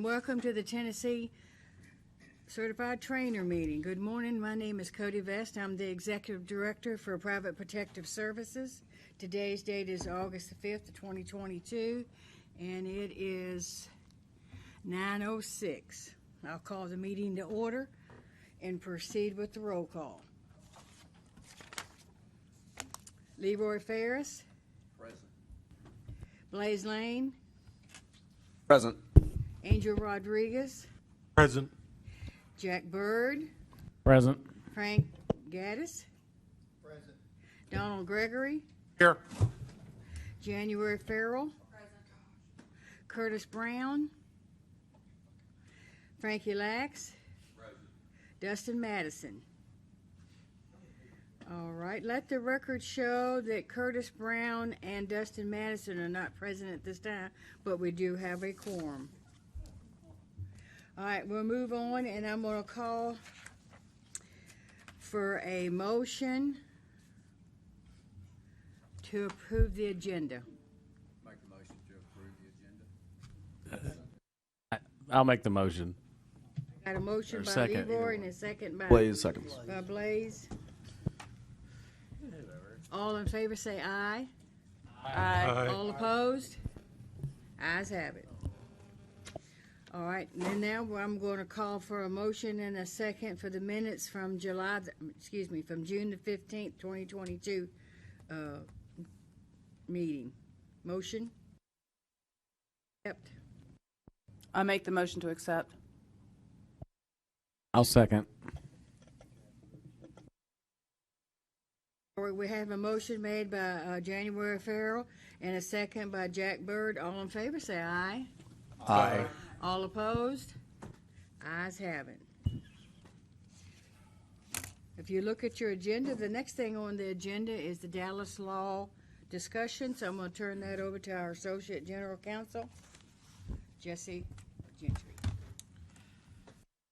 welcome to the Tennessee Certified Trainer meeting. Good morning. My name is Cody Vest. I'm the Executive Director for Private Protective Services. Today's date is August the 5th, 2022, and it is 9:06. I'll call the meeting to order and proceed with the roll call. Leroy Ferris. Present. Blaze Lane. Present. Angel Rodriguez. Present. Jack Bird. Present. Frank Gaddis. Present. Donald Gregory. Here. January Farrell. Present. Curtis Brown. Frankie Lax. Present. Dustin Madison. All right, let the record show that Curtis Brown and Dustin Madison are not present at this time, but we do have a quorum. All right, we'll move on, and I'm going to call for a motion to approve the agenda. Make the motion to approve the agenda. I'll make the motion. Got a motion Or by second, Leroy either and a second by Blaze seconds. Blaze. All in favor say aye. Aye. All opposed? Ayes have it. All right, and then now I'm going to call for a motion and a second for the minutes from June the 15th, 2022 meeting. Motion? Accept. I make the motion to accept. I'll second. All right, we have a motion made by January Farrell and a second by Jack Bird. All in favor say aye. Aye. All opposed? Ayes have it. If you look at your agenda, the next thing on the agenda is the Dallas Law discussion, so I'm going to turn that over to our Associate General Counsel, Jesse Gentry.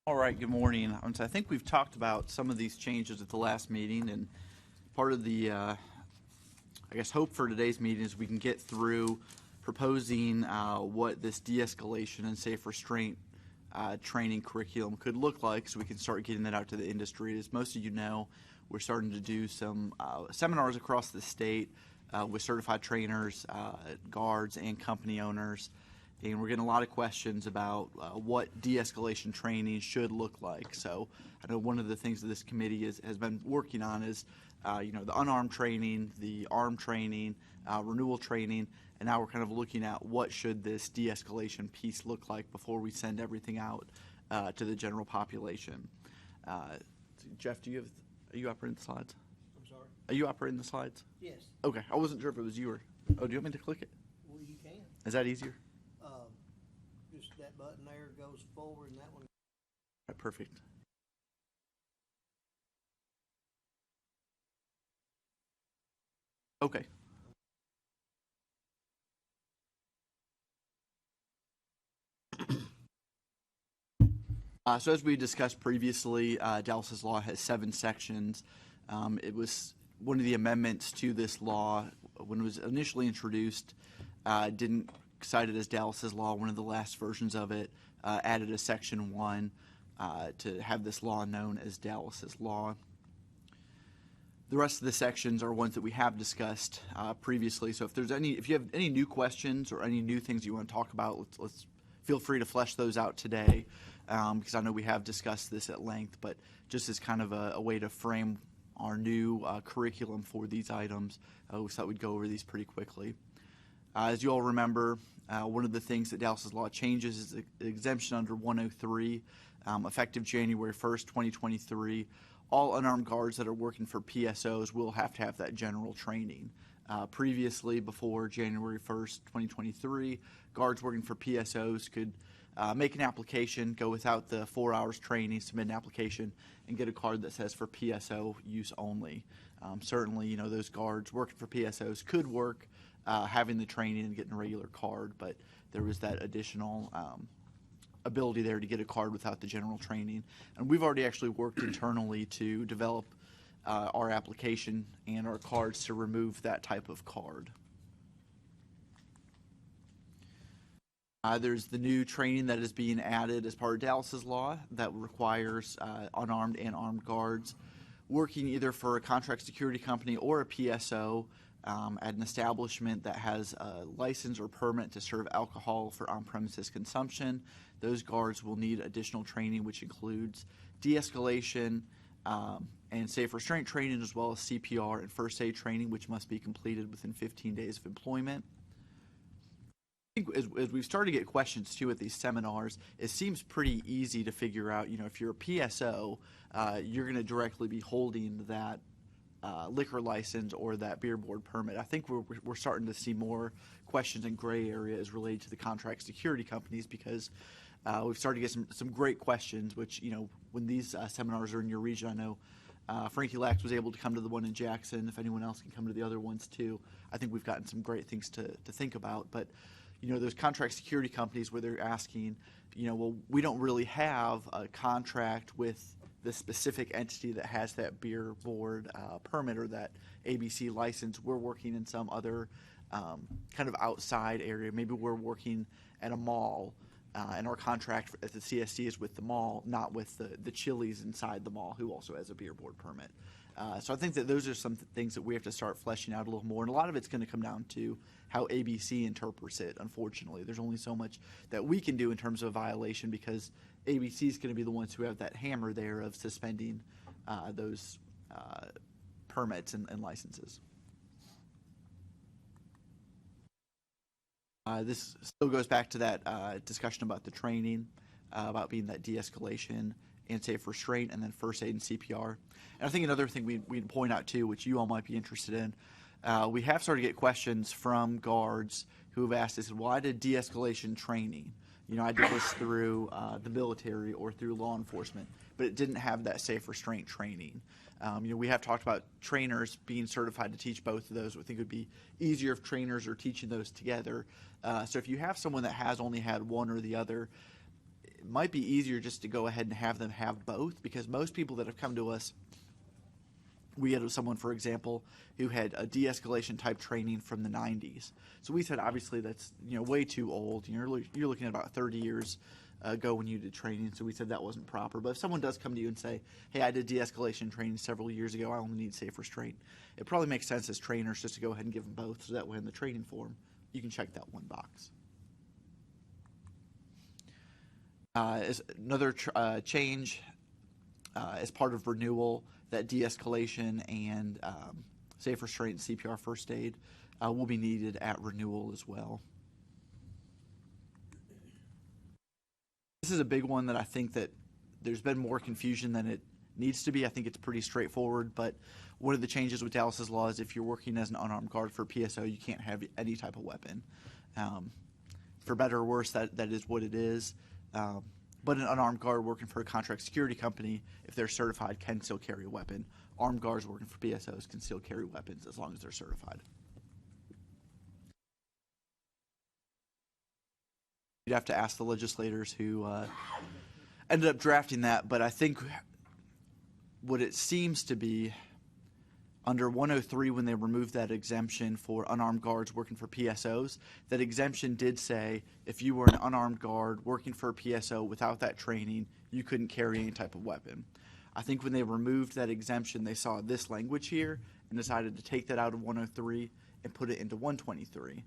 All right, good morning. I think we've talked about some of these changes at the last meeting, and part of the, hope for today's meeting is we can get through proposing what this de-escalation and safe restraint training curriculum could look like, so we can start getting that out to the industry. As most of you know, we're starting to do some seminars across the state with certified trainers, guards, and company owners. And we're getting a lot of questions about what de-escalation training should look like. So I know one of the things that this committee has been working on is the unarmed training, the armed training, renewal training, and now we're kind of looking at what should this de-escalation piece look like before we send everything out to the general population. Jeff, are you operating the slides? I'm sorry? Are you operating the slides? Yes. Okay, I wasn't sure if it was you or, do you want me to click it? Well, you can. Is that easier? Just that button there goes forward and that one. All right, perfect. Okay. So as we discussed previously, Dallas's law has 7 sections. It was one of the amendments to this law when it was initially introduced, didn't cite it as Dallas's law. One of the last versions of it added a section 1 to have this law known as Dallas's law. The rest of the sections are ones that we have discussed previously. So if you have any new questions or any new things you want to talk about, let's feel free to flesh those out today, because I know we have discussed this at length, but just as kind of a way to frame our new curriculum for these items, we thought we'd go over these pretty quickly. As you all remember, one of the things that Dallas's law changes is the exemption under 103, effective January 1st, 2023. All unarmed guards that are working for PSOs will have to have that general training. Previously, before January 1st, 2023, guards working for PSOs could make an application, go without the 4 hours training, submit an application, and get a card that says for PSO use only. Certainly, those guards working for PSOs could work having the training and getting a regular card, but there was that additional ability there to get a card without the general training. And we've already actually worked internally to develop our application and our cards to remove that type of card. There's the new training that is being added as part of Dallas's law that requires unarmed and armed guards working either for a contract security company or a PSO at an establishment that has a license or permit to serve alcohol for on-premises consumption. Those guards will need additional training, which includes de-escalation and safe restraint training, as well as CPR and first aid training, which must be completed within 15 days of employment. I think as we've started to get questions too at these seminars, it seems pretty easy to figure out, if you're a PSO, you're going to directly be holding that liquor license or that beer board permit. I think we're starting to see more questions and gray areas related to the contract security companies because we've started to get some great questions, which, when these seminars are in your region, I know Frankie Lax was able to come to the one in Jackson. If anyone else can come to the other ones too, I think we've gotten some great things to think about. But those contract security companies where they're asking, well, we don't really have a contract with the specific entity that has that beer board permit or that ABC license. We're working in some other kind of outside area. Maybe we're working at a mall, and our contract at the CSD is with the mall, not with the Chili's inside the mall, who also has a beer board permit. So I think that those are some things that we have to start fleshing out a little more, and a lot of it's going to come down to how ABC interprets it, unfortunately. There's only so much that we can do in terms of violation because ABC is going to be the ones who have that hammer there of suspending those permits and licenses. This still goes back to that discussion about the training, about being that de-escalation and safe restraint, and then first aid and CPR. And I think another thing we'd point out too, which you all might be interested in, we have started to get questions from guards who have asked us, why did de-escalation training? I did this through the military or through law enforcement, but it didn't have that safe restraint training. We have talked about trainers being certified to teach both of those. We think it would be easier if trainers are teaching those together. So if you have someone that has only had one or the other, it might be easier just to go ahead and have them have both, because most people that have come to us, we had someone, for example, who had a de-escalation type training from the 90s. So we said, obviously, that's way too old. You're looking at about 30 years ago when you did training. So we said that wasn't proper. But if someone does come to you and say, hey, I did de-escalation training several years ago, I only need safe restraint, it probably makes sense as trainers just to go ahead and give them both, so that way in the training form you can check that one box. As another change as part of renewal, that de-escalation and safe restraint and CPR first aid will be needed at renewal as well. This is a big one that I think that there's been more confusion than it needs to be. I think it's pretty straightforward, but one of the changes with Dallas's law is if you're working as an unarmed guard for PSO, you can't have any type of weapon. For better or worse, that is what it is. But an unarmed guard working for a contract security company, if they're certified, can still carry a weapon. Armed guards working for PSOs can still carry weapons as long as they're certified. You'd have to ask the legislators who ended up drafting that, but I think what it seems to be, under 103, when they removed that exemption for unarmed guards working for PSOs, that exemption did say if you were an unarmed guard working for a PSO without that training, you couldn't carry any type of weapon. I think when they removed that exemption, they saw this language here and decided to take that out of 103 and put it into 123.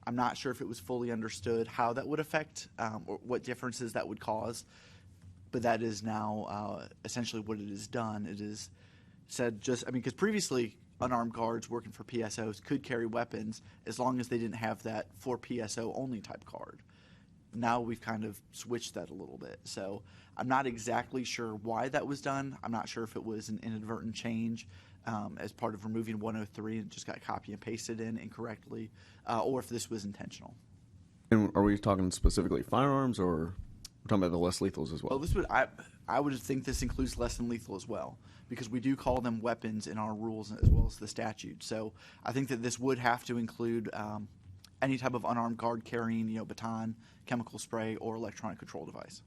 I'm not sure if it was fully understood how that would affect or what differences that would cause, but that is now essentially what it has done. It is said because previously unarmed guards working for PSOs could carry weapons as long as they didn't have that for PSO only type card. Now we've kind of switched that a little bit. So I'm not exactly sure why that was done. I'm not sure if it was an inadvertent change as part of removing 103 and just got copy and pasted in incorrectly, or if this was intentional. And are we talking specifically firearms, or we're talking about the less lethals as well? Well, I would think this includes less than lethal as well, because we do call them weapons in our rules as well as the statute. So I think that this would have to include any type of unarmed guard carrying, baton, chemical spray, or electronic control device.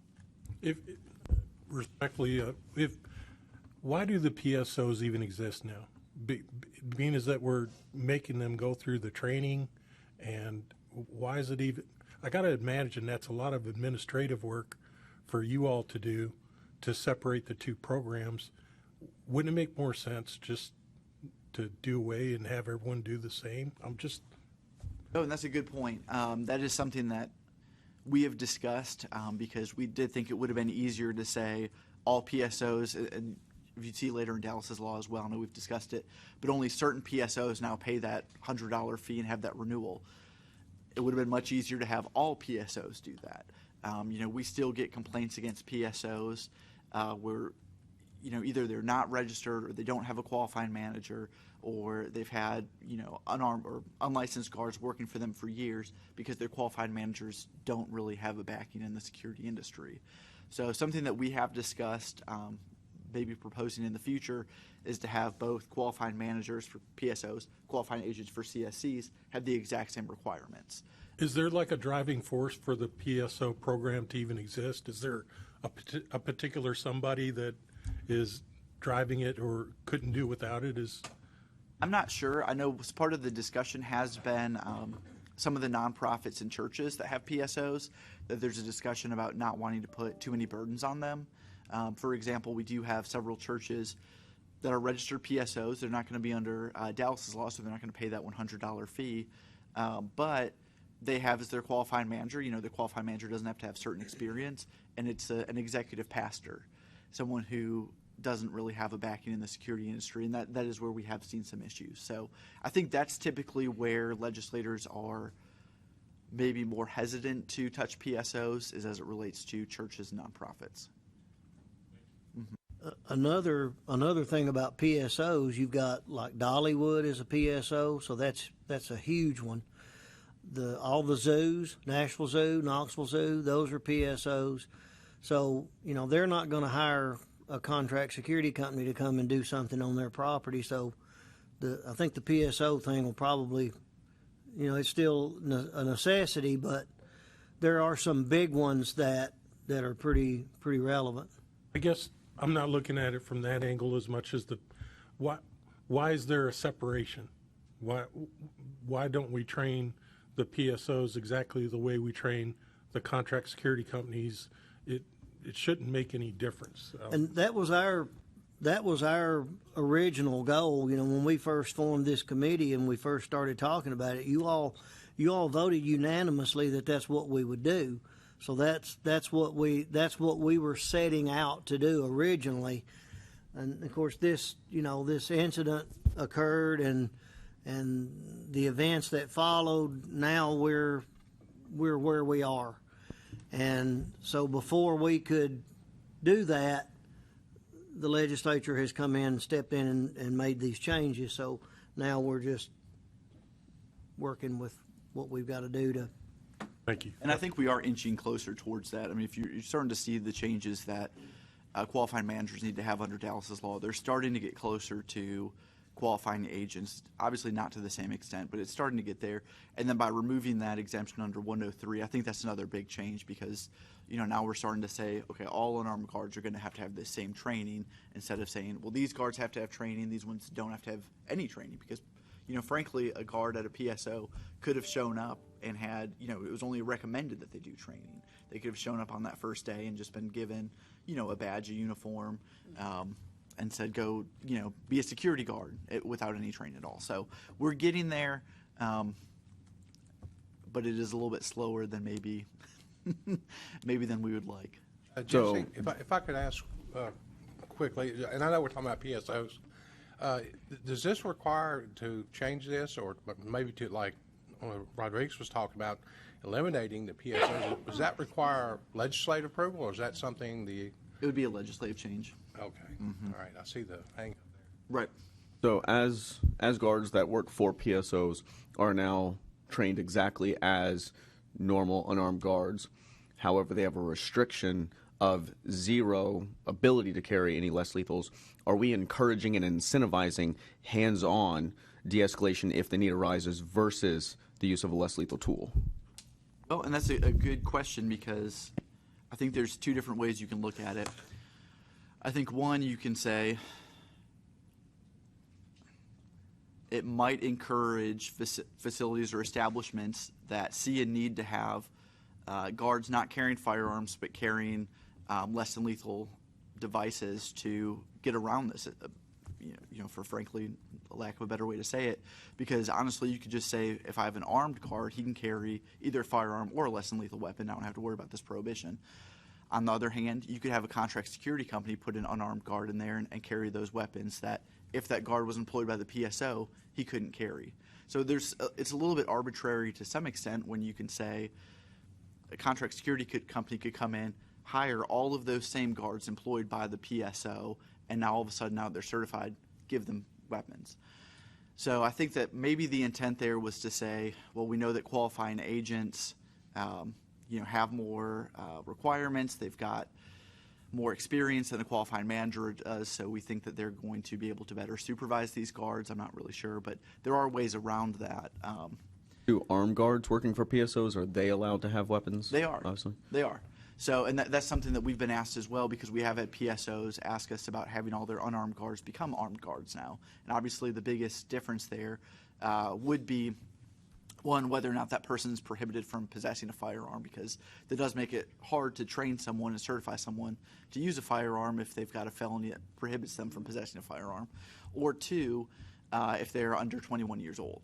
Why do the PSOs even exist now? Being is that we're making them go through the training, and why is it even? I got to imagine that's a lot of administrative work for you all to do to separate the two programs. Wouldn't it make more sense just to do away and have everyone do the same? Oh, and that's a good point. That is something that we have discussed because we did think it would have been easier to say all PSOs, and if you see later in Dallas's law as well, I know we've discussed it, but only certain PSOs now pay that $100 fee and have that renewal. It would have been much easier to have all PSOs do that. We still get complaints against PSOs where, either they're not registered or they don't have a qualifying manager, or they've had, unarmed or unlicensed guards working for them for years because their qualified managers don't really have a backing in the security industry. So something that we have discussed, maybe proposing in the future, is to have both qualified managers for PSOs, qualifying agents for CSCs, have the exact same requirements. Is there like a driving force for the PSO program to even exist? Is there a particular somebody that is driving it or couldn't do without it? I'm not sure. I know part of the discussion has been some of the nonprofits and churches that have PSOs, that there's a discussion about not wanting to put too many burdens on them. For example, we do have several churches that are registered PSOs. They're not going to be under Dallas's law, so they're not going to pay that $100 fee. But they have as their qualifying manager, the qualifying manager doesn't have to have certain experience, and it's an executive pastor, someone who doesn't really have a backing in the security industry, and that is where we have seen some issues. So I think that's typically where legislators are maybe more hesitant to touch PSOs, is as it relates to churches and nonprofits. Another thing about PSOs, you've got like Dollywood is a PSO, so that's a huge one. All the zoos, Nashville Zoo, Knoxville Zoo, those are PSOs. So they're not going to hire a contract security company to come and do something on their property. So I think the PSO thing will probably, it's still a necessity, but there are some big ones that are pretty relevant. I guess I'm not looking at it from that angle as much as why is there a separation? Why don't we train the PSOs exactly the way we train the contract security companies? It shouldn't make any difference. And that was our original goal. When we first formed this committee and we first started talking about it, you all voted unanimously that that's what we would do. So that's what we were setting out to do originally. And of course this incident occurred and the events that followed, now we're where we are. And so before we could do that, the legislature has come in and stepped in and made these changes. So now we're just working with what we've got to do to. Thank you. And I think we are inching closer towards that. I mean, if you're starting to see the changes that qualifying managers need to have under Dallas's law, they're starting to get closer to qualifying agents, obviously not to the same extent, but it's starting to get there. And then by removing that exemption under 103, I think that's another big change because, now we're starting to say, okay, all unarmed guards are going to have the same training, instead of saying, well, these guards have to have training, these ones don't have to have any training, because, frankly, a guard at a PSO could have shown up and had, it was only recommended that they do training. They could have shown up on that first day and just been given, a badge, a uniform, and said, go, be a security guard without any training at all. So we're getting there, but it is a little bit slower than maybe than we would like. Jesse, if I could ask quickly, and I know we're talking about PSOs, does this require to change this, or maybe to, like Rodriguez was talking about, eliminating the PSOs? Does that require legislative approval, or is that something It would be a legislative change. Okay. Mm-hmm. All right. I see the hang up there. Right. So as guards that work for PSOs are now trained exactly as normal unarmed guards. However, they have a restriction of zero ability to carry any less lethals. Are we encouraging and incentivizing hands-on de-escalation if the need arises versus the use of a less lethal tool? Well, and that's a good question, because I think there's two different ways you can look at it. I think one, you can say it might encourage facilities or establishments that see a need to have guards not carrying firearms but carrying less than lethal devices to get around this. For frankly, lack of a better way to say it, because honestly, you could just say if I have an armed guard, he can carry either a firearm or a less than lethal weapon. I don't have to worry about this prohibition. On the other hand, you could have a contract security company put an unarmed guard in there and carry those weapons that, if that guard was employed by the PSO, he couldn't carry. So it's a little bit arbitrary to some extent when you can say a contract security company could come in, hire all of those same guards employed by the PSO, and now all of a sudden, now that they're certified, give them weapons. So I think that maybe the intent there was to say, well, we know that qualifying agents have more requirements. They've got more experience than a qualifying manager does, so we think that they're going to be able to better supervise these guards. I'm not really sure, but there are ways around that. Do armed guards working for PSOs, are they allowed to have weapons? They are. Obviously. They are. So, and that's something that we've been asked as well, because we have had PSOs ask us about having all their unarmed guards become armed guards now. And obviously the biggest difference there would be, one, whether or not that person is prohibited from possessing a firearm, because that does make it hard to train someone and certify someone to use a firearm if they've got a felony that prohibits them from possessing a firearm. Or two, if they're under 21 years old.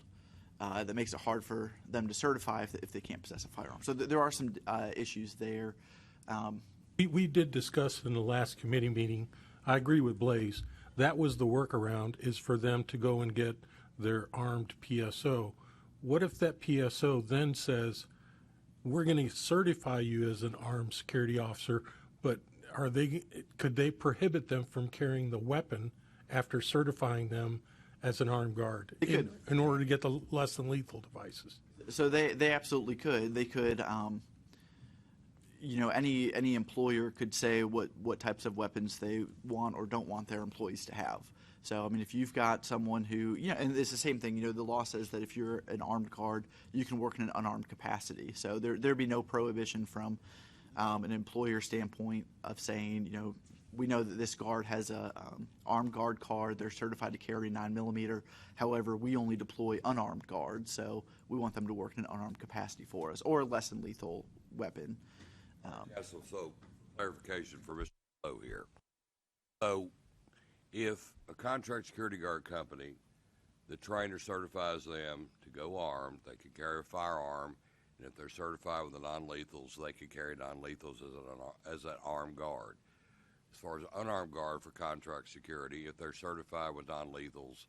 That makes it hard for them to certify if they can't possess a firearm. So there are some issues there. We did discuss in the last committee meeting, I agree with Blaze, that was the workaround, is for them to go and get their armed PSO. What if that PSO then says, we're going to certify you as an armed security officer, but could they prohibit them from carrying the weapon after certifying them as an armed guard in order to get the less than lethal devices? So they absolutely could. They could, any employer could say what types of weapons they want or don't want their employees to have. So, I mean, if you've got someone who, and it's the same thing, the law says that if you're an armed guard, you can work in an unarmed capacity. So there'd be no prohibition from an employer standpoint of saying, we know that this guard has a armed guard card. They're certified to carry 9mm. However, we only deploy unarmed guards, so we want them to work in an unarmed capacity for us, or a less than lethal weapon. So clarification for Mr. Lowe here. So if a contract security guard company, the trainer certifies them to go armed, they can carry a firearm, and if they're certified with the non-lethals, they can carry non-lethals as an armed guard. As far as unarmed guard for contract security, if they're certified with non-lethals,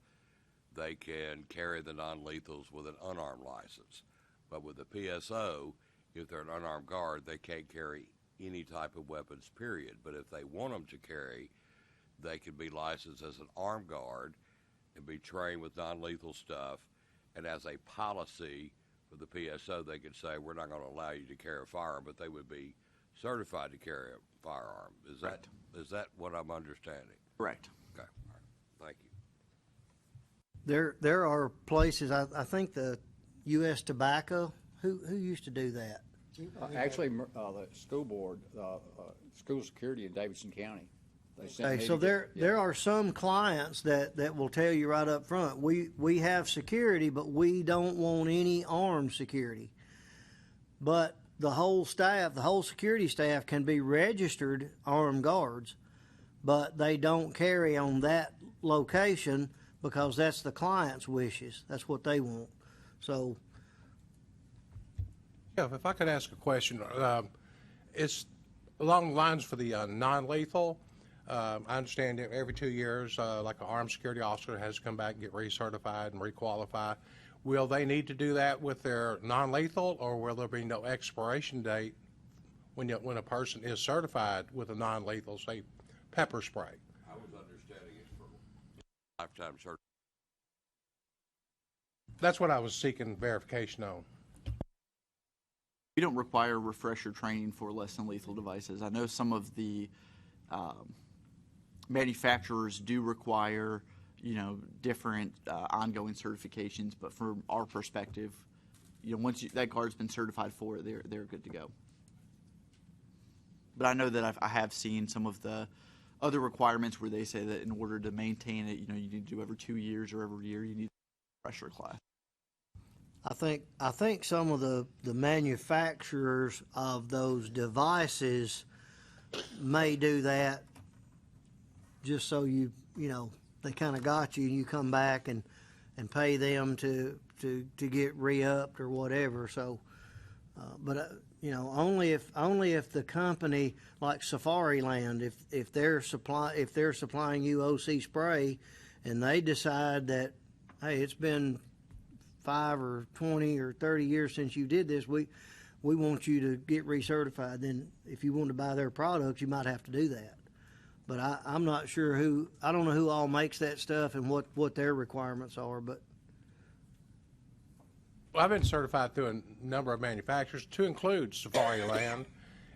they can carry the non-lethals with an unarmed license. But with the PSO, if they're an unarmed guard, they can't carry any type of weapons, period. But if they want them to carry, they can be licensed as an armed guard and be trained with non-lethal stuff. And as a policy for the PSO, they could say, we're not going to allow you to carry a firearm, but they would be certified to carry a firearm. Is that what I'm understanding? Correct. Okay. All right. Thank you. There are places, I think the U.S. Tobacco, who used to do that? Actually, the school board, school security in Davidson County. They sent Okay, me so to get- there are some clients that will tell you right up front, we have security, but we don't want any armed security. But the whole security staff can be registered armed guards, but they don't carry on that location because that's the client's wishes. That's what they want. So, Yeah, if I could ask a question, it's along the lines for the non-lethal. I understand that every 2 years, like an armed security officer has to come back and get recertified and requalify. Will they need to do that with their non-lethal, or will there be no expiration date when a person is certified with a non-lethal, say, pepper spray? I was understanding it's for lifetime certification. That's what I was seeking verification on. We don't require refresher training for less than lethal devices. I know some of the manufacturers do require, different ongoing certifications, but from our perspective, once that guard's been certified for it, they're good to go. But I know that I have seen some of the other requirements where they say that in order to maintain it, you need to do every 2 years or every year you need a refresher class. I think some of the manufacturers of those devices may do that just so you know they kind of got you and you come back and pay them to get re-upped or whatever. So, you know, only if the company like Safari Land, if they're supplying you OC spray, and they decide that, hey, it's been 5 or 20 or 30 years since you did this, we want you to get recertified. Then if you want to buy their products, you might have to do that. But I'm not sure I don't know who all makes that stuff and what their requirements are. But Well, I've been certified through a number of manufacturers, to include Safari Land.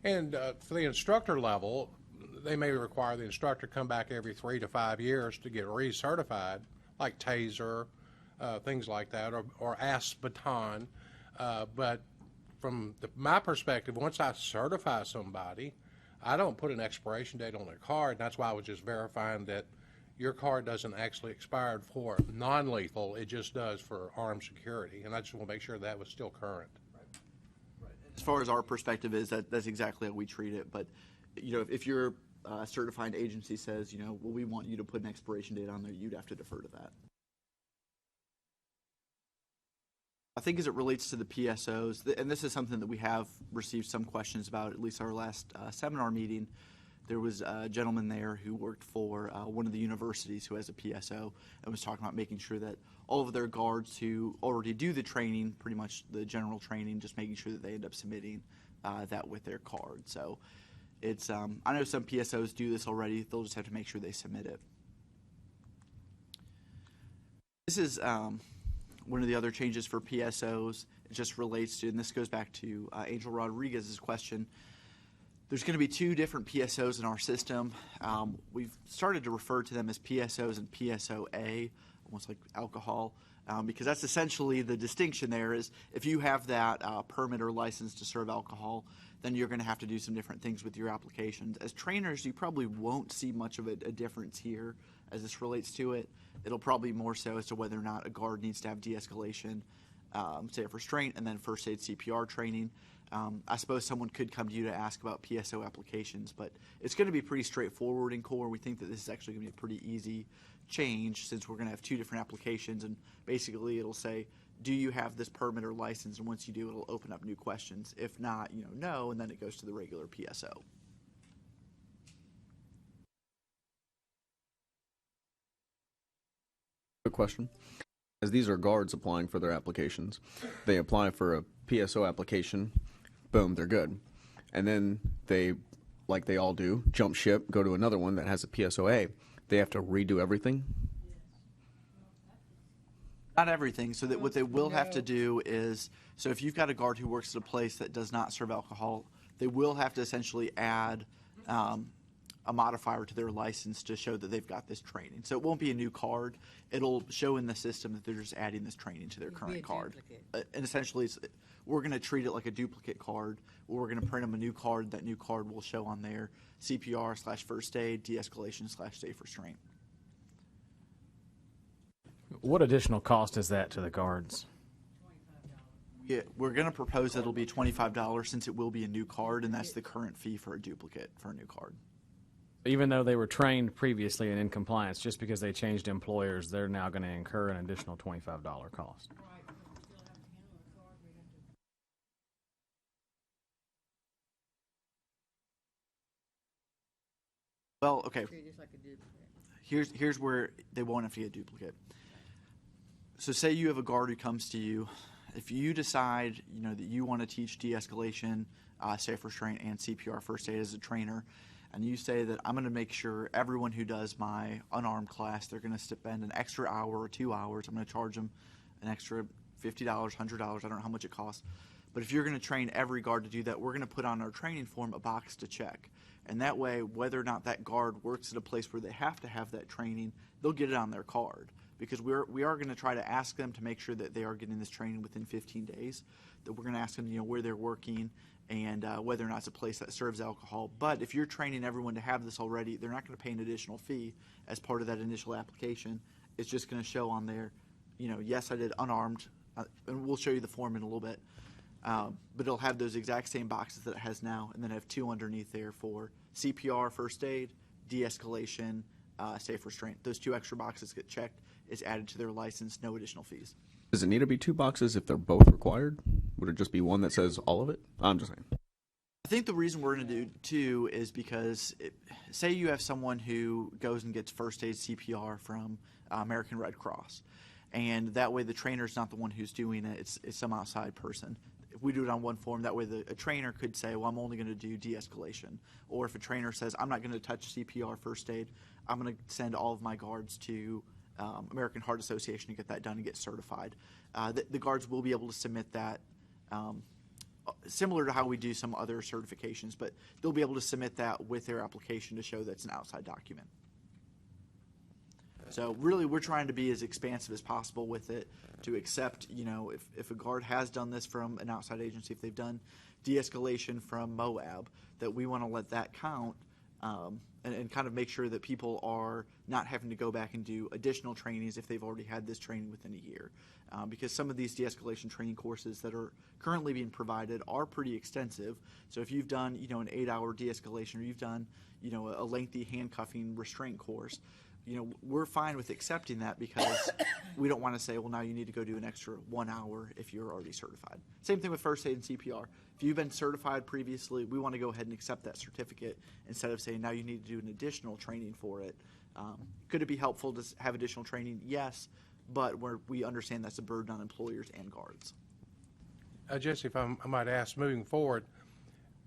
And for the instructor level, they may require the instructor come back every 3 to 5 years to get recertified, like Taser, things like that, or ASP baton. But from my perspective, once I certify somebody, I don't put an expiration date on their card. And that's why I was just verifying that your card doesn't actually expire for non-lethal. It just does for armed security. And I just want to make sure that was still current. As far as our perspective is, that's exactly how we treat it. But, you know, if your certifying agency says, you know, well, we want you to put an expiration date on there, you'd have to defer to that. I think as it relates to the PSOs, and this is something that we have received some questions about, at least our last seminar meeting, there was a gentleman there who worked for one of the universities who has a PSO and was talking about making sure that all of their guards who already do the training, pretty much the general training, just making sure that they end up submitting that with their card. So it's, I know some PSOs do this already. They'll just have to make sure they submit it. This is one of the other changes for PSOs. It just relates to, and this goes back to Angel Rodriguez's question. There's going to be 2 different PSOs in our system. We've started to refer to them as PSOs and PSOA, almost like alcohol, because that's essentially the distinction there is if you have that permit or license to serve alcohol, then you're going to have to do some different things with your applications. As trainers, you probably won't see much of a difference here as this relates to it. It'll probably more so as to whether or not a guard needs to have de-escalation, say a restraint, and then first aid CPR training. I suppose someone could come to you to ask about PSO applications, but it's going to be pretty straightforward in core. We think that this is actually going to be a pretty easy change since we're going to have 2 different applications, and basically it'll say, do you have this permit or license? And once you do, it'll open up new questions. If not, you know, no, and then it goes to the regular PSO. Quick question. As these are guards applying for their applications, they apply for a PSO application, boom, they're good. And then they, like they all do, jump ship, go to another one that has a PSOA. They have to redo everything? Not everything. So that what they will have to do is, so if you've got a guard who works at a place that does not serve alcohol, they will have to essentially add a modifier to their license to show that they've got this training. So it won't be a new card. It'll show in the system that they're just adding this training to their current card. And essentially, we're going to treat it like a duplicate card. We're going to print them a new card. That new card will show on there CPR/first aid, de-escalation/safe restraint. What additional cost is that to the guards? Yeah, we're going to propose that it'll be $25 since it will be a new card, and that's the current fee for a duplicate for a new card. Even though they were trained previously and in compliance, just because they changed employers, they're now going to incur an additional $25 cost. Well, okay. Here's where they won't have to get a duplicate. So say you have a guard who comes to you. If you decide, you know, that you want to teach de-escalation, safe restraint, and CPR first aid as a trainer, and you say that I'm going to make sure everyone who does my unarmed class, they're going to spend an extra hour or 2 hours. I'm going to charge them an extra $50, $100. I don't know how much it costs. But if you're going to train every guard to do that, we're going to put on our training form a box to check. And that way, whether or not that guard works at a place where they have to have that training, they'll get it on their card. Because we are going to try to ask them to make sure that they are getting this training within 15 days. That we're going to ask them, you know, where they're working and whether or not it's a place that serves alcohol. But if you're training everyone to have this already, they're not going to pay an additional fee as part of that initial application. It's just going to show on there, you know, yes, I did unarmed and we'll show you the form in a little bit. But it'll have those exact same boxes that it has now, and then have 2 underneath there for CPR, first aid, de-escalation, safe restraint. Those 2 extra boxes get checked. It's added to their license, no additional fees. Does it need to be 2 boxes if they're both required? Would it just be one that says all of it? I'm just saying. I think the reason we're going to do 2 is because, say you have someone who goes and gets first aid CPR from American Red Cross, and that way the trainer's not the one who's doing it, it's some outside person. If we do it on one form, that way a trainer could say, well, I'm only going to do de-escalation. Or if a trainer says, I'm not going to touch CPR first aid, I'm going to send all of my guards to American Heart Association to get that done and get certified. The guards will be able to submit that similar to how we do some other certifications, but they'll be able to submit that with their application to show that's an outside document. So really, we're trying to be as expansive as possible with it to accept, if a guard has done this from an outside agency, if they've done de-escalation from Moab, that we want to let that count and kind of make sure that people are not having to go back and do additional trainings if they've already had this training within a year. Because some of these de-escalation training courses that are currently being provided are pretty extensive. So if you've done, an 8-hour de-escalation, or you've done, a lengthy handcuffing restraint course, we're fine with accepting that because we don't want to say, well, now you need to go do an extra 1 hour if you're already certified. Same thing with first aid and CPR. If you've been certified previously, we want to go ahead and accept that certificate instead of saying now you need to do an additional training for it. Could it be helpful to have additional training? Yes, but we understand that's a burden on employers and guards. Jesse, if I might ask, moving forward,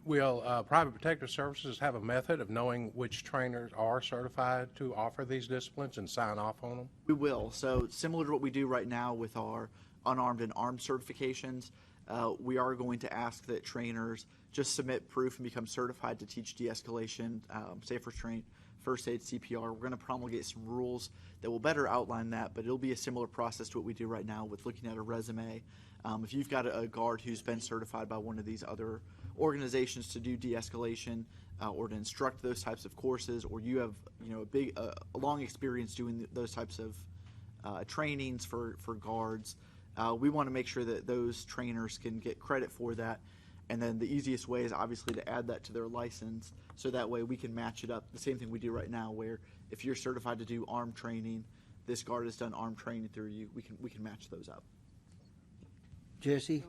will Private Protective Services have a method of knowing which trainers are certified to offer these disciplines and sign off on them? We will. So similar to what we do right now with our unarmed and armed certifications, we are going to ask that trainers just submit proof and become certified to teach de-escalation, safe restraint, first aid, CPR. We're going to promulgate some rules that will better outline that, but it'll be a similar process to what we do right now with looking at a resume. If you've got a guard who's been certified by one of these other organizations to do de-escalation or to instruct those types of courses, or you have a long experience doing those types of trainings for guards, we want to make sure that those trainers can get credit for that. And then the easiest way is obviously to add that to their license, so that way we can match it up. The same thing we do right now, where if you're certified to do armed training, this guard has done armed training through you, we can match those up. Jesse?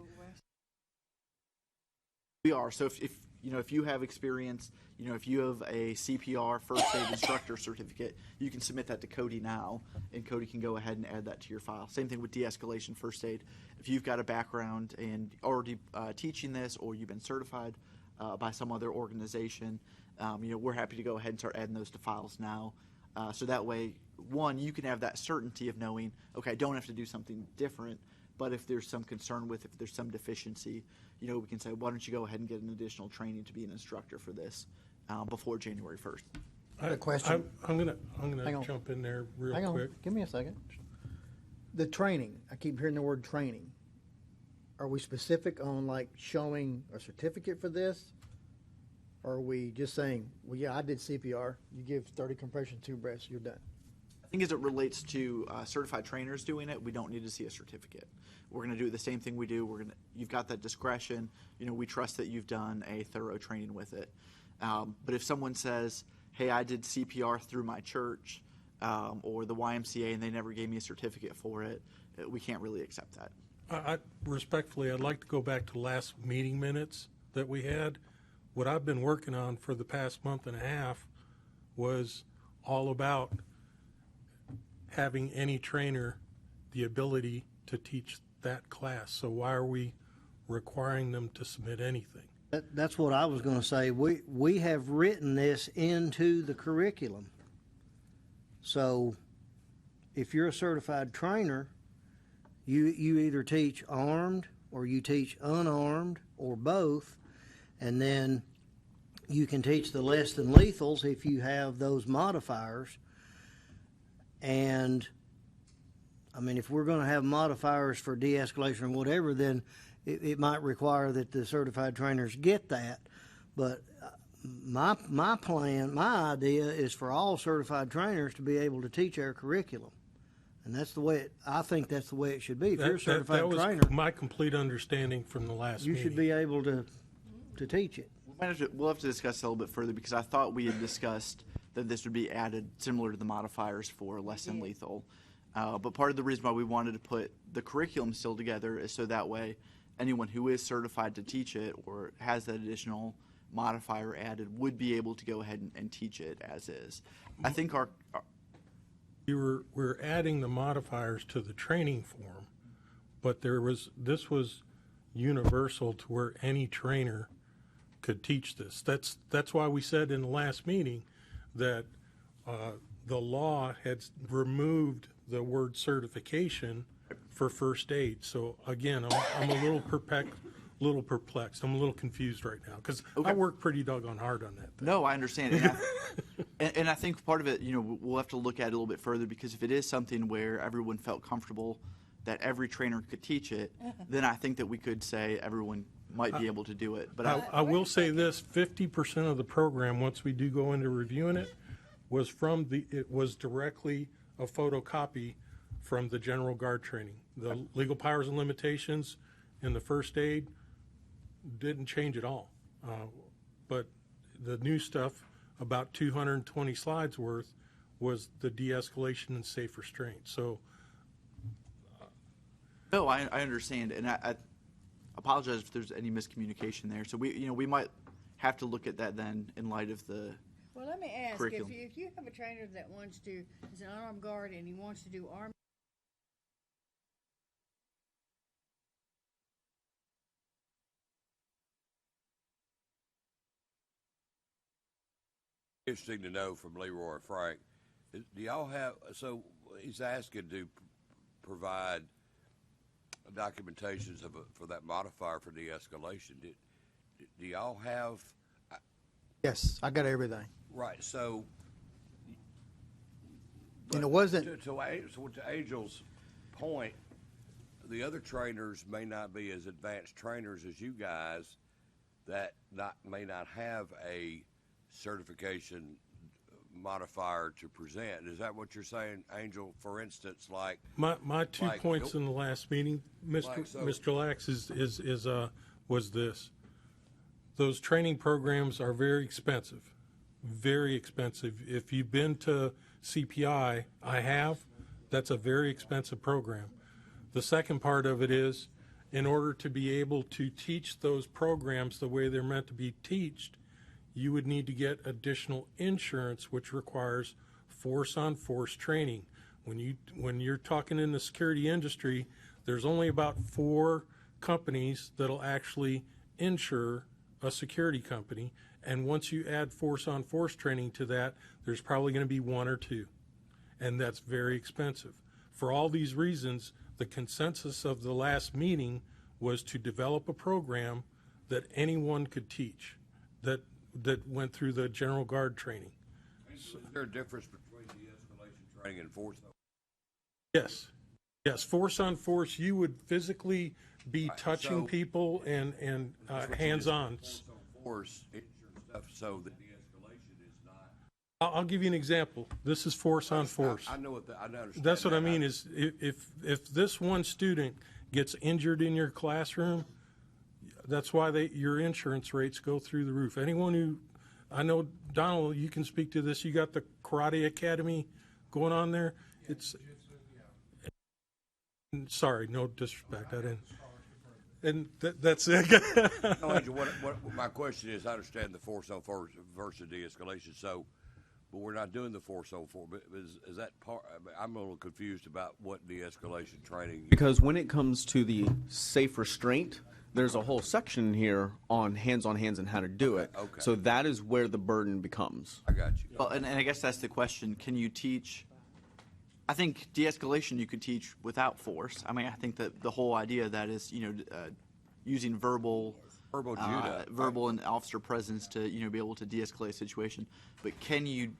We are. So if you have experience, if you have a CPR first aid instructor certificate, you can submit that to Cody now, and Cody can go ahead and add that to your file. Same thing with de-escalation first aid. If you've got a background and already teaching this, or you've been certified by some other organization, we're happy to go ahead and start adding those to files now. So that way, one, you can have that certainty of knowing, okay, I don't have to do something different. But if there's some concern with, if there's some deficiency, we can say, why don't you go ahead and get an additional training to be an instructor for this before January 1st. I have a question. I'm gonna Hang on. jump in there real Hang on, quick. give me a second. The training, I keep hearing the word training. Are we specific on like showing a certificate for this? Or are we just saying, well, yeah, I did CPR. You give 30 compression, 2 breaths, you're done. I think as it relates to certified trainers doing it, we don't need to see a certificate. We're going to do the same thing we do. You've got that discretion. We trust that you've done a thorough training with it. But if someone says, hey, I did CPR through my church or the YMCA and they never gave me a certificate for it, we can't really accept that. Respectfully, I'd like to go back to last meeting minutes that we had. What I've been working on for the past month and a half was all about having any trainer the ability to teach that class. So why are we requiring them to submit anything? That's what I was going to say. We have written this into the curriculum. So if you're a certified trainer, you either teach armed or you teach unarmed or both, and then you can teach the less than lethals if you have those modifiers. And I mean, if we're going to have modifiers for de-escalation or whatever, then it might require that the certified trainers get that. But my plan, my idea is for all certified trainers to be able to teach our curriculum. And that's the way I think that's the way it should be. If you're a That certified was trainer, my complete understanding from the last you meeting. should be able to teach it. We'll have to discuss it a little bit further because I thought we had discussed that this would be added similar to the modifiers for less than lethal. But part of the reason why we wanted to put the curriculum still together is so that way anyone who is certified to teach it or has that additional modifier added would be able to go ahead and teach it as is. I think We're adding the modifiers to the training form, but this was universal to where any trainer could teach this. That's why we said in the last meeting that the law had removed the word certification for first aid. So again, I'm a little perplexed. I'm a little confused right now because I worked pretty doggone hard on that thing. No, I understand. And I think part of it, we'll have to look at it a little bit further because if it is something where everyone felt comfortable that every trainer could teach it, then I think that we could say everyone might be able to do it. But I will say this, 50% of the program, once we do go into reviewing it, it was directly a photocopy from the General Guard training. The legal powers and limitations in the first aid didn't change at all. But the new stuff, about 220 slides worth, was the de-escalation and safe restraint. So, no, I understand, and I apologize if there's any miscommunication there. So we might have to look at that then in light of the. Well, let me ask, curriculum. if you have a trainer that is an unarmed guard and he wants to do armed. Interesting to know from Leroy and Frank. Do y'all have, so he's asking to provide documentations for that modifier for de-escalation. Do y'all have? Yes, I got everything. Right, so. And it wasn't. To Angel's point, the other trainers may not be as advanced trainers as you guys that may not have a certification modifier to present. Is that what you're saying, Angel? For instance, like my 2 points in the last meeting, Mr. Lax, was this. Those training programs are very expensive. Very expensive. If you've been to CPI, I have. That's a very expensive program. The second part of it is, in order to be able to teach those programs the way they're meant to be taught, you would need to get additional insurance, which requires force-on-force training. When you're talking in the security industry, there's only about 4 companies that'll actually insure a security company, and once you add force-on-force training to that, there's probably going to be 1 or 2, and that's very expensive. For all these reasons, the consensus of the last meeting was to develop a program that anyone could teach, that went through the General Guard training. Is there a difference between de-escalation training and force? Yes, force-on-force, you would physically be touching people and hands-on. Force stuff, so the de-escalation is not. I'll give you an example. This is force-on-force. I know I understand. That's what I mean is if this one student gets injured in your classroom, that's why your insurance rates go through the roof. Anyone who, I know, Donald, you can speak to this. You got the Karate Academy going on there. It's sorry, no disrespect. I didn't. And that's it. No, Angel, what my question is, I understand the force-on-force versus de-escalation. So, but we're not doing the force-on-force. But is that part? I'm a little confused about what de-escalation training. Because when it comes to the safe restraint, there's a whole section here on hands-on hands and how to do it. Okay. So that is where the burden becomes. I got you. Well, and I guess that's the question. Can you teach? I think de-escalation you could teach without force. I mean, I think that the whole idea of that is, using verbal and officer presence to, be able to de-escalate a situation. But can you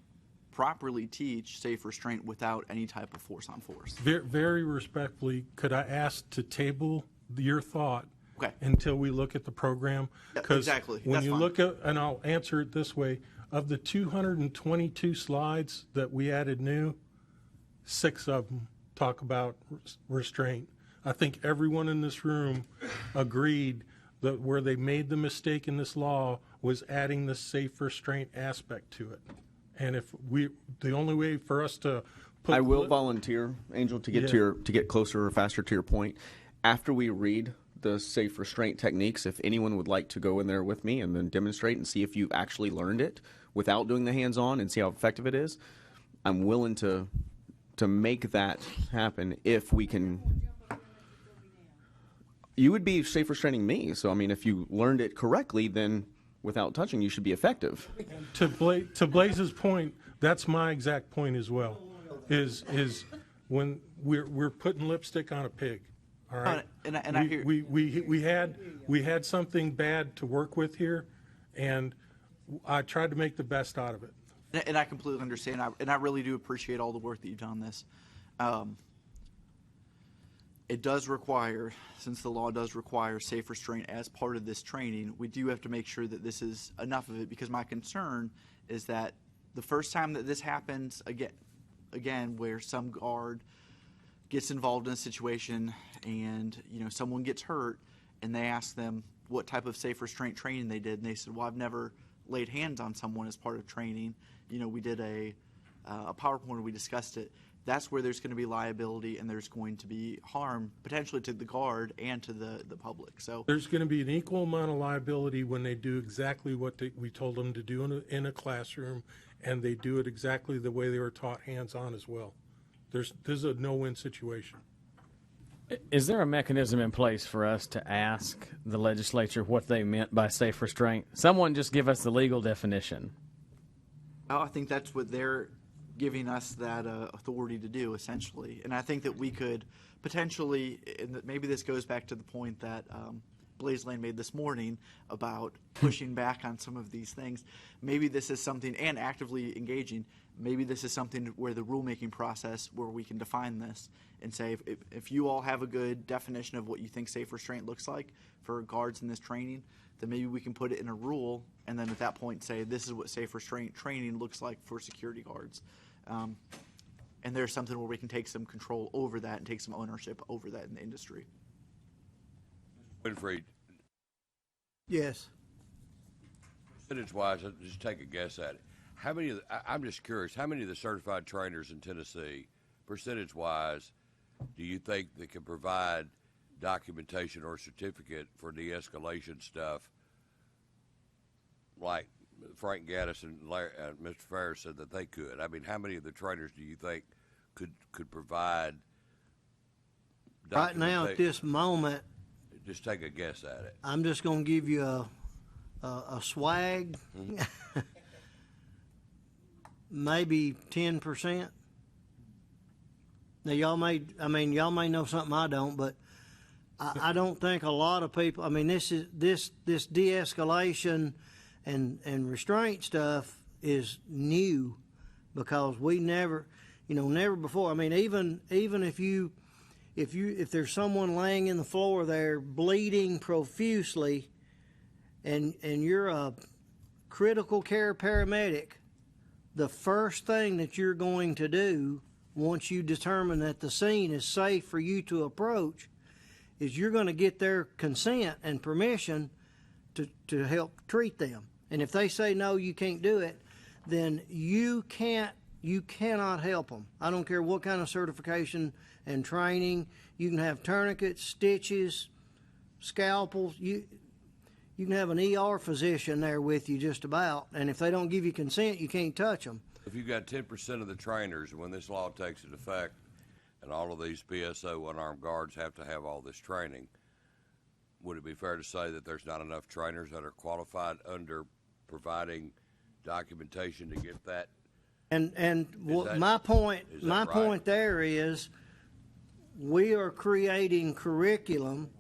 properly teach safe restraint without any type of force on force? Very, very respectfully, could I ask to table your thought until we look at the program? Yeah, exactly. When That's you fine. look at, and I'll answer it this way, of the 222 slides that we added new, 6 of them talk about restraint. I think everyone in this room agreed that where they made the mistake in this law was adding the safe restraint aspect to it. And if the only way for us to put I will volunteer, Angel, to get to get closer or faster to your point. After we read the safe restraint techniques, if anyone would like to go in there with me and then demonstrate and see if you've actually learned it without doing the hands-on and see how effective it is, I'm willing to make that happen if we can. You would be safe restraining me. So, I mean, if you learned it correctly, then without touching, you should be effective. To Blaze's point, that's my exact point as well, is when we're putting lipstick on a pig. All right. And I hear we had something bad to work with here, and I tried to make the best out of it. And I completely understand, and I really do appreciate all the work that you've done on this. It does require, since the law does require safe restraint as part of this training, we do have to make sure that this is enough of it, because my concern is that the first time that this happens, again where some guard gets involved in a situation and someone gets hurt, and they ask them what type of safe restraint training they did, and they said, well, I've never laid hands on someone as part of training. We did a PowerPoint where we discussed it. That's where there's going to be liability, and there's going to be harm potentially to the guard and to the public. So there's going to be an equal amount of liability when they do exactly what we told them to do in a classroom, and they do it exactly the way they were taught hands-on as well. This is a no-win situation. Is there a mechanism in place for us to ask the legislature what they meant by safe restraint? Someone just give us the legal definition. I think that's what they're giving us that authority to do, essentially. And I think that we could potentially, and maybe this goes back to the point that Blaze Lane made this morning about pushing back on some of these things. Maybe this is something, and actively engaging, maybe this is something where the rulemaking process, where we can define this and say, if you all have a good definition of what you think safe restraint looks like for guards in this training, then maybe we can put it in a rule, and then at that point say, this is what safe restraint training looks like for security guards. And there's something where we can take some control over that and take some ownership over that in the industry. Winfrey, Yes. percentage-wise, just take a guess at it. How many? I'm just curious. How many of the certified trainers in Tennessee, percentage-wise, do you think that can provide documentation or certificate for de-escalation stuff, like Frank Gaddis and Mr. Ferris said that they could? I mean, how many of the trainers do you think could provide? Right now, at this moment, just take a guess at it. I'm just going to give you a swag. Mm-hmm. Maybe 10%. Now, y'all may know something I don't, but I don't think a lot of people. I mean, this de-escalation and restraint stuff is new, because we never before. I mean, even if there's someone laying in the floor there bleeding profusely, and you're a critical care paramedic, the first thing that you're going to do once you determine that the scene is safe for you to approach is you're going to get their consent and permission to help treat them. And if they say, no, you can't do it, then you cannot help them. I don't care what kind of certification and training. You can have tourniquets, stitches, scalpels. You can have an ER physician there with you just about, and if they don't give you consent, you can't touch them. If you've got 10% of the trainers, when this law takes into effect, and all of these PSO unarmed guards have to have all this training, would it be fair to say that there's not enough trainers that are qualified under providing documentation to get that? My point there is, we are creating curriculum,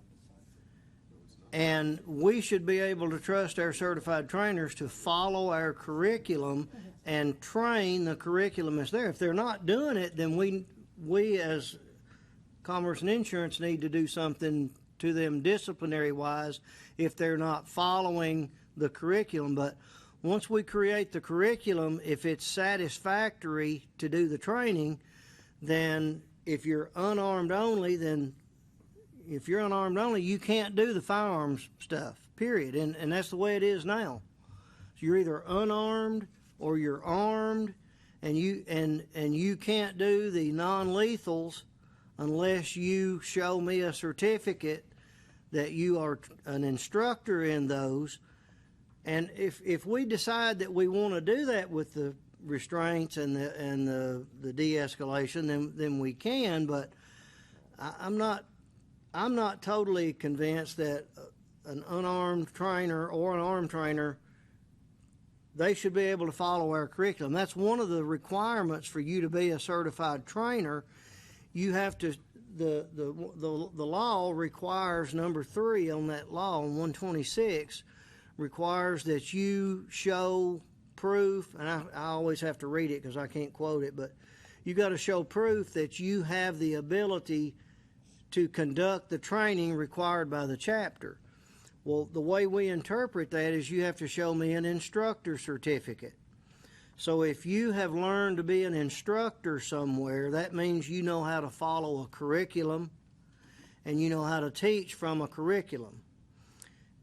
and we should be able to trust our certified trainers to follow our curriculum and train the curriculum that's there. If they're not doing it, then we as Commerce and Insurance need to do something to them disciplinary-wise if they're not following the curriculum. But once we create the curriculum, if it's satisfactory to do the training, then if you're unarmed only, then if you're unarmed only, you can't do the firearms stuff, period. And that's the way it is now. So you're either unarmed or you're armed, and you can't do the non-lethals unless you show me a certificate that you are an instructor in those. And if we decide that we want to do that with the restraints and the de-escalation, then we can. But I'm not totally convinced that an unarmed trainer or an armed trainer, they should be able to follow our curriculum. That's one of the requirements for you to be a certified trainer. You have to, the law requires, number 3 on that law, on 126, requires that you show proof, and I always have to read it because I can't quote it, but you got to show proof that you have the ability to conduct the training required by the chapter. Well, the way we interpret that is you have to show me an instructor certificate. So if you have learned to be an instructor somewhere, that means you know how to follow a curriculum and you know how to teach from a curriculum.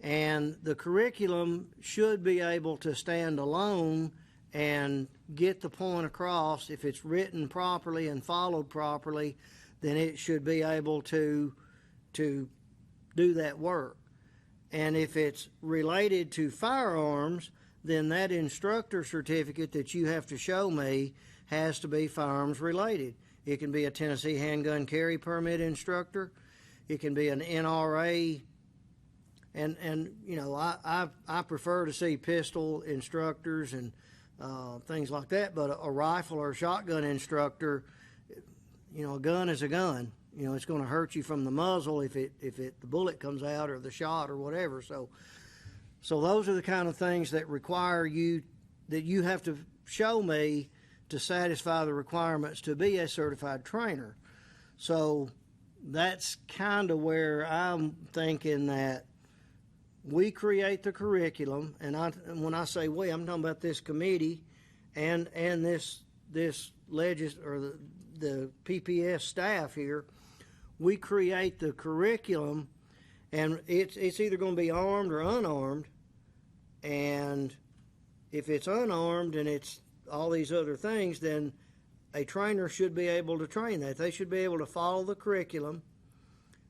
And the curriculum should be able to stand alone and get the point across. If it's written properly and followed properly, then it should be able to do that work. And if it's related to firearms, then that instructor certificate that you have to show me has to be firearms related. It can be a Tennessee handgun carry permit instructor. It can be an NRA. And you know, I prefer to see pistol instructors and things like that, but a rifle or a shotgun instructor, you know, a gun is a gun. You know, it's going to hurt you from the muzzle if the bullet comes out or the shot or whatever. So those are the kind of things that require you, that you have to show me to satisfy the requirements to be a certified trainer. So that's kind of where I'm thinking that we create the curriculum, and when I say we, I'm talking about this committee and this the PPS staff here. We create the curriculum, and it's either going to be armed or unarmed. And if it's unarmed and it's all these other things, then a trainer should be able to train that. They should be able to follow the curriculum.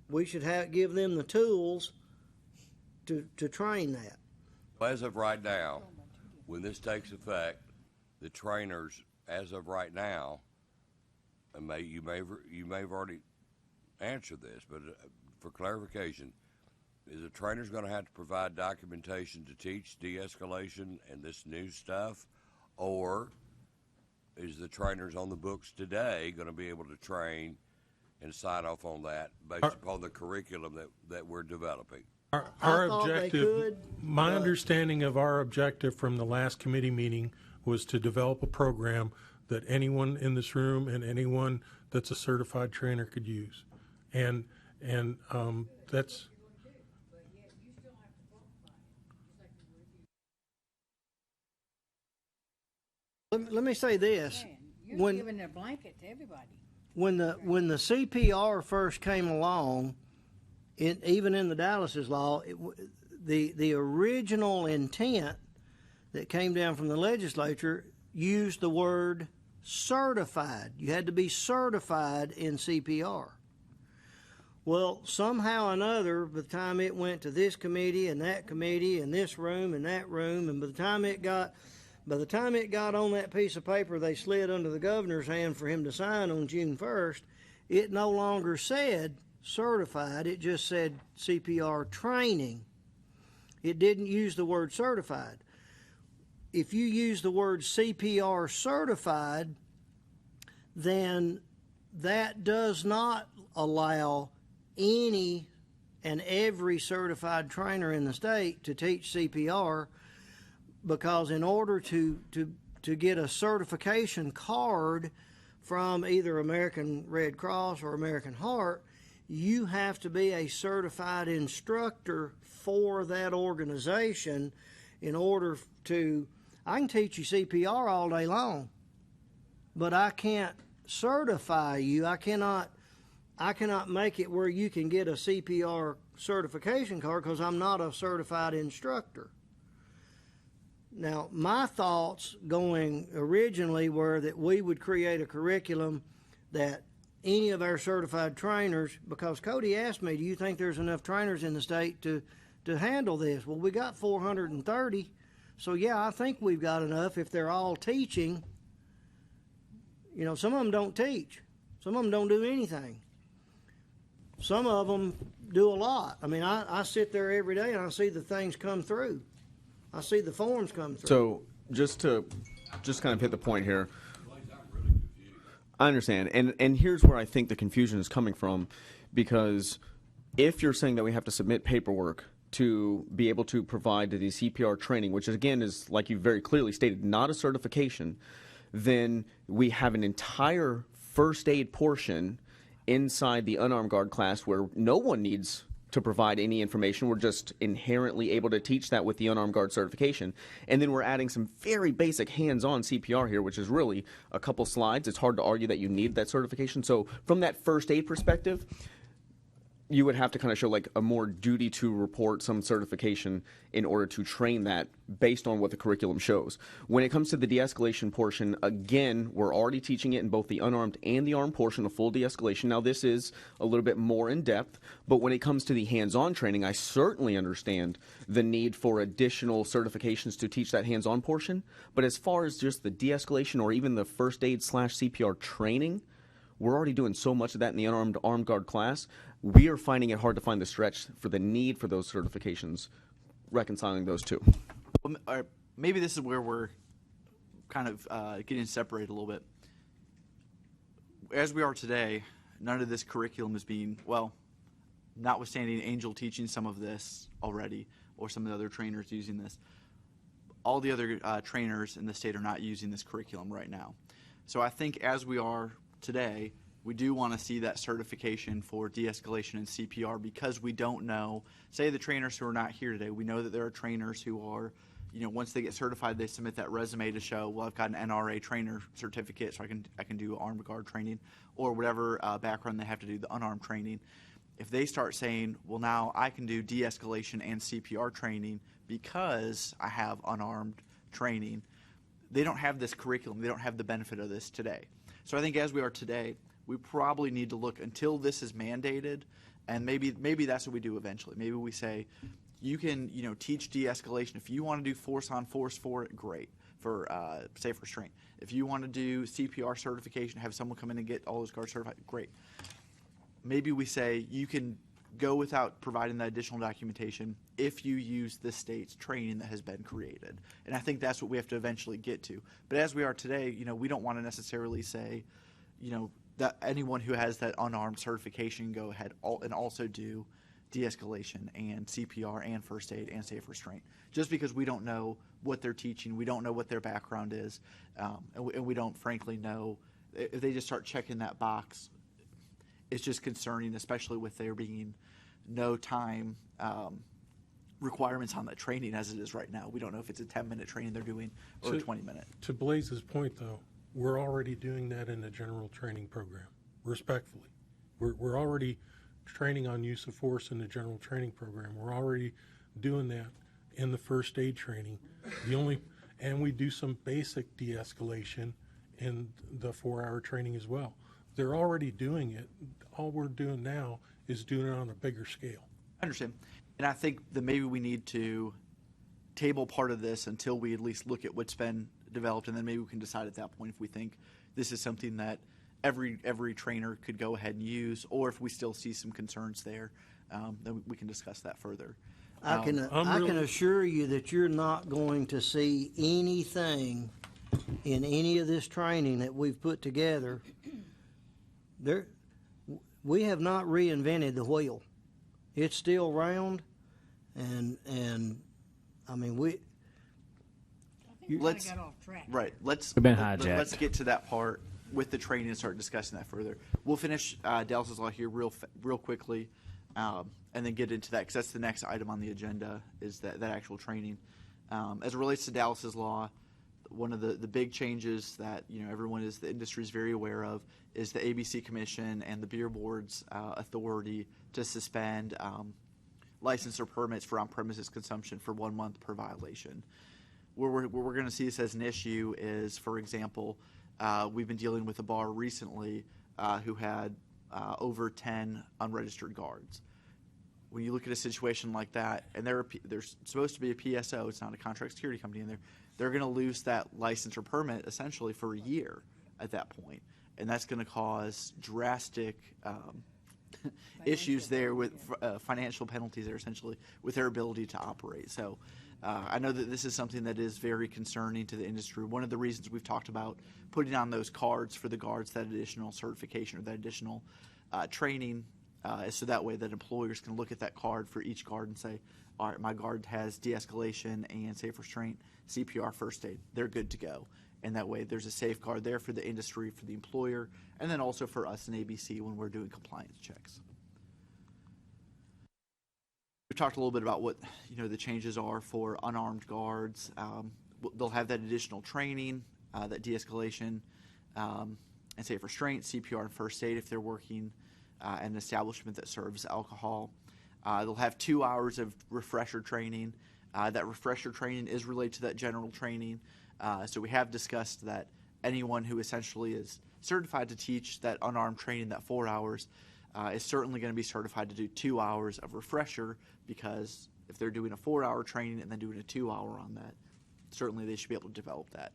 We should give them the tools to train that. As of right now, when this takes effect, the trainers, as of right now, and you may have already answered this, but for clarification, is the trainer's going to have to provide documentation to teach de-escalation and this new stuff, or is the trainers on the books today going to be able to train and sign off on that based upon the curriculum that we're developing? Our objective, my understanding of our objective from the last committee meeting was to develop a program that anyone in this room and anyone that's a certified trainer could use. And that's... Let me say this. You're giving a blanket to everybody. When the CPR first came along, even in the Dallas's law, the original intent that came down from the legislature used the word certified. You had to be certified in CPR. Well, somehow or another, by the time it went to this committee and that committee and this room and that room, and by the time it got on that piece of paper they slid under the governor's hand for him to sign on June 1st, it no longer said certified, it just said CPR training. It didn't use the word certified. If you use the word CPR certified, then that does not allow any and every certified trainer in the state to teach CPR, because in order to get a certification card from either American Red Cross or American Heart, you have to be a certified instructor for that organization in order to... I can teach you CPR all day long, but I can't certify you. I cannot make it where you can get a CPR certification card because I'm not a certified instructor. Now, my thoughts going originally were that we would create a curriculum that any of our certified trainers, because Cody asked me, do you think there's enough trainers in the state to handle this? Well, we got 430, so yeah, I think we've got enough if they're all teaching. You know, some of them don't teach. Some of them don't do anything. Some of them do a lot. I mean, I sit there every day and I see the things come through. I see the forms come through. So just kind of hit the point here. I understand. And here's where I think the confusion is coming from, because if you're saying that we have to submit paperwork to be able to provide the CPR training, which again is, like you very clearly stated, not a certification, then we have an entire first aid portion inside the unarmed guard class where no one needs to provide any information. We're just inherently able to teach that with the unarmed guard certification. And then we're adding some very basic hands-on CPR here, which is really a couple slides. It's hard to argue that you need that certification. So from that first aid perspective, you would have to kind of show like a more duty to report some certification in order to train that based on what the curriculum shows. When it comes to the de-escalation portion, again, we're already teaching it in both the unarmed and the armed portion of full de-escalation. Now, this is a little bit more in depth, but when it comes to the hands-on training, I certainly understand the need for additional certifications to teach that hands-on portion. But as far as just the de-escalation or even the first aid / CPR training, we're already doing so much of that in the unarmed armed guard class. We are finding it hard to find the stretch for the need for those certifications, reconciling those two. Well, maybe this is where we're kind of getting separated a little bit. As we are today, none of this curriculum is being, well, notwithstanding Angel teaching some of this already, or some of the other trainers using this, all the other trainers in the state are not using this curriculum right now. So I think as we are today, we do want to see that certification for de-escalation and CPR, because we don't know, say the trainers who are not here today, we know that there are trainers who are, you know, once they get certified, they submit that resume to show, well, I've got an NRA trainer certificate, so I can do armed guard training, or whatever background they have to do, the unarmed training. If they start saying, well, now I can do de-escalation and CPR training because I have unarmed training, they don't have this curriculum, they don't have the benefit of this today. So I think as we are today, we probably need to look until this is mandated, and maybe that's what we do eventually. Maybe we say, you can, you know, teach de-escalation. If you want to do force on force for it, great, for safe restraint. If you want to do CPR certification, have someone come in and get all those guards certified, great. Maybe we say you can go without providing that additional documentation if you use the state's training that has been created. And I think that's what we have to eventually get to. But as we are today, you know, we don't want to necessarily say, you know, that anyone who has that unarmed certification go ahead and also do de-escalation and CPR and first aid and safe restraint. Just because we don't know what they're teaching, we don't know what their background is, and we don't frankly know if they just start checking that box. It's just concerning, especially with there being no time requirements on that training as it is right now. We don't know if it's a 10-minute training they're doing or a 20-minute. To Blaze's point, though, we're already doing that in the general training program, respectfully. We're already training on use of force in the general training program. We're already doing that in the first aid training. And we do some basic de-escalation in the 4-hour training as well. They're already doing it. All we're doing now is doing it on a bigger scale. I understand. And I think that maybe we need to table part of this until we at least look at what's been developed, and then maybe we can decide at that point if we think this is something that every trainer could go ahead and use, or if we still see some concerns there, then we can discuss that further. I can assure you that you're not going to see anything in any of this training that we've put together. We have not reinvented the wheel. It's still round, and I mean Let's got off track. Right. Let's get to that part with the training and start discussing that further. We'll finish Dallas's Law here real quickly, and then get into that, because that's the next item on the agenda, is that actual training. As it relates to Dallas's Law, one of the big changes that everyone the industry is very aware of is the ABC Commission and the Beer Board's authority to suspend license or permits for on-premises consumption for 1 month per violation. Where we're going to see this as an issue is, for example, we've been dealing with a bar recently who had over 10 unregistered guards. When you look at a situation like that, and there's supposed to be a PSO, it's not a contract security company in there, they're going to lose that license or permit essentially for a year at that point. And that's going to cause drastic issues there with financial penalties there essentially with their ability to operate. So I know that this is something that is very concerning to the industry. One of the reasons we've talked about putting on those cards for the guards, that additional certification or that additional training, is so that way that employers can look at that card for each guard and say, all right, my guard has de-escalation and safe restraint, CPR, first aid. They're good to go. And that way there's a safeguard there for the industry, for the employer, and then also for us in ABC when we're doing compliance checks. We talked a little bit about what the changes are for unarmed guards. They'll have that additional training, that de-escalation and safe restraint, CPR, and first aid if they're working at an establishment that serves alcohol. They'll have 2 hours of refresher training. That refresher training is related to that general training. So we have discussed that anyone who essentially is certified to teach that unarmed training, that 4 hours, is certainly going to be certified to do 2 hours of refresher, because if they're doing a 4-hour training and then doing a 2-hour on that, certainly they should be able to develop that.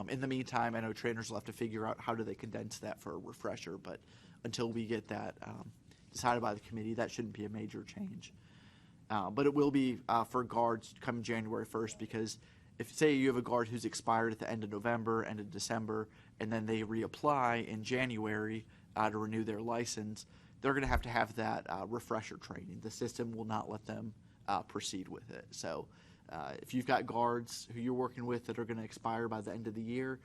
In the meantime, I know trainers will have to figure out how do they condense that for a refresher, but until we get that decided by the committee, that shouldn't be a major change. But it will be for guards coming January 1st, because if, say, you have a guard who's expired at the end of November, end of December, and then they reapply in January to renew their license, they're going to have that refresher training. The system will not let them proceed with it. So if you've got guards who you're working with that are going to expire by the end of the year,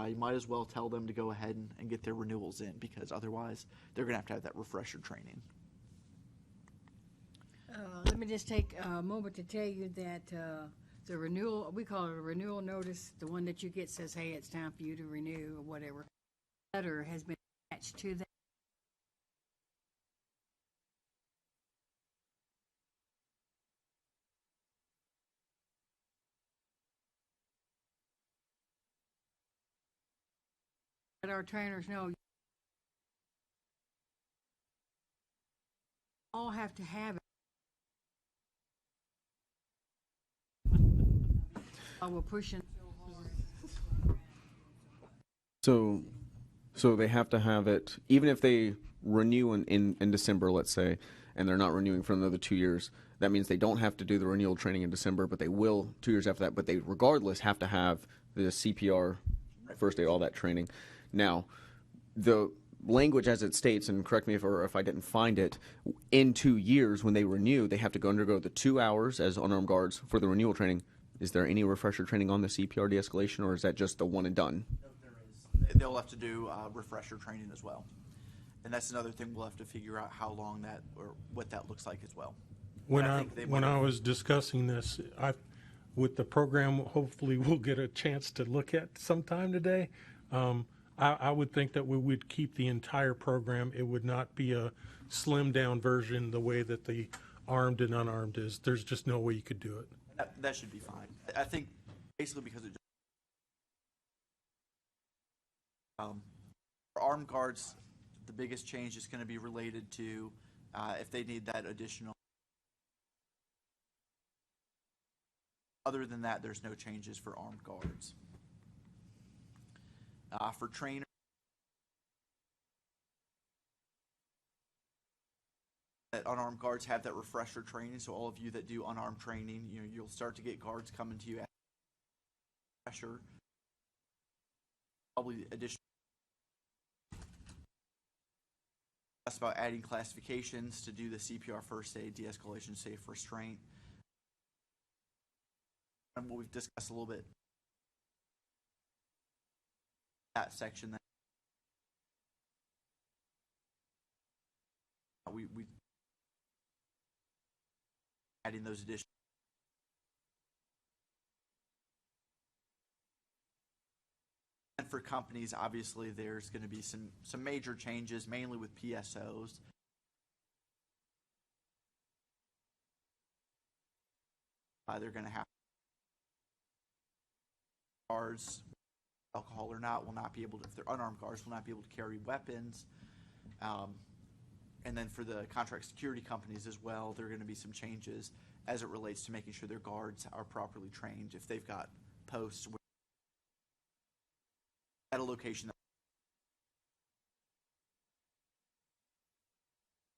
you might as well tell them to go ahead and get their renewals in, because otherwise they're going to have that refresher training. Let me just take a moment to tell you that the renewal, we call it a renewal notice, the one that you get says, hey, it's time for you to renew or whatever. Letter has been attached to that. Let our trainers know all have to have it. We're pushing So they have to have it, even if they renew in December, let's say, and they're not renewing for another 2 years. That means they don't have to do the renewal training in December, but they will 2 years after that. But they regardless have to have the CPR, first aid, all that training. Now, the language as it states, and correct me if I didn't find it, in 2 years when they renew, they have to undergo the 2 hours as unarmed guards for the renewal training. Is there any refresher training on the CPR de-escalation, or is that just the one and done? No, there is. They'll have to do refresher training as well. And that's another thing we'll have to figure out how long that or what that looks like as well. When I was discussing this, with the program, hopefully we'll get a chance to look at sometime today. I would think that we would keep the entire program. It would not be a slimmed down version the way that the armed and unarmed is. There's just no way you could do it. That should be fine. I think basically because it for armed guards, the biggest change is going to be related to if they need that additional. Other than that, there's no changes for armed guards. For trainers, that unarmed guards have that refresher training. So all of you that do unarmed training, you'll start to get guards coming to you at refresher. Probably additional. That's about adding classifications to do the CPR, first aid, de-escalation, safe restraint. And what we've discussed a little bit. That section that we adding those additional And for companies, obviously, there's going to be some major changes, mainly with PSOs. They're going to have guards, alcohol or not, will not be able to, if they're unarmed guards, will not be able to carry weapons. And then for the contract security companies as well, there are going to be some changes as it relates to making sure their guards are properly trained. If they've got posts at a location,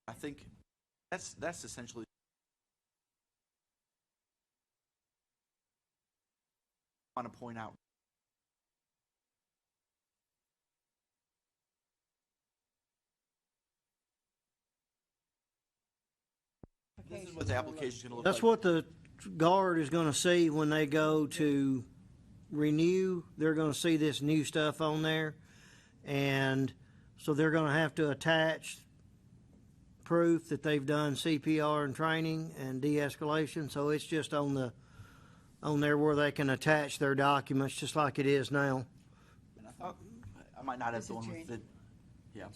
I think that's essentially. I want to point out. This is what the application is going to look That's like. what the guard is going to see when they go to renew. They're going to see this new stuff on there, and so they're going to have to attach proof that they've done CPR and training and de-escalation. So it's just on there where they can attach their documents, just like it is now. And I thought I might not have the one with the. Yeah.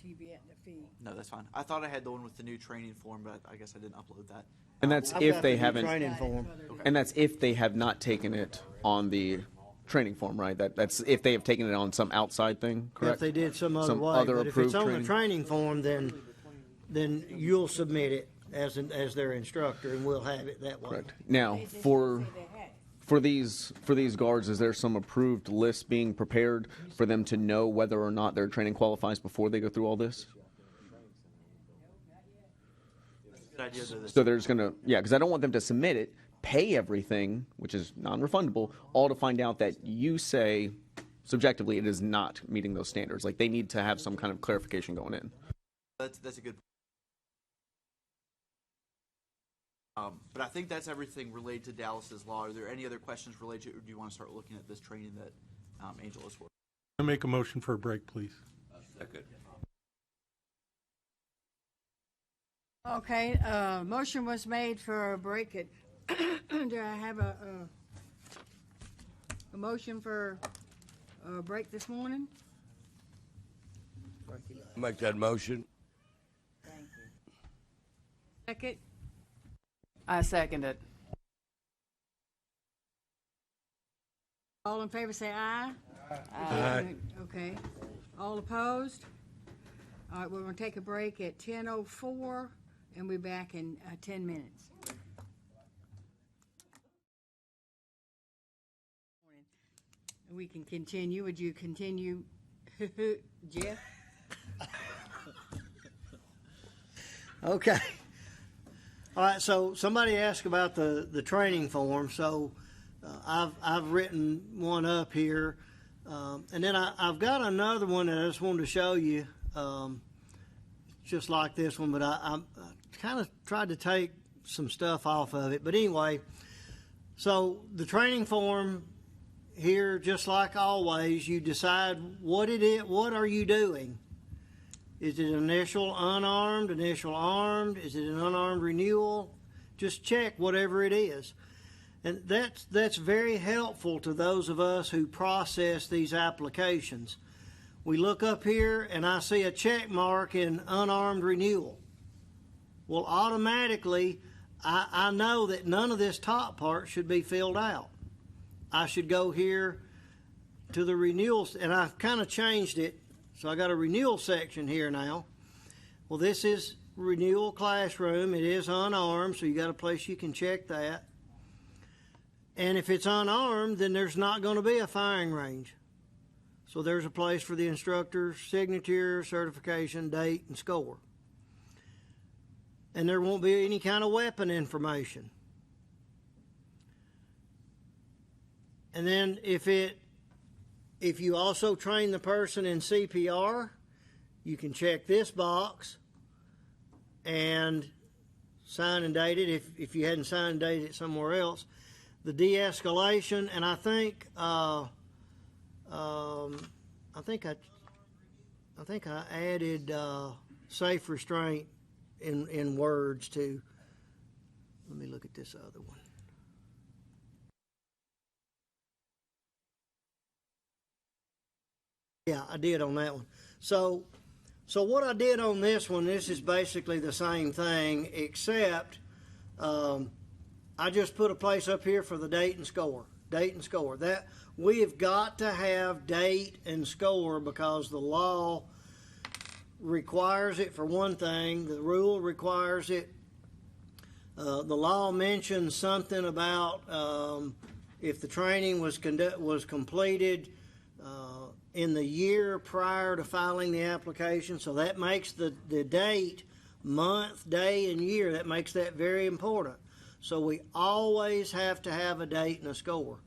No, that's fine. I thought I had the one with the new training form, but I guess I didn't upload that. And that's I've if got they the new haven't. training form. And that's if they have not taken it on the training form, right? That's if they have taken it on some outside thing, correct? If they did some other way, other but if approved it's on training? the training form, then you'll submit it as their instructor, and we'll have it that way. Correct. Now, for these guards, is there some approved list being prepared for them to know whether or not their training qualifies before they go through all this? Good idea, though, So there's gonna, because I don't want them to submit it, pay everything, which is non-refundable, all to find out that you say subjectively it is not meeting those standards. Like, they need to have some kind of clarification going in. That's a good. But I think that's everything related to Dallas's law. Are there any other questions related to, or do you want to start looking at this training that Angel is working? I make a motion for a break, please. Second. Okay, motion was made for a break at, do I have a motion for a break this morning? Make that motion. Second? I second it. All in favor say aye. Aye. Okay. All opposed? All right, we're going to take a break at 10:04, and we'll be back in 10 minutes. We can continue. Would you continue, Jeff? Okay. All right, so somebody asked about the training form, so I've written one up here, and then I've got another one that I just wanted to show you, just like this one, but I kind of tried to take some stuff off of it. But anyway, so the training form here, just like always, you decide what it is. What are you doing? Is it initial unarmed, initial armed? Is it an unarmed renewal? Just check whatever it is. And that's very helpful to those of us who process these applications. We look up here and I see a check mark in unarmed renewal. Well, automatically, I know that none of this top part should be filled out. I should go here to the renewals, and I've kind of changed it. So I got a renewal section here now. Well, this is renewal classroom. It is unarmed, so you got a place you can check that. And if it's unarmed, then there's not going to be a firing range. So there's a place for the instructor's signature, certification, date, and score. And there won't be any kind of weapon information. And then if you also train the person in CPR, you can check this box and sign and date it if you hadn't signed and dated it somewhere else. The de-escalation, and I think I added safe restraint in words too. Let me look at this other one. Yeah, I did on that one. So what I did on this one, this is basically the same thing, except I just put a place up here for the date and score. Date and score. That we have got to have date and score because the law requires it for one thing. The rule requires it. The law mentions something about if the training was completed in the year prior to filing the application. So that makes the date, month, day, and year, that makes that very important. So we always have to have a date and a score.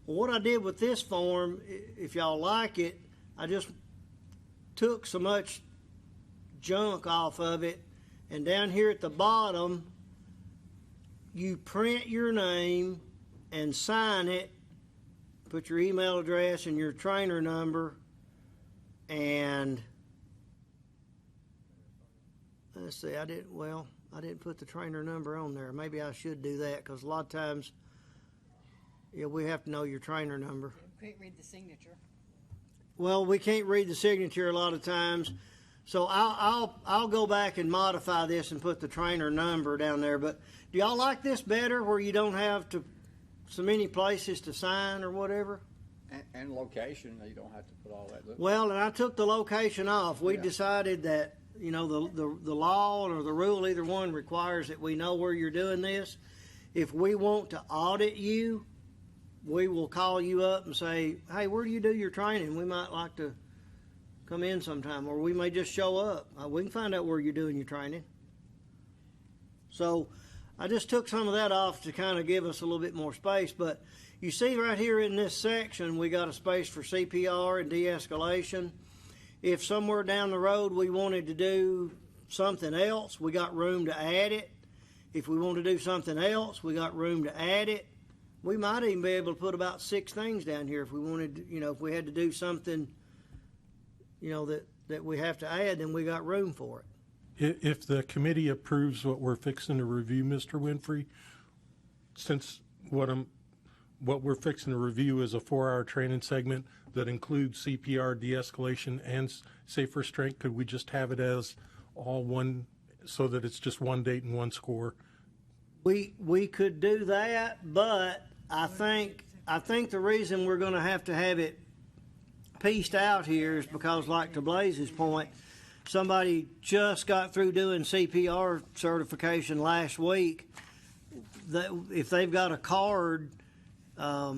Well, what I did with this form, if y'all like it, I just took so much junk off of it, and down here at the bottom, you print your name and sign it, put your email address and your trainer number, and let's see, I didn't put the trainer number on there. Maybe I should do that because a lot of times, yeah, we have to know your trainer number. You can't read the signature. Well, we can't read the signature a lot of times, so I'll go back and modify this and put the trainer number down there. But do y'all like this better, where you don't have so many places to sign or whatever? And location, you don't have to put all that. Well, and I took the location off. We decided that, you know, the law or the rule, either one, requires that we know where you're doing this. If we want to audit you, we will call you up and say, hey, where do you do your training? We might like to come in sometime, or we may just show up. We can find out where you're doing your training. So I just took some of that off to kind of give us a little bit more space. But you see right here in this section, we got a space for CPR and de-escalation. If somewhere down the road we wanted to do something else, we got room to add it. If we want to do something else, we got room to add it. We might even be able to put about 6 things down here if we wanted to, if we had to do something, that we have to add, then we got room for it. If the committee approves what we're fixing to review, Mr. Winfrey, since what we're fixing to review is a 4-hour training segment that includes CPR, de-escalation, and safe restraint, could we just have it as all one, so that it's just one date and one score? We could do that, but I think the reason we're going to have it pieced out here is because, like to Blaze's point, somebody just got through doing CPR certification last week. That if they've got a card, I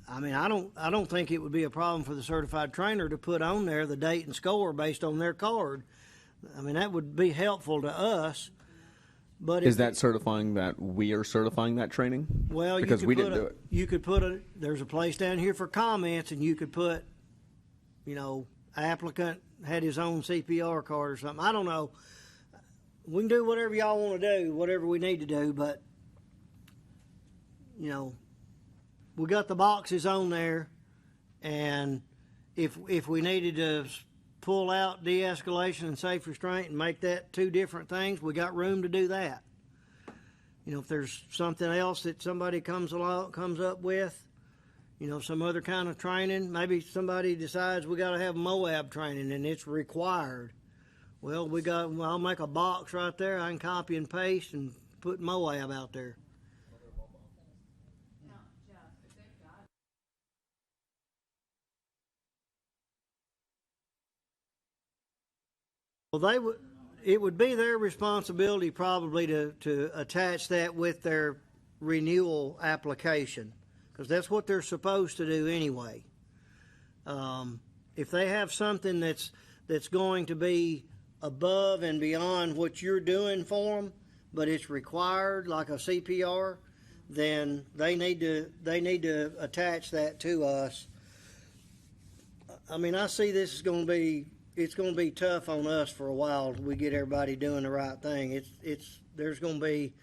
don't think it would be a problem for the certified trainer to put on there the date and score based on their card. I mean, that would be helpful to us. But is that certifying that we are certifying that training? Well, because we didn't do it. You could put there's a place down here for comments, and you could put, applicant had his own CPR card or something. I don't know. We can do whatever y'all want to do, whatever we need to do, but, we got the boxes on there, and if we needed to pull out de-escalation and safe restraint and make that 2 different things, we got room to do that. If there's something else that somebody comes up with, some other kind of training, maybe somebody decides we got to have Moab training and it's required. Well, I'll make a box right there. I can copy and paste and put Moab out there. Well, it would be their responsibility probably to attach that with their renewal application, because that's what they're supposed to do anyway. If they have something that's going to be above and beyond what you're doing for them, but it's required, like a CPR, then they need to attach that to us. I mean, I see this is going to be. It's going to be tough on us for a while till we get everybody doing the right thing. There's going to be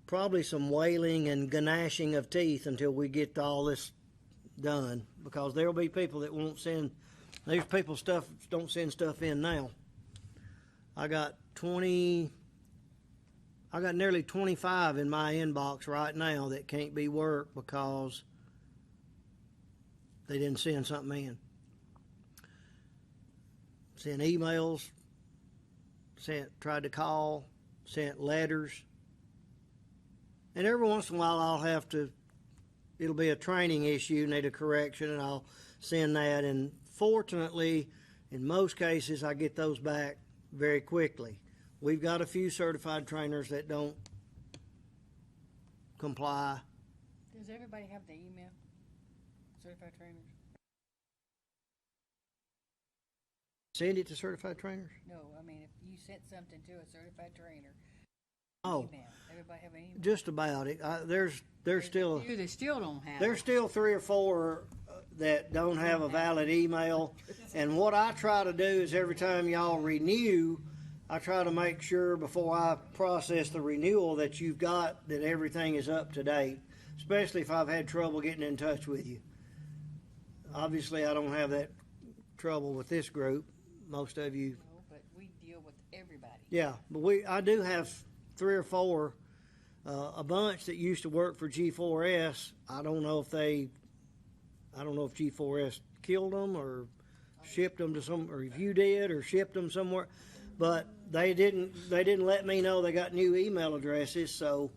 probably some wailing and gnashing of teeth until we get all this done, because there'll be people that won't send. There's people don't send stuff in now. I got nearly 25 in my inbox right now that can't be worked because They didn't send something in. Sent emails, tried to call, sent letters. And every once in a while it'll be a training issue, need a correction, and I'll send that. And fortunately, in most cases, I get those back very quickly. We've got a few certified trainers that don't comply. Does everybody have the email? Certified trainers? Send it to certified trainers? No, I mean, if you sent something to a certified trainer, Oh, email. Everybody have an email? just about it. There's still a few that still don't have there's it. still 3 or 4 that don't have a valid email. And what I try to do is every time y'all renew, I try to make sure before I process the renewal that you've got that everything is up to date, especially if I've had trouble getting in touch with you. Obviously, I don't have that trouble with this group. Most of you. No, but we deal with everybody. Yeah, but I do have 3 or 4, a bunch that used to work for G4S. I don't know if G4S killed them or shipped them to some, or if you did or shipped them somewhere, but they didn't let me know they got new email addresses. So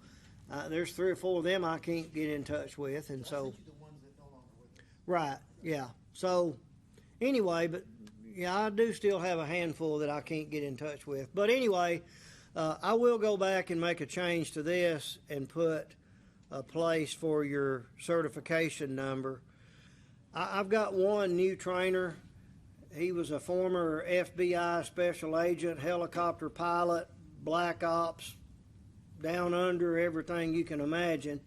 there's 3 or 4 of them I can't get in touch with, and so right, yeah. So anyway, but yeah, I do still have a handful that I can't get in touch with. But anyway, I will go back and make a change to this and put a place for your certification number. I've got one new trainer. He was a former FBI special agent, helicopter pilot, black ops, down under, everything you can imagine.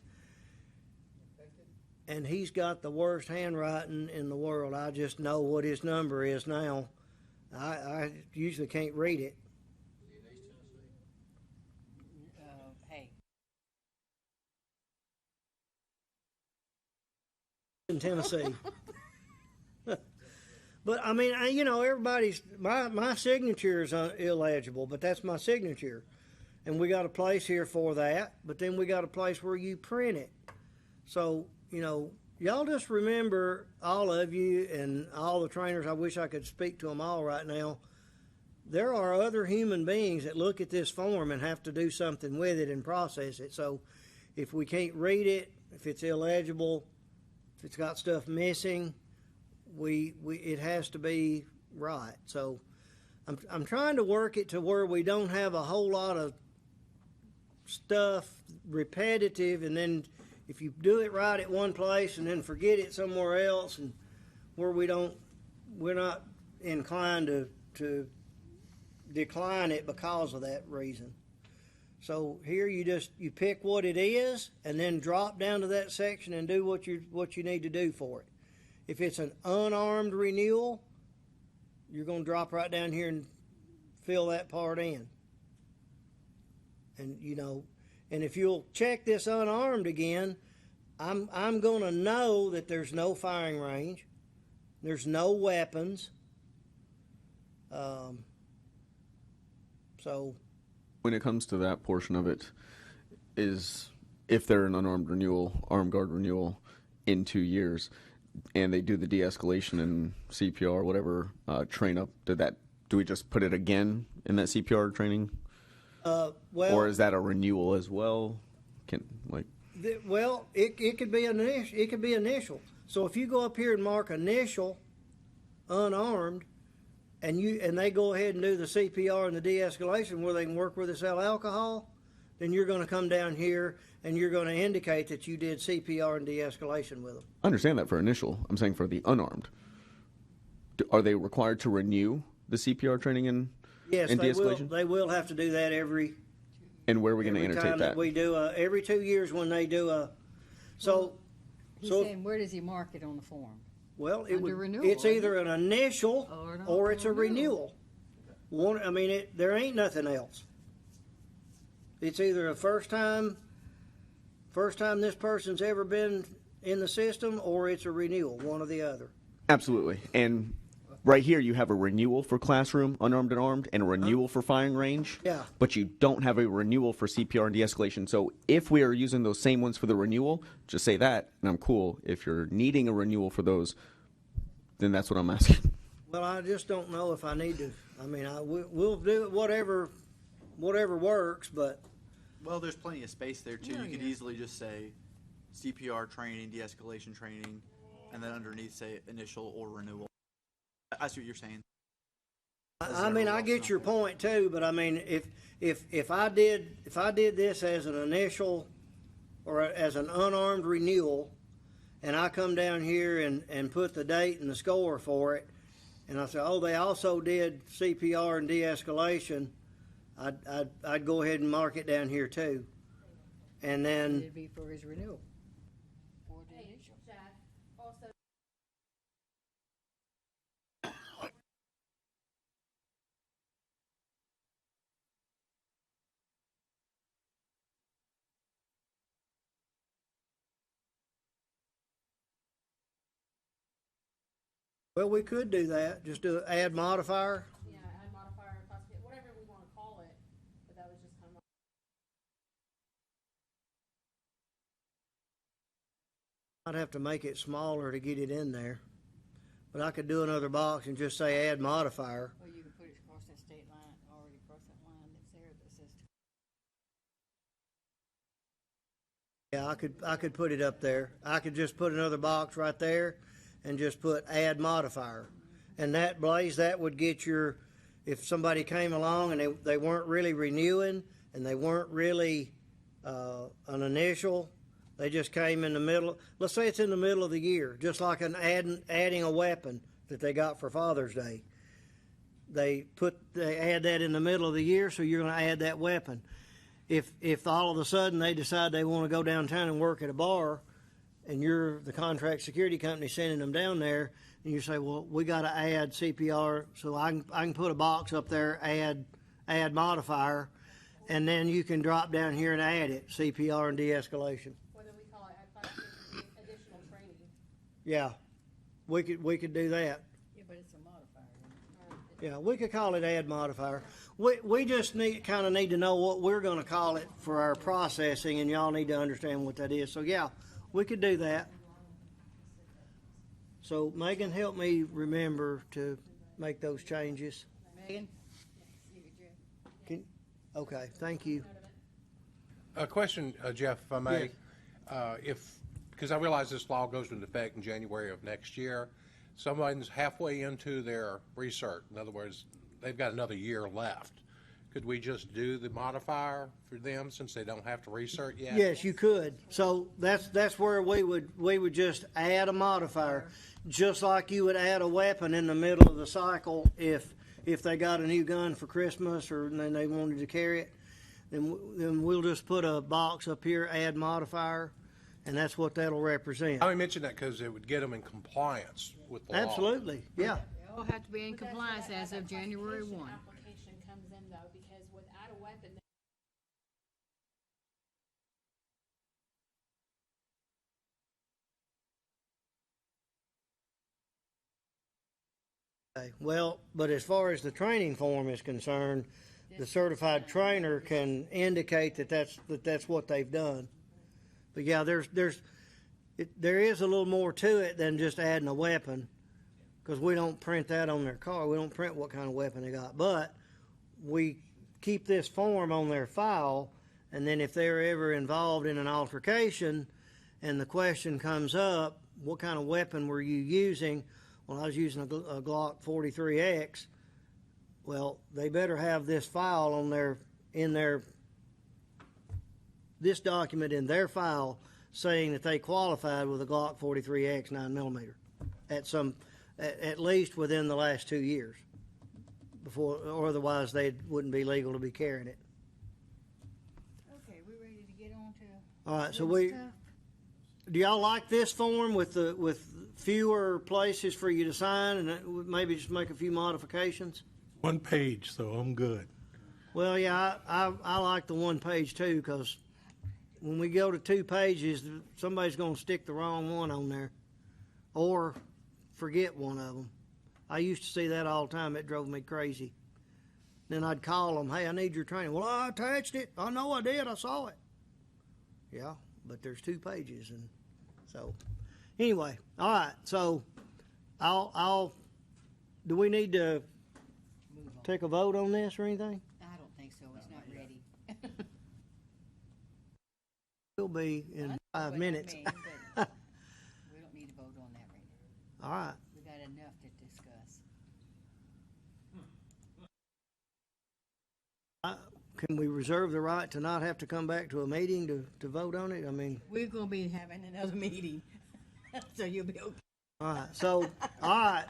And he's got the worst handwriting in the world. I just know what his number is now. I usually can't read it. Hey, In Tennessee. But I mean, everybody's my signature is illegible, but that's my signature, and we got a place here for that. But then we got a place where you print it. So y'all just remember, all of you and all the trainers. I wish I could speak to them all right now. There are other human beings that look at this form and have to do something with it and process it. So if we can't read it, if it's illegible, if it's got stuff missing, it has to be right. So I'm trying to work it to where we don't have a whole lot of stuff repetitive, and then if you do it right at one place and then forget it somewhere else, and where we're not inclined to decline it because of that reason. So here you pick what it is and then drop down to that section and do what you need to do for it. If it's an unarmed renewal, you're going to drop right down here and fill that part in. And and if you'll check this unarmed again, I'm going to know that there's no firing range, there's no weapons. So when it comes to that portion of it, is if they're an unarmed renewal, armed guard renewal in 2 years, and they do the de-escalation and CPR, whatever, train up, do we just put it again in that CPR training? Or is that a renewal as well? It could be initial. So if you go up here and mark initial, unarmed, and they go ahead and do the CPR and the de-escalation where they can work with us sell alcohol, then you're going to come down here and you're going to indicate that you did CPR and de-escalation with them. I understand that for initial. I'm saying for the unarmed. Are they required to renew the CPR training and de-escalation? They will have to do that every. And where are we going to annotate that? We do every 2 years when they do a. So. He's saying, where does he mark it on the form? Well, Renewal, it's either an initial or it's a renewal. There ain't nothing else. It's either a first time this person's ever been in the system, or it's a renewal, one or the other. Absolutely. And right here you have a renewal for classroom, unarmed and armed, and a renewal for firing range. Yeah. But you don't have a renewal for CPR and de-escalation. So if we are using those same ones for the renewal, just say that, and I'm cool. If you're needing a renewal for those, then that's what I'm asking. Well, I just don't know if I need to. I mean, we'll do it whatever works, but Well, there's plenty of space there too. Yeah, You could yeah. easily just say CPR training, de-escalation training, and then underneath say initial or renewal. I see what you're saying. I mean, I get your point too. But I mean, if I did this as an initial or as an unarmed renewal, and I come down here and put the date and the score for it, and I say, oh, they also did CPR and de-escalation, I'd go ahead and mark it down here too. And then, It'd be for his renewal. For the initial. well, we could do that. Just do add modifier. Yeah, add modifier, classification, whatever we want to call it, but that was just kind of. I'd have to make it smaller to get it in there. But I could do another box and just say add modifier. Or you can put it across that state line, already across that line that's there that says. Yeah, I could put it up there. I could just put another box right there and just put add modifier. And that, Blaze, that would get your, if somebody came along and they weren't really renewing and they weren't really an initial, they just came in the middle. Let's say it's in the middle of the year, just like adding a weapon that they got for Father's Day. They add that in the middle of the year, so you're going to add that weapon. If all of a sudden they decide they want to go downtown and work at a bar, and you're the contract security company sending them down there, and you say, well, we got to add CPR, so I can put a box up there, add modifier, and then you can drop down here and add it, CPR and de-escalation. Whether we call it additional training. Yeah, we could do that. Yeah, but it's a modifier. Yeah, we could call it add modifier. We just need to know what we're going to call it for our processing, and y'all need to understand what that is. So yeah, we could do that. So Megan, help me remember to make those changes. Megan? Okay, thank you. A question, Jeff, if I may. Because I realize this law goes into effect in January of next year. Someone's halfway into their research. In other words, they've got another year left. Could we just do the modifier for them since they don't have to research yet? Yes, you could. So that's where we would just add a modifier, just like you would add a weapon in the middle of the cycle if they got a new gun for Christmas or then they wanted to carry it. Then we'll just put a box up here, add modifier, and that's what that'll represent. I only mention that because it would get them in compliance with the law. Absolutely, yeah. They all have to be in compliance as of January 1. Application comes in though, because without a weapon. Okay. Well, but as far as the training form is concerned, the certified trainer can indicate that that's what they've done. But yeah, there is a little more to it than just adding a weapon, because we don't print that on their car. We don't print what kind of weapon they got, but we keep this form on their file, and then if they're ever involved in an altercation and the question comes up, what kind of weapon were you using? Well, I was using a Glock 43X. Well, they better have this file on this document in their file saying that they qualified with a Glock 43X 9mm at least within the last 2 years, or otherwise they wouldn't be legal to be carrying it. Okay, we ready to get on to All right, so good stuff? do y'all like this form with fewer places for you to sign, and maybe just make a few modifications? One page, so I'm good. Well, yeah, I like the one page too, because when we go to 2 pages, somebody's going to stick the wrong one on there or forget one of them. I used to see that all the time. It drove me crazy. Then I'd call them, hey, I need your training. Well, I attached it. I know I did. I saw it. Yeah, but there's 2 pages. And so anyway, all right. So do we need to take a vote on this or anything? I don't think so. It's not ready. Will be in 5 minutes. We don't need to vote on that right now. All right. We got enough to discuss. Can we reserve the right to not have to come back to a meeting to vote on it? I mean, We're gonna be having another meeting, so you'll be okay. all right.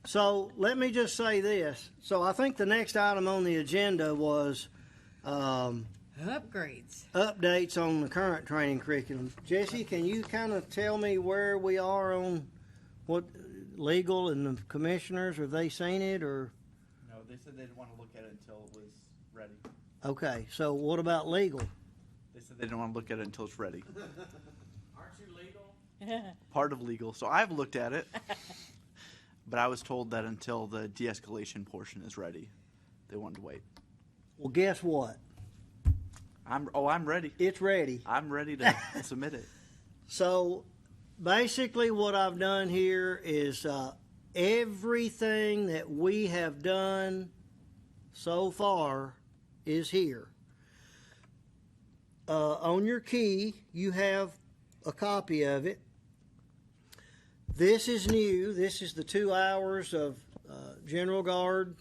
So let me just say this. So I think the next item on the agenda was Upgrades. updates on the current training curriculum. Jesse, can you kind of tell me where we are on what legal and the commissioners? Have they seen it or? No, they said they didn't want to look at it until it was ready. Okay, so what about legal? They said they didn't want to look at it until it's ready. Aren't you legal? Part of legal. So I've looked at it, but I was told that until the de-escalation portion is ready, they wanted to wait. Well, guess what? I'm ready. It's ready. I'm ready to submit it. So basically what I've done here is everything that we have done so far is here. On your key, you have a copy of it. This is new. This is the 2 hours of General Guard.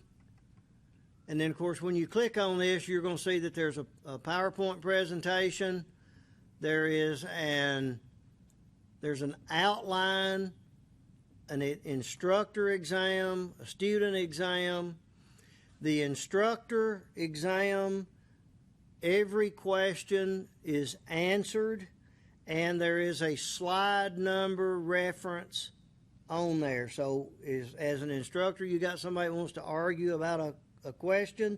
And then, of course, when you click on this, you're going to see that there's a PowerPoint presentation. There's an outline, an instructor exam, a student exam. The instructor exam, every question is answered, and there is a slide number reference on there. So as an instructor, you got somebody who wants to argue about a question,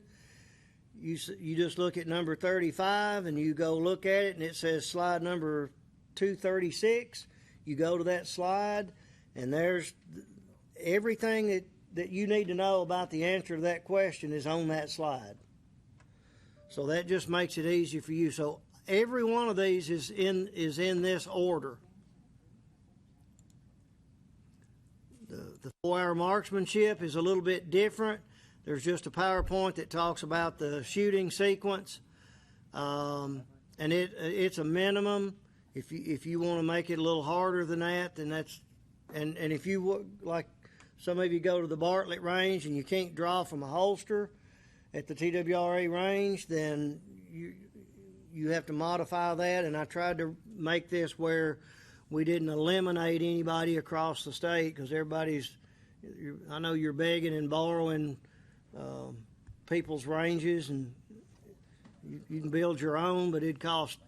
you just look at number 35 and you go look at it, and it says slide number 236. You go to that slide, and there's everything that you need to know about the answer to that question is on that slide. So that just makes it easy for you. So every one of these is in this order. The 4-hour marksmanship is a little bit different. There's just a PowerPoint that talks about the shooting sequence, and it's a minimum. If you want to make it a little harder than that, then that's and if you like. Some of you go to the Bartlett range and you can't draw from a holster at the TWRA range, then you have to modify that. And I tried to make this where we didn't eliminate anybody across the state, because I know you're begging and borrowing people's ranges, and you can build your own, but it'd cost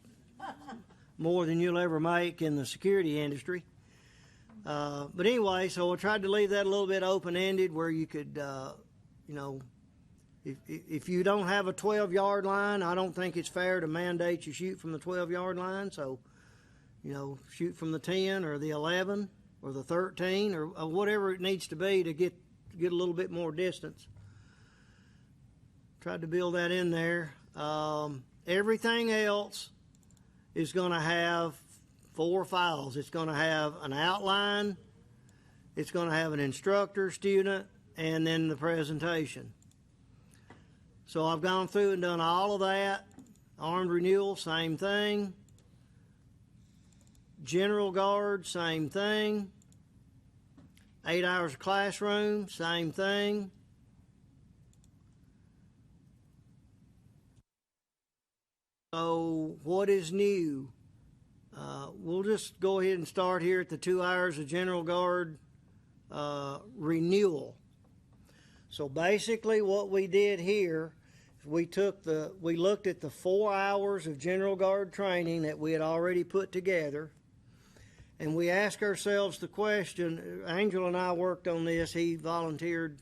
more than you'll ever make in the security industry. But anyway, so I tried to leave that a little bit open-ended where you could, if you don't have a 12-yard line, I don't think it's fair to mandate you shoot from the 12-yard line. So, shoot from the 10 or the 11 or the 13 or whatever it needs to be to get a little bit more distance. Tried to build that in there. Everything else is going to have 4 files. It's going to have an outline, it's going to have an instructor, student, and then the presentation. So I've gone through and done all of that. Armed renewal, same thing. General Guard, same thing. 8 hours of classroom, same thing. So what is new? We'll just go ahead and start here at the 2 hours of General Guard renewal. So basically what we did here is we looked at the 4 hours of General Guard training that we had already put together, and we asked ourselves the question. Angel and I worked on this. He volunteered.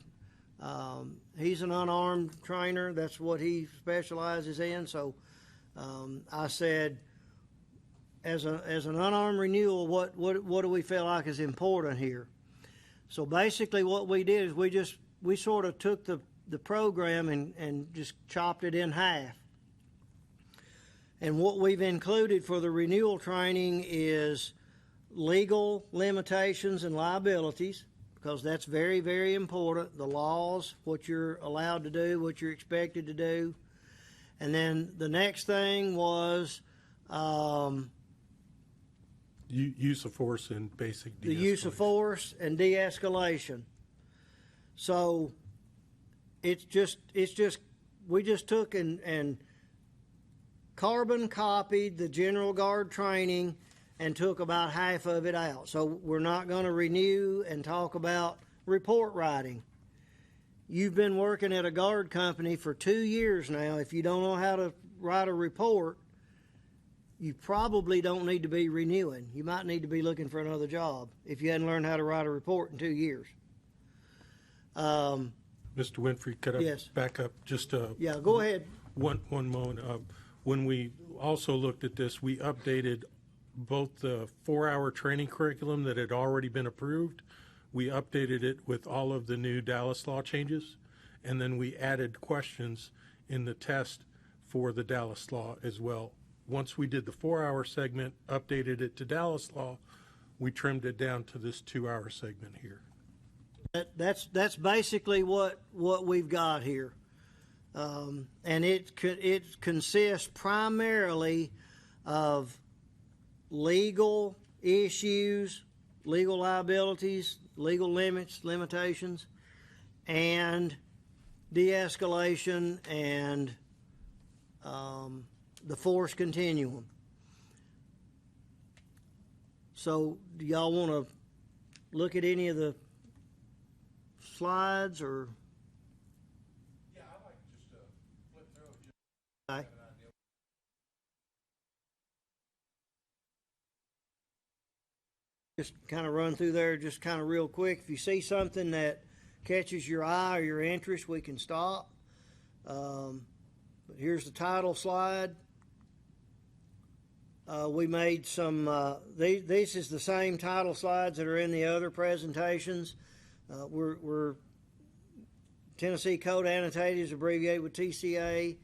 He's an unarmed trainer. That's what he specializes in. So I said, as an unarmed renewal, what do we feel like is important here? So basically what we did is we sort of took the program and just chopped it in half. And what we've included for the renewal training is legal limitations and liabilities. because that's very, very important. The laws, what you're allowed to do, what you're expected to do. And then the next thing was Use of force and basic the use of force and de-escalation. So it's just we just took and carbon copied the General Guard training and took about half of it out. So we're not going to renew and talk about report writing. You've been working at a guard company for 2 years now. If you don't know how to write a report, you probably don't need to be renewing. You might need to be looking for another job if you hadn't learned how to write a report in 2 years. Mr. Winfrey, could I Yes. back up just Yeah, go ahead. one moment? When we also looked at this, we updated both the 4-hour training curriculum that had already been approved. We updated it with all of the new Dallas law changes, and then we added questions in the test for the Dallas law as well. Once we did the 4-hour segment, updated it to Dallas law, we trimmed it down to this 2-hour segment here. That's basically what we've got here, and it consists primarily of legal issues, legal liabilities, legal limitations, and de-escalation and the force continuum. So do y'all want to look at any of the slides or? Yeah, I'd like just to flip through it. Okay. Just kind of run through there just kind of real quick. If you see something that catches your eye or your interest, we can stop. But here's the title slide. We made some, this is the same title slides that are in the other presentations. We're Tennessee Code Annotated is abbreviated with TCA.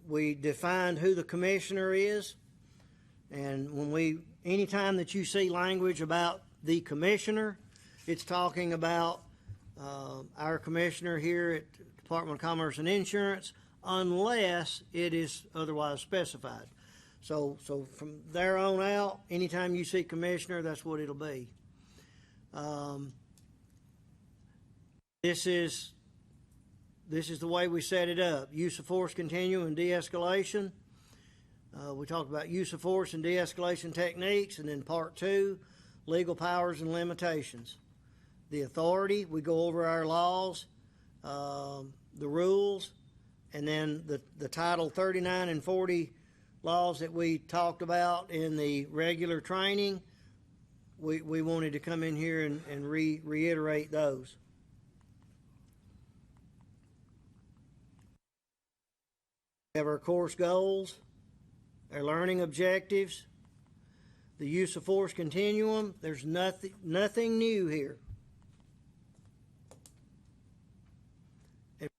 We defined who the commissioner is. And anytime that you see language about the commissioner, it's talking about our commissioner here at Department of Commerce and Insurance, unless it is otherwise specified. So from there on out, anytime you see commissioner, that's what it'll be. This is the way we set it up. Use of force continuum and de-escalation. We talked about use of force and de-escalation techniques, and then part 2, legal powers and limitations. The authority, we go over our laws, the rules, and then the Title 39 and 40 laws that we talked about in the regular training. We wanted to come in here and reiterate those. We have our course goals, our learning objectives, the use of force continuum. There's nothing new here. And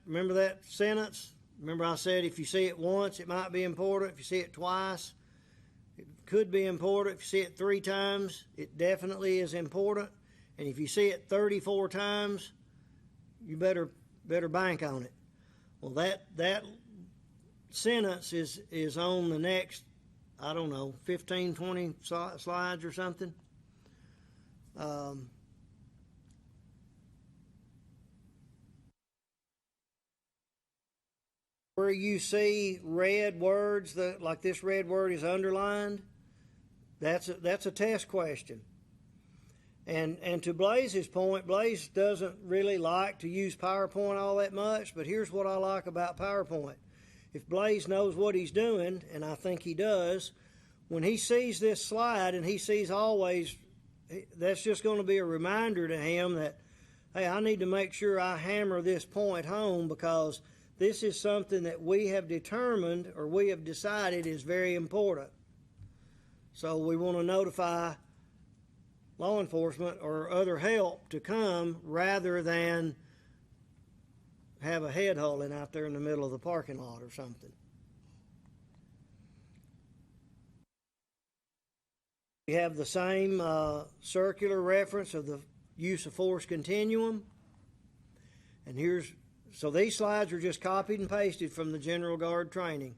remember that sentence? Remember I said if you see it once, it might be important. If you see it twice, it could be important. If you see it 3 times, it definitely is important. And if you see it 34 times, you better bank on it. Well, that sentence is on the next, I don't know, 15, 20 slides or something. Where you see red words, like this red word is underlined, that's a test question. And to Blaze's point, Blaze doesn't really like to use PowerPoint all that much, but here's what I like about PowerPoint. If Blaze knows what he's doing, and I think he does, when he sees this slide and he sees always, that's just going to be a reminder to him that, hey, I need to make sure I hammer this point home because this is something that we have determined or we have decided is very important. So we want to notify law enforcement or other help to come rather than have a head hauling out there in the middle of the parking lot or something. We have the same circular reference of the use of force continuum. And so these slides are just copied and pasted from the General Guard training.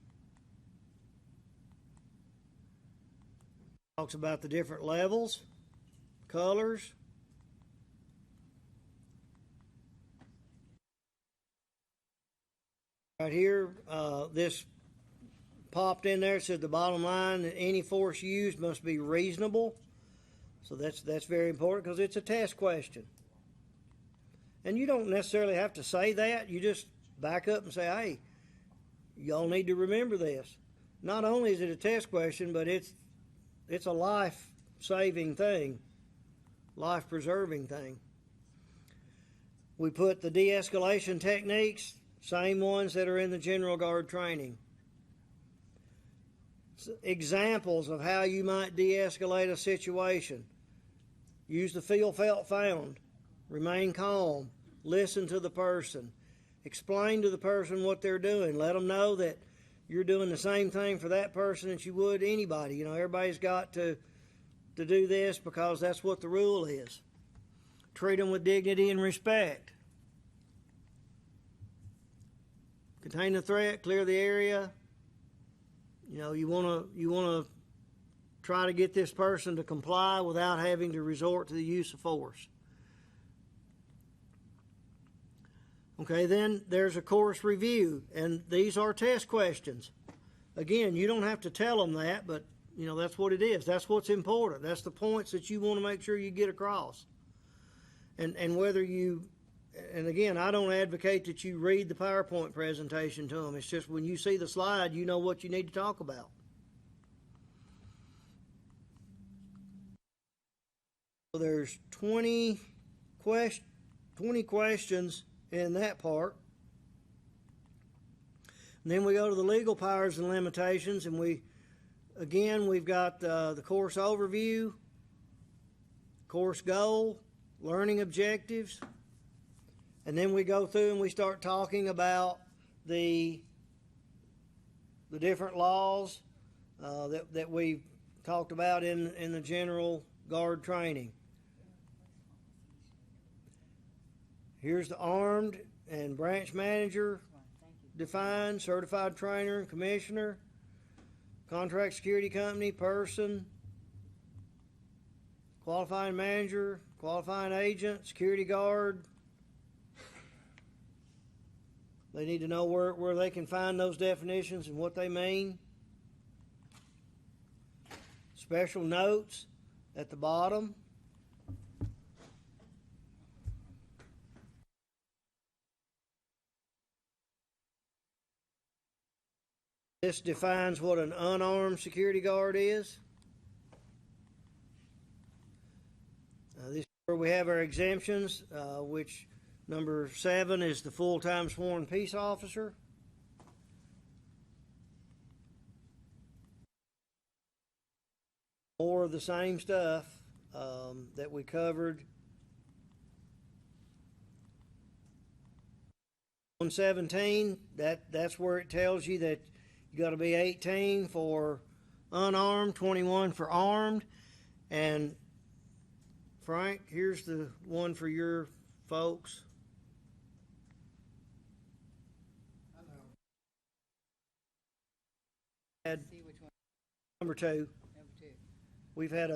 Talks about the different levels, colors. Right here, this popped in there. It said the bottom line that any force used must be reasonable. So that's very important because it's a test question. And you don't necessarily have to say that. You just back up and say, hey, y'all need to remember this. Not only is it a test question, but it's a life-saving thing, life-preserving thing. We put the de-escalation techniques, same ones that are in the General Guard training. Examples of how you might de-escalate a situation. Use the feel, felt, found. Remain calm. Listen to the person. Explain to the person what they're doing. Let them know that you're doing the same thing for that person as you would anybody. You know, everybody's got to do this because that's what the rule is. Treat them with dignity and respect. Contain the threat, clear the area. You know, you want to try to get this person to comply without having to resort to the use of force. Okay, then there's a course review, and these are test questions. Again, you don't have to tell them that, but you know that's what it is. That's what's important. That's the points that you want to make sure you get across. And whether you, and again, I don't advocate that you read the PowerPoint presentation to them. It's just when you see the slide, you know what you need to talk about. So there's 20 questions in that part. And then we go to the legal powers and limitations, and we've got the course overview, course goal, learning objectives, and then we go through and we start talking about the different laws that we talked about in the General Guard training. Here's the armed and branch manager defined, certified trainer and commissioner, contract security company, person, qualifying manager, qualifying agent, security guard. They need to know where they can find those definitions and what they mean. Special notes at the bottom. This defines what an unarmed security guard is. This is where we have our exemptions, which number 7 is the full-time sworn peace officer. More of the same stuff that we covered. 117, that's where it tells you that you got to be 18 for unarmed, 21 for armed. And Frank, here's the one for your folks. Number 2. We've had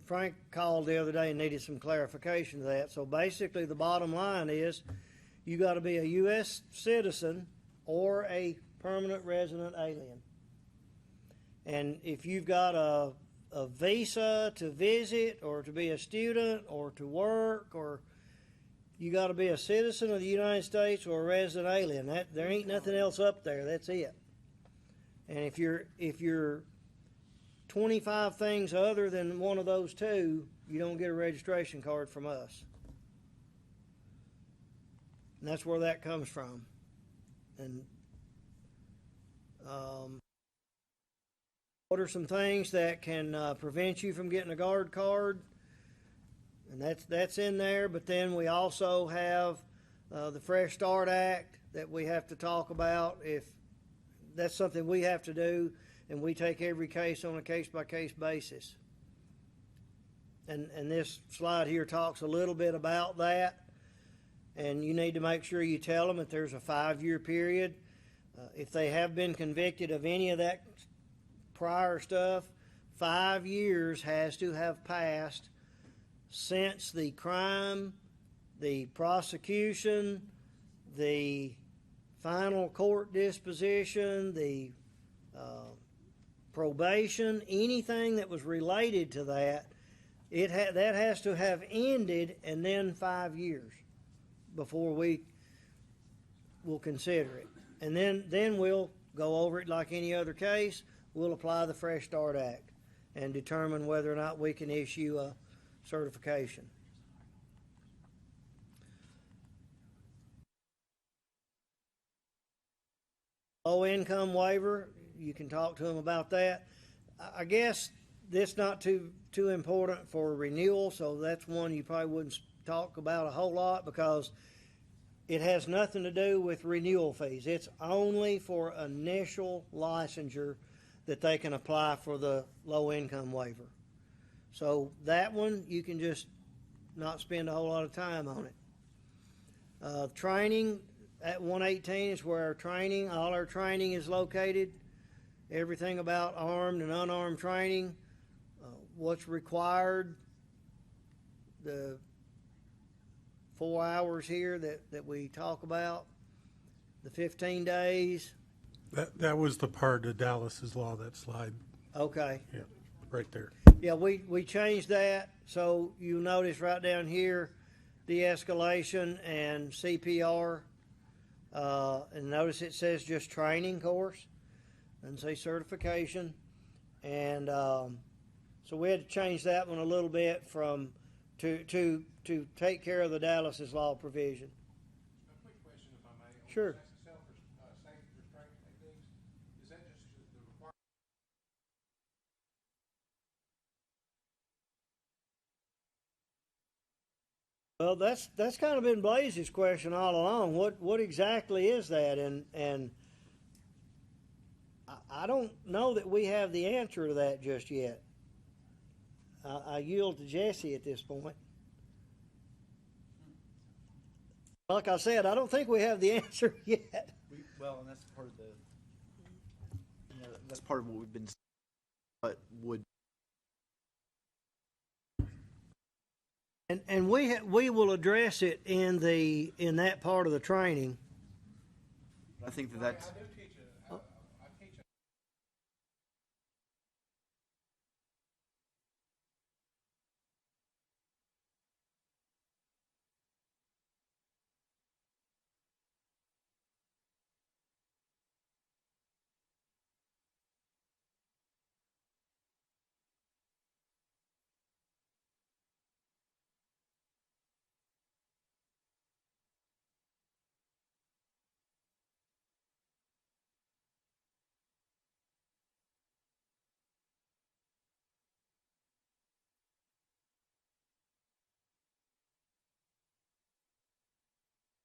Frank called the other day and needed some clarification of that. So basically the bottom line is you got to be a U.S. citizen or a permanent resident alien. And if you've got a visa to visit or to be a student or to work, or you got to be a citizen of the United States or a resident alien. There ain't nothing else up there. That's it. And if you're 25 things other than one of those two, you don't get a registration card from us. And that's where that comes from. And what are some things that can prevent you from getting a guard card? And that's in there. But then we also have the Fresh Start Act that we have to talk about. If that's something we have to do, and we take every case on a case-by-case basis. and this slide here talks a little bit about that. And you need to make sure you tell them that there's a 5-year period. If they have been convicted of any of that prior stuff, 5 years has to have passed since the crime, the prosecution, the final court disposition, the probation, anything that was related to that, that has to have ended, and then 5 years before we will consider it. And then we'll go over it like any other case. We'll apply the Fresh Start Act and determine whether or not we can issue a certification. Low income waiver, you can talk to them about that. I guess this not too important for renewal, so that's one you probably wouldn't talk about a whole lot because it has nothing to do with renewal fees. It's only for initial licensure that they can apply for the low income waiver. So that one, you can just not spend a whole lot of time on it. Training at 118 is where all our training is located. Everything about armed and unarmed training, what's required, the 4 hours here that we talk about, the 15 days. That was the part of Dallas's law, that slide. Okay. Yeah, right there. Yeah, we changed that. So you notice right down here, de-escalation and CPR. And notice it says just training course and say certification. And so we had to change that one a little bit from to take care of the Dallas's law provision. A quick question, if I may. Sure. Self-restraint techniques, is that just the requirement? Well, that's kind of been Blaze's question all along. What exactly is that? And I don't know that we have the answer to that just yet. I yield to Jesse at this point. Like I said, I don't think we have the answer yet. Well, and that's part of that's part of what we've been. But would. And we will address it in that part of the training. I think that's. I do teach it. I teach it.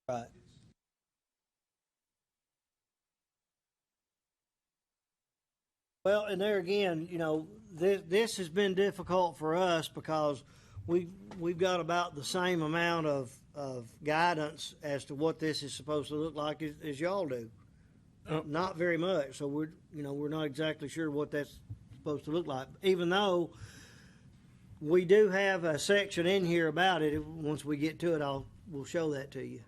Right. Well, and there again, this has been difficult for us because we've got about the same amount of guidance as to what this is supposed to look like as y'all do. Not very much, so we're not exactly sure what that's supposed to look like. Even though we do have a section in here about it. Once we get to it, we'll show that to you.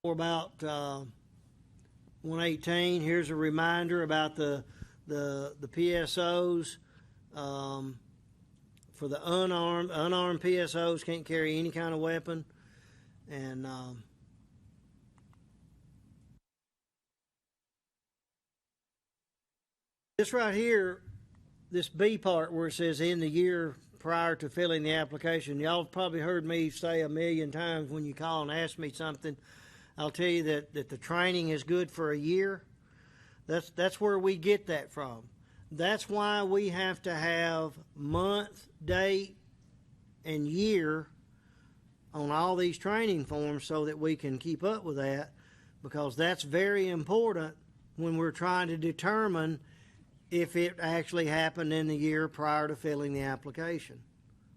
More about 118. Here's a reminder about the PSOs. For the unarmed PSOs can't carry any kind of weapon, and this right here, this B part where it says in the year prior to filling the application, y'all have probably heard me say a million times when you call and ask me something. I'll tell you that the training is good for a year. That's where we get that from. That's why we have to have month, date, and year on all these training forms so that we can keep up with that, because that's very important when we're trying to determine if it actually happened in the year prior to filling the application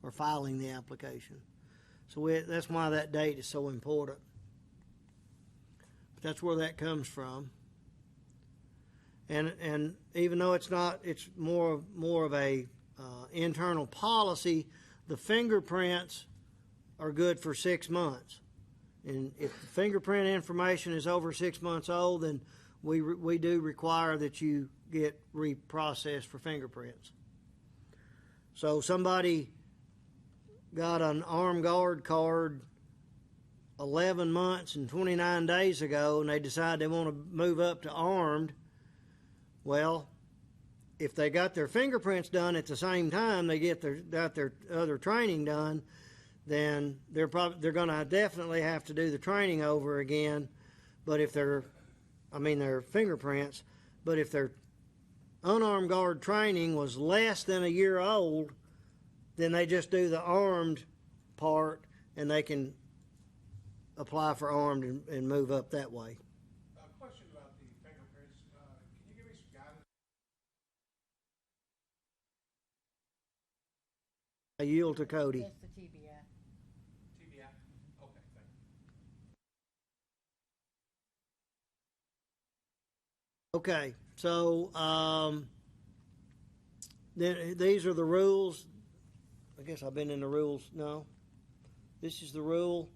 or filing the application. So that's why that date is so important. But that's where that comes from. And even though it's not, it's more of a internal policy. The fingerprints are good for 6 months, and if the fingerprint information is over 6 months old, then we do require that you get reprocessed for fingerprints. So somebody got an armed guard card 11 months and 29 days ago, and they decide they want to move up to armed. Well, if they got their fingerprints done at the same time they got their other training done, then they're going to definitely have to do the training over again. But if their fingerprints, but if their unarmed guard training was less than a year old, then they just do the armed part and they can apply for armed and move up that way. Question about the fingerprints. Can you give me some guidance? I yield to Cody. That's the TBI. TBI? Okay, thank you. Okay, so these are the rules. I guess I've been in the rules. No, this is the rule.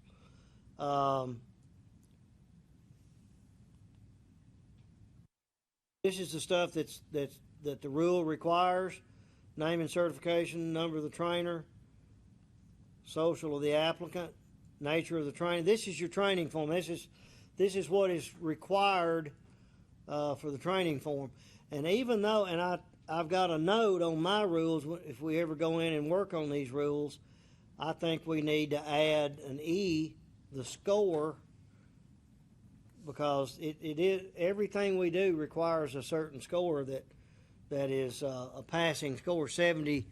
This is the stuff that the rule requires: name and certification, number of the trainer, social of the applicant, nature of the training. This is your training form. This is what is required for the training form. And even though, and I've got a note on my rules, if we ever go in and work on these rules, I think we need to add an E, the score, because it is, everything we do requires a certain score that is a passing score, 70%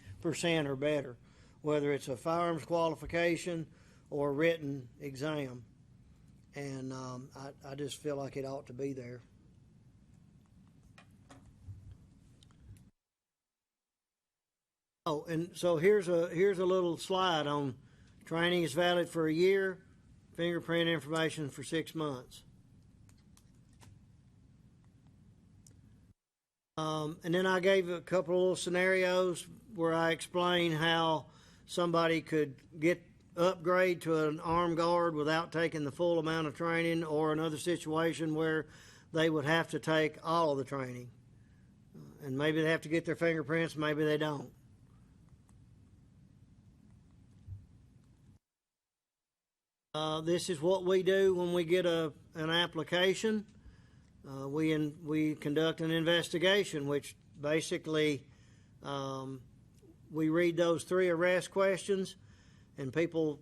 or better, whether it's a firearms qualification or a written exam. And I just feel like it ought to be there. Oh, and so here's a little slide on training is valid for a year, fingerprint information for 6 months. And then I gave a couple of little scenarios where I explained how somebody could upgrade to an armed guard without taking the full amount of training, or another situation where they would have to take all of the training. And maybe they have to get their fingerprints, maybe they don't. This is what we do when we get an application. We conduct an investigation, which basically we read those 3 arrest questions, and people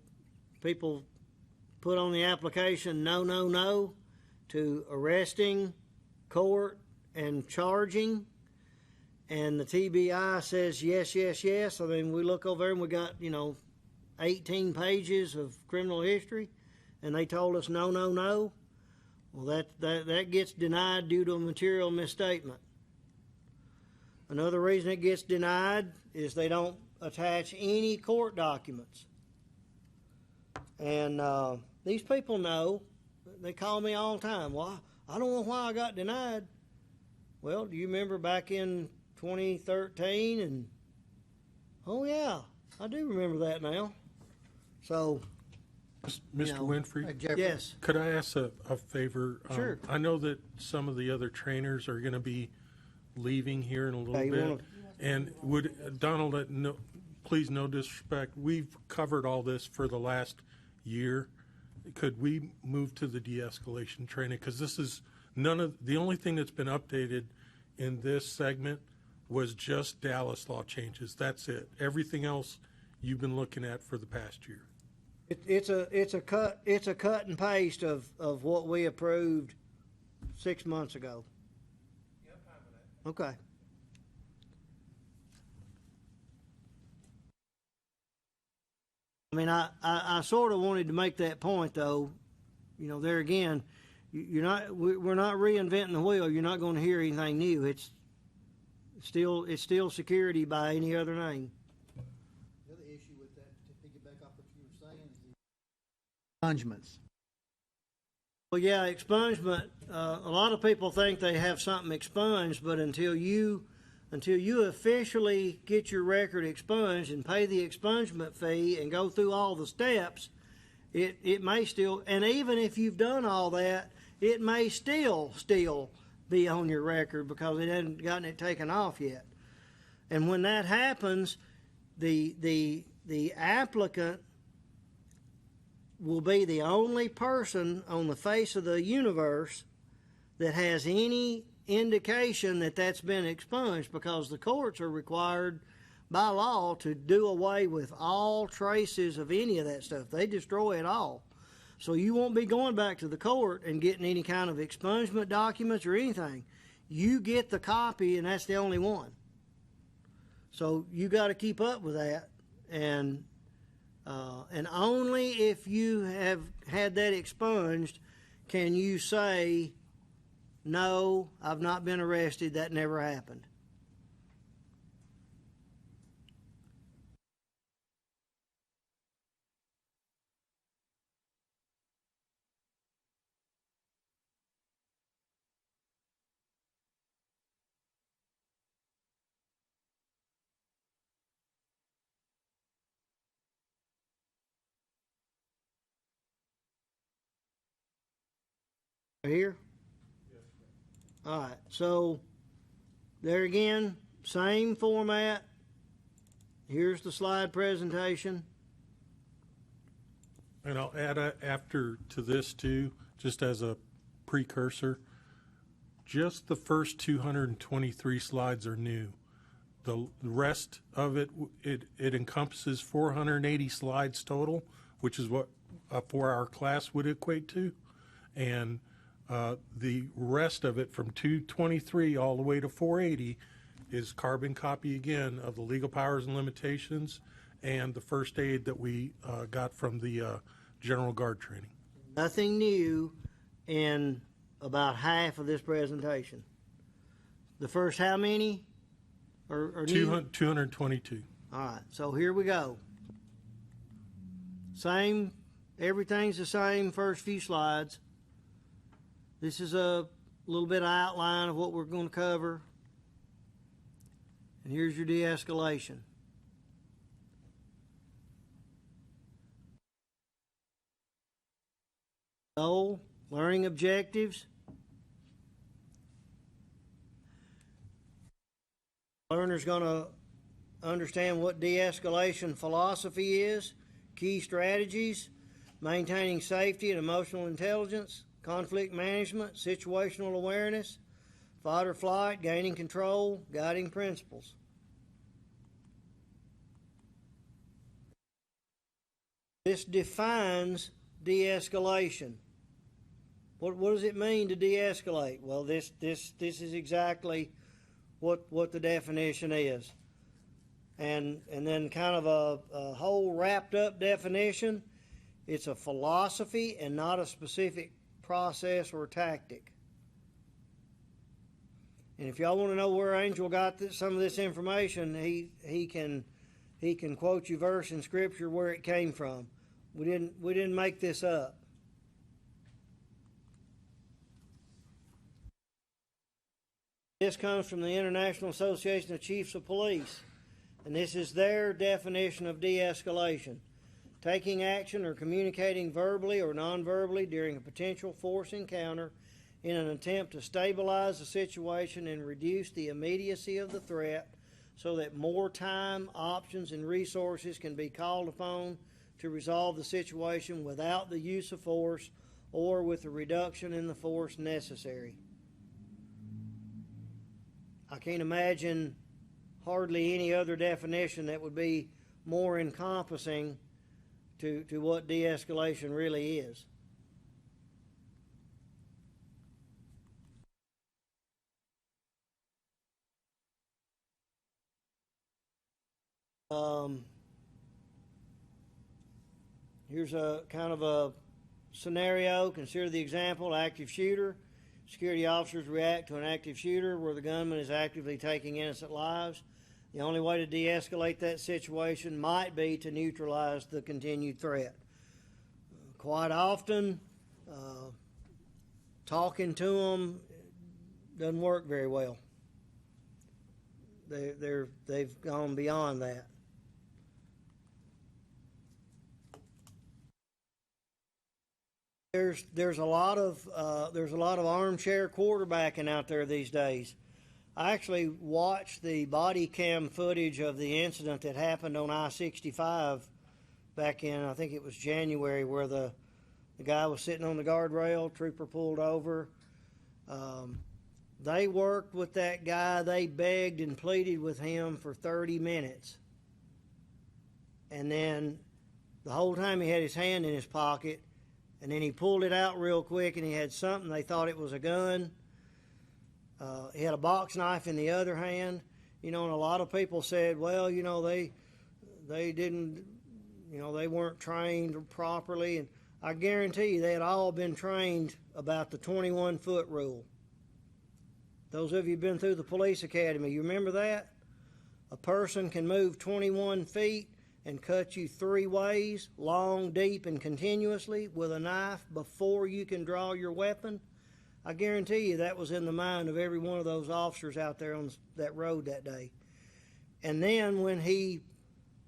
put on the application no to arresting, court, and charging, and the TBI says yes. So then we look over and we got 18 pages of criminal history, and they told us no. Well, that gets denied due to a material misstatement. Another reason it gets denied is they don't attach any court documents. And these people know. They call me all the time. Well, I don't know why I got denied. Well, do you remember back in 2013? And oh yeah, I do remember that now. So, Mr. Winfrey? Yes. Could I ask a favor? Sure. I know that some of the other trainers are going to be leaving here in a little bit. And would, Donald, please no disrespect, we've covered all this for the last year. Could we move to the de-escalation training? Because this is the only thing that's been updated in this segment was just Dallas law changes. That's it. Everything else you've been looking at for the past year. It's a cut and paste of what we approved 6 months ago. Yeah, I'm fine with that. Okay. I mean, I sort of wanted to make that point, though. There again, we're not reinventing the wheel. You're not going to hear anything new. It's still security by any other name. The other issue with that, to piggyback off what you were saying, is the expungements. Well, yeah, expungement. A lot of people think they have something expunged, but until you officially get your record expunged and pay the expungement fee and go through all the steps, it may still, and even if you've done all that, it may still be on your record because it hasn't gotten it taken off yet. And when that happens, the applicant will be the only person on the face of the universe that has any indication that that's been expunged, because the courts are required by law to do away with all traces of any of that stuff. They destroy it all. So you won't be going back to the court and getting any kind of expungement documents or anything. You get the copy, and that's the only one. So you got to keep up with that, and only if you have had that expunged can you say, no, I've not been arrested, that never happened. Here? All right, so there again, same format. Here's the slide presentation. And I'll add after to this too, just as a precursor. Just the first 223 slides are new. The rest of it encompasses 480 slides total, which is what a 4-hour class would equate to. And the rest of it from 223 all the way to 480 is carbon copy again of the legal powers and limitations and the first aid that we got from the General Guard training. Nothing new in about half of this presentation. The first how many are new? 222. All right, so here we go. Same, everything's the same first few slides. This is a little bit of outline of what we're going to cover. And here's your de-escalation. Goal, learning objectives. Learner's going to understand what de-escalation philosophy is, key strategies, maintaining safety and emotional intelligence, conflict management, situational awareness, fight or flight, gaining control, guiding principles. This defines de-escalation. What does it mean to de-escalate? Well, this is exactly what the definition is. And then kind of a whole wrapped up definition. It's a philosophy and not a specific process or tactic. And if y'all want to know where Angel got some of this information, he can quote you verse in Scripture where it came from. We didn't make this up. This comes from the International Association of Chiefs of Police, and this is their definition of de-escalation. Taking action or communicating verbally or non-verbally during a potential force encounter in an attempt to stabilize the situation and reduce the immediacy of the threat so that more time, options, and resources can be called upon to resolve the situation without the use of force or with a reduction in the force necessary. I can't imagine hardly any other definition that would be more encompassing to what de-escalation really is. Here's a kind of a scenario. Consider the example: active shooter security officers react to an active shooter where the gunman is actively taking innocent lives. The only way to de-escalate that situation might be to neutralize the continued threat. Quite often, talking to them doesn't work very well. They've gone beyond that. There's a lot of armchair quarterbacking out there these days. I actually watched the body cam footage of the incident that happened on I-65 back in, I think it was January, where the guy was sitting on the guardrail, trooper pulled over. They worked with that guy. They begged and pleaded with him for 30 minutes. And then the whole time he had his hand in his pocket, and then he pulled it out real quick and he had something. They thought it was a gun. He had a box knife in the other hand. And a lot of people said, well, they didn't, they weren't trained properly. And I guarantee you they had all been trained about the 21-foot rule. Those of you who've been through the police academy, you remember that? A person can move 21 feet and cut you 3 ways, long, deep, and continuously with a knife before you can draw your weapon. I guarantee you that was in the mind of every one of those officers out there on that road that day. And then when he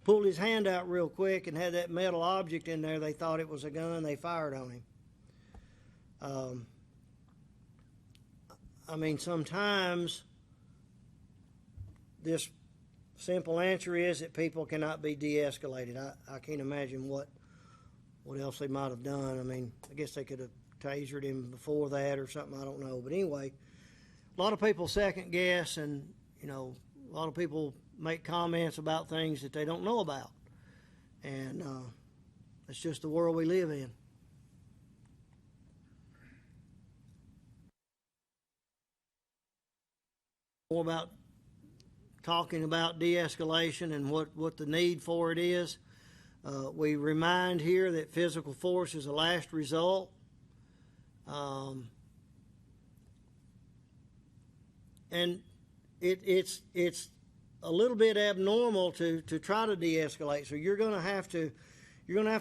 pulled his hand out real quick and had that metal object in there, they thought it was a gun. They fired on him. Sometimes this simple answer is that people cannot be de-escalated. I can't imagine what else they might have done. I guess they could have tasered him before that or something. I don't know. But anyway, a lot of people second guess, and a lot of people make comments about things that they don't know about. And it's just the world we live in. More about talking about de-escalation and what the need for it is. We remind here that physical force is a last result. And it's a little bit abnormal to try to de-escalate. So you're going to have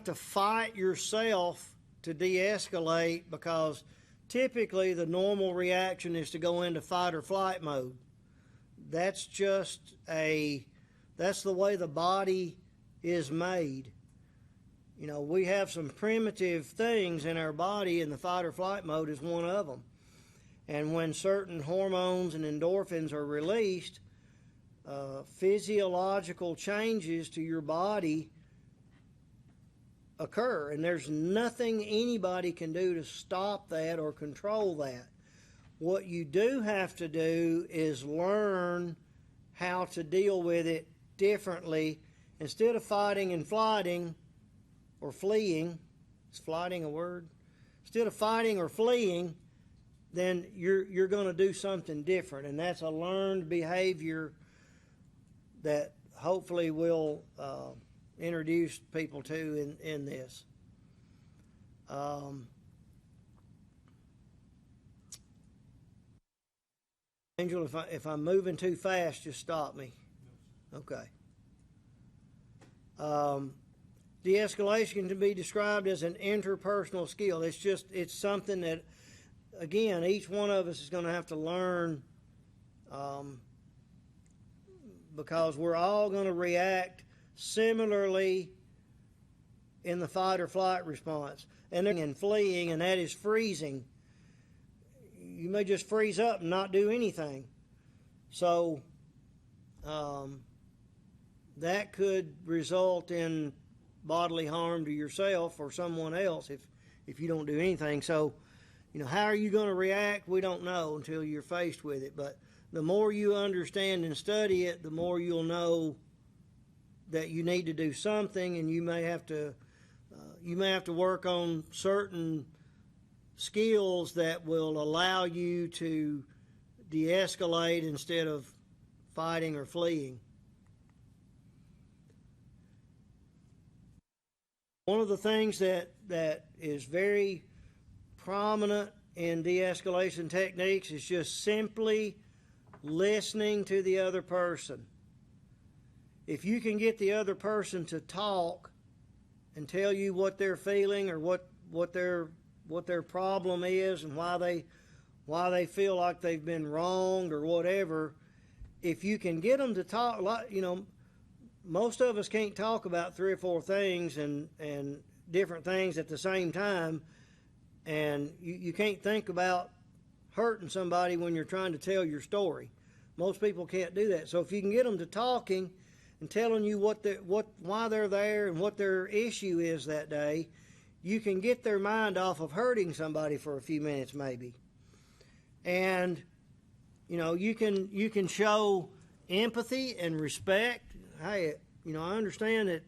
to fight yourself to de-escalate, because typically the normal reaction is to go into fight or flight mode. That's the way the body is made. We have some primitive things in our body, and the fight or flight mode is one of them. And when certain hormones and endorphins are released, physiological changes to your body occur, and there's nothing anybody can do to stop that or control that. What you do have to do is learn how to deal with it differently. Instead of fighting and flighting or fleeing, is flighting a word? Instead of fighting or fleeing, then you're going to do something different, and that's a learned behavior that hopefully we'll introduce people to in this. Angel, if I'm moving too fast, just stop me. Okay. De-escalation can be described as an interpersonal skill. It's something that, again, each one of us is going to have to learn, because we're all going to react similarly in the fight or flight response. And fleeing, and that is freezing. You may just freeze up and not do anything. So that could result in bodily harm to yourself or someone else if you don't do anything. So, how are you going to react? We don't know until you're faced with it. But the more you understand and study it, the more you'll know that you need to do something, and you may have to work on certain skills that will allow you to de-escalate instead of fighting or fleeing. One of the things that is very prominent in de-escalation techniques is just simply listening to the other person. If you can get the other person to talk and tell you what they're feeling or what their problem is and why they feel like they've been wronged or whatever, if you can get them to talk, most of us can't talk about 3 or 4 things and different things at the same time, and you can't think about hurting somebody when you're trying to tell your story. Most people can't do that. So if you can get them to talking and telling you why they're there and what their issue is that day, you can get their mind off of hurting somebody for a few minutes maybe. And you can show empathy and respect. Hey, I understand that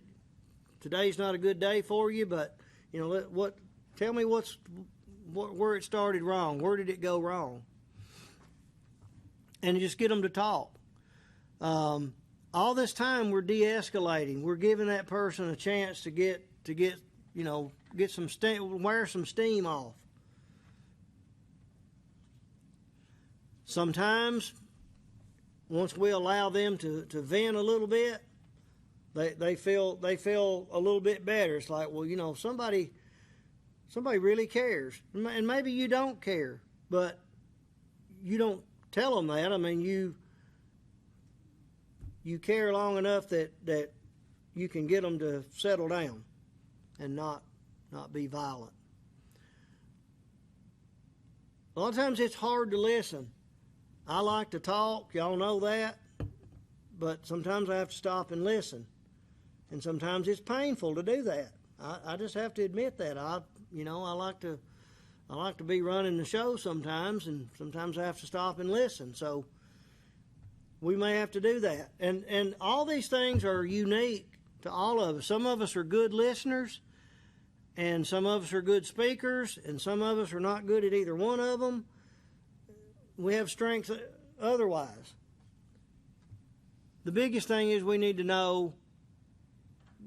today's not a good day for you, but tell me where it started wrong. Where did it go wrong? And just get them to talk. All this time we're de-escalating. We're giving that person a chance to get some steam, wear some steam off. Sometimes, once we allow them to vent a little bit, they feel a little bit better. It's like, well, somebody really cares, and maybe you don't care, but you don't tell them that. I mean, you care long enough that you can get them to settle down and not be violent. A lot of times it's hard to listen. I like to talk, y'all know that, but sometimes I have to stop and listen, and sometimes it's painful to do that. I just have to admit that. I like to be running the show sometimes, and sometimes I have to stop and listen. So we may have to do that. And all these things are unique to all of us. Some of us are good listeners, and some of us are good speakers, and some of us are not good at either one of them. We have strengths otherwise. The biggest thing is we need to know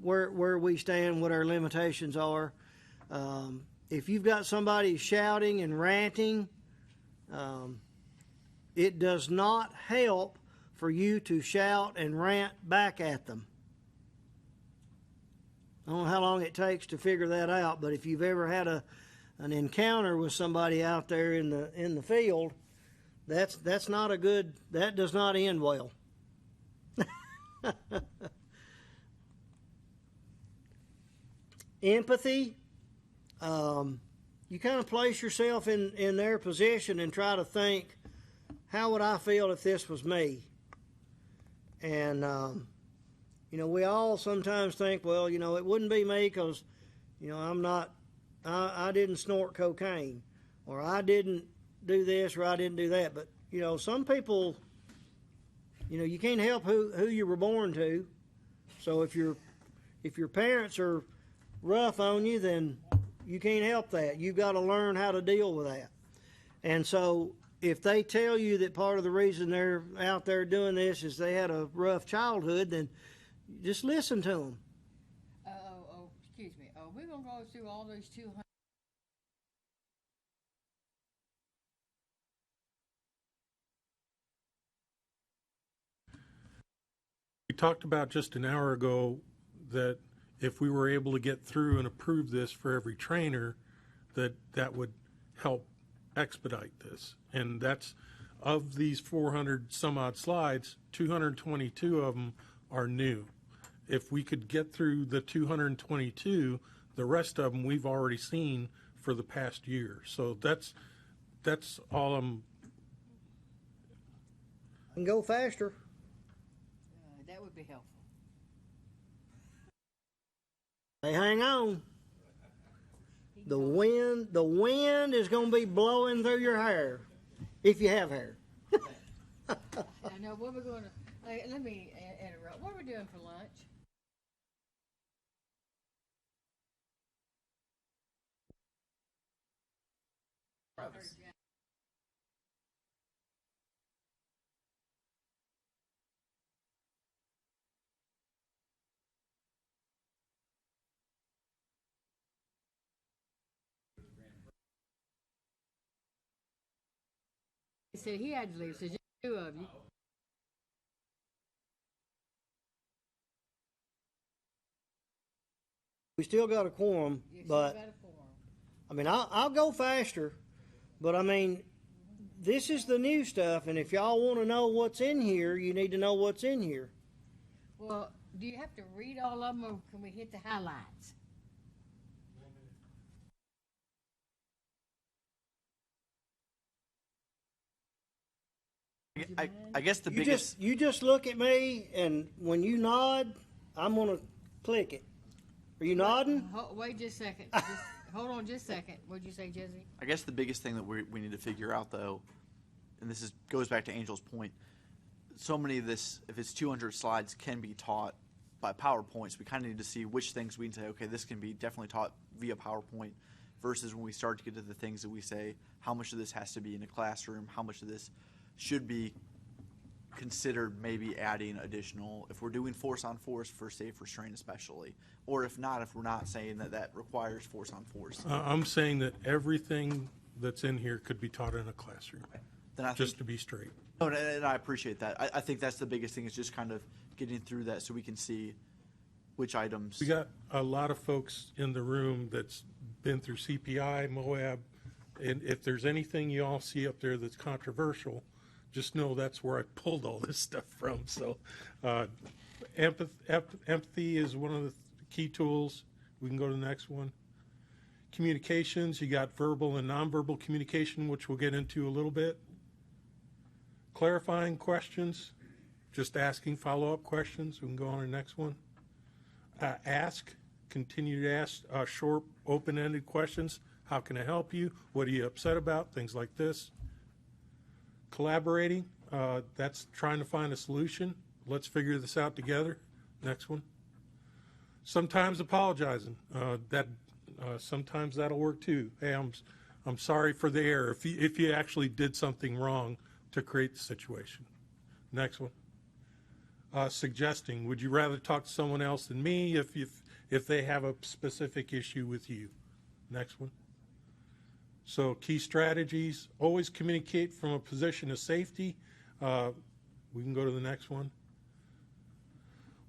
where we stand, what our limitations are. If you've got somebody shouting and ranting, it does not help for you to shout and rant back at them. I don't know how long it takes to figure that out, but if you've ever had an encounter with somebody out there in the field, that's not a good. That does not end well. Empathy. You kind of place yourself in their position and try to think, how would I feel if this was me? And we all sometimes think, well, it wouldn't be me because, I didn't snort cocaine, or I didn't do this, or I didn't do that. But, some people, you can't help who you were born to. So if your parents are rough on you, then you can't help that. You've got to learn how to deal with that. And so if they tell you that part of the reason they're out there doing this is they had a rough childhood, then just listen to them. Excuse me. We're going to go through all those 200. We talked about just an hour ago that if we were able to get through and approve this for every trainer, that would help expedite this. And that's, of these 400 some odd slides, 222 of them are new. If we could get through the 222, the rest of them we've already seen for the past year. So that's all I'm. And go faster. That would be helpful. Hey, hang on. The wind is going to be blowing through your hair, if you have hair. I know what we're going to. Let me interrupt. What are we doing for lunch? He said he had to leave, so just two of you. We still got a quorum, You still but got a forum. I mean, I'll go faster, but I mean, this is the new stuff, and if y'all want to know what's in here, you need to know what's in here. Well, do you have to read all of them, or can we hit the highlights? I guess the You biggest. just look at me, and when you nod, I'm gonna click it. Are you nodding? Wait just a second. Just, hold on just a second. What'd you say, Jesse? I guess the biggest thing that we need to figure out, though, and this goes back to Angel's point, so many of this, if it's 200 slides, can be taught by PowerPoints. We kind of need to see which things we can say, okay, this can be definitely taught via PowerPoint, versus when we start to get to the things that we say, how much of this has to be in a classroom, how much of this should be considered maybe adding additional, if we're doing force on force for safe restraint especially, or if not, if we're not saying that requires force on force. I'm saying that everything that's in here could be taught in a classroom, Then I just think, to be straight. no, and I appreciate that. I think that's the biggest thing, is just kind of getting through that so we can see which items. We got a lot of folks in the room that's been through CPI, MOAB, and if there's anything you all see up there that's controversial, just know that's where I pulled all this stuff from. So empathy is one of the key tools. We can go to the next one. Communications, you got verbal and nonverbal communication, which we'll get into a little bit. Clarifying questions, just asking follow-up questions. We can go on to the next one. Continue to ask short, open-ended questions. How can I help you? What are you upset about? Things like this. Collaborating, that's trying to find a solution. Let's figure this out together. Next one. Sometimes apologizing. Sometimes that'll work too. Hey, I'm sorry for the error. If you actually did something wrong to create the situation. Next one. Suggesting, would you rather talk to someone else than me if they have a specific issue with you? Next one. So key strategies, always communicate from a position of safety. We can go to the next one.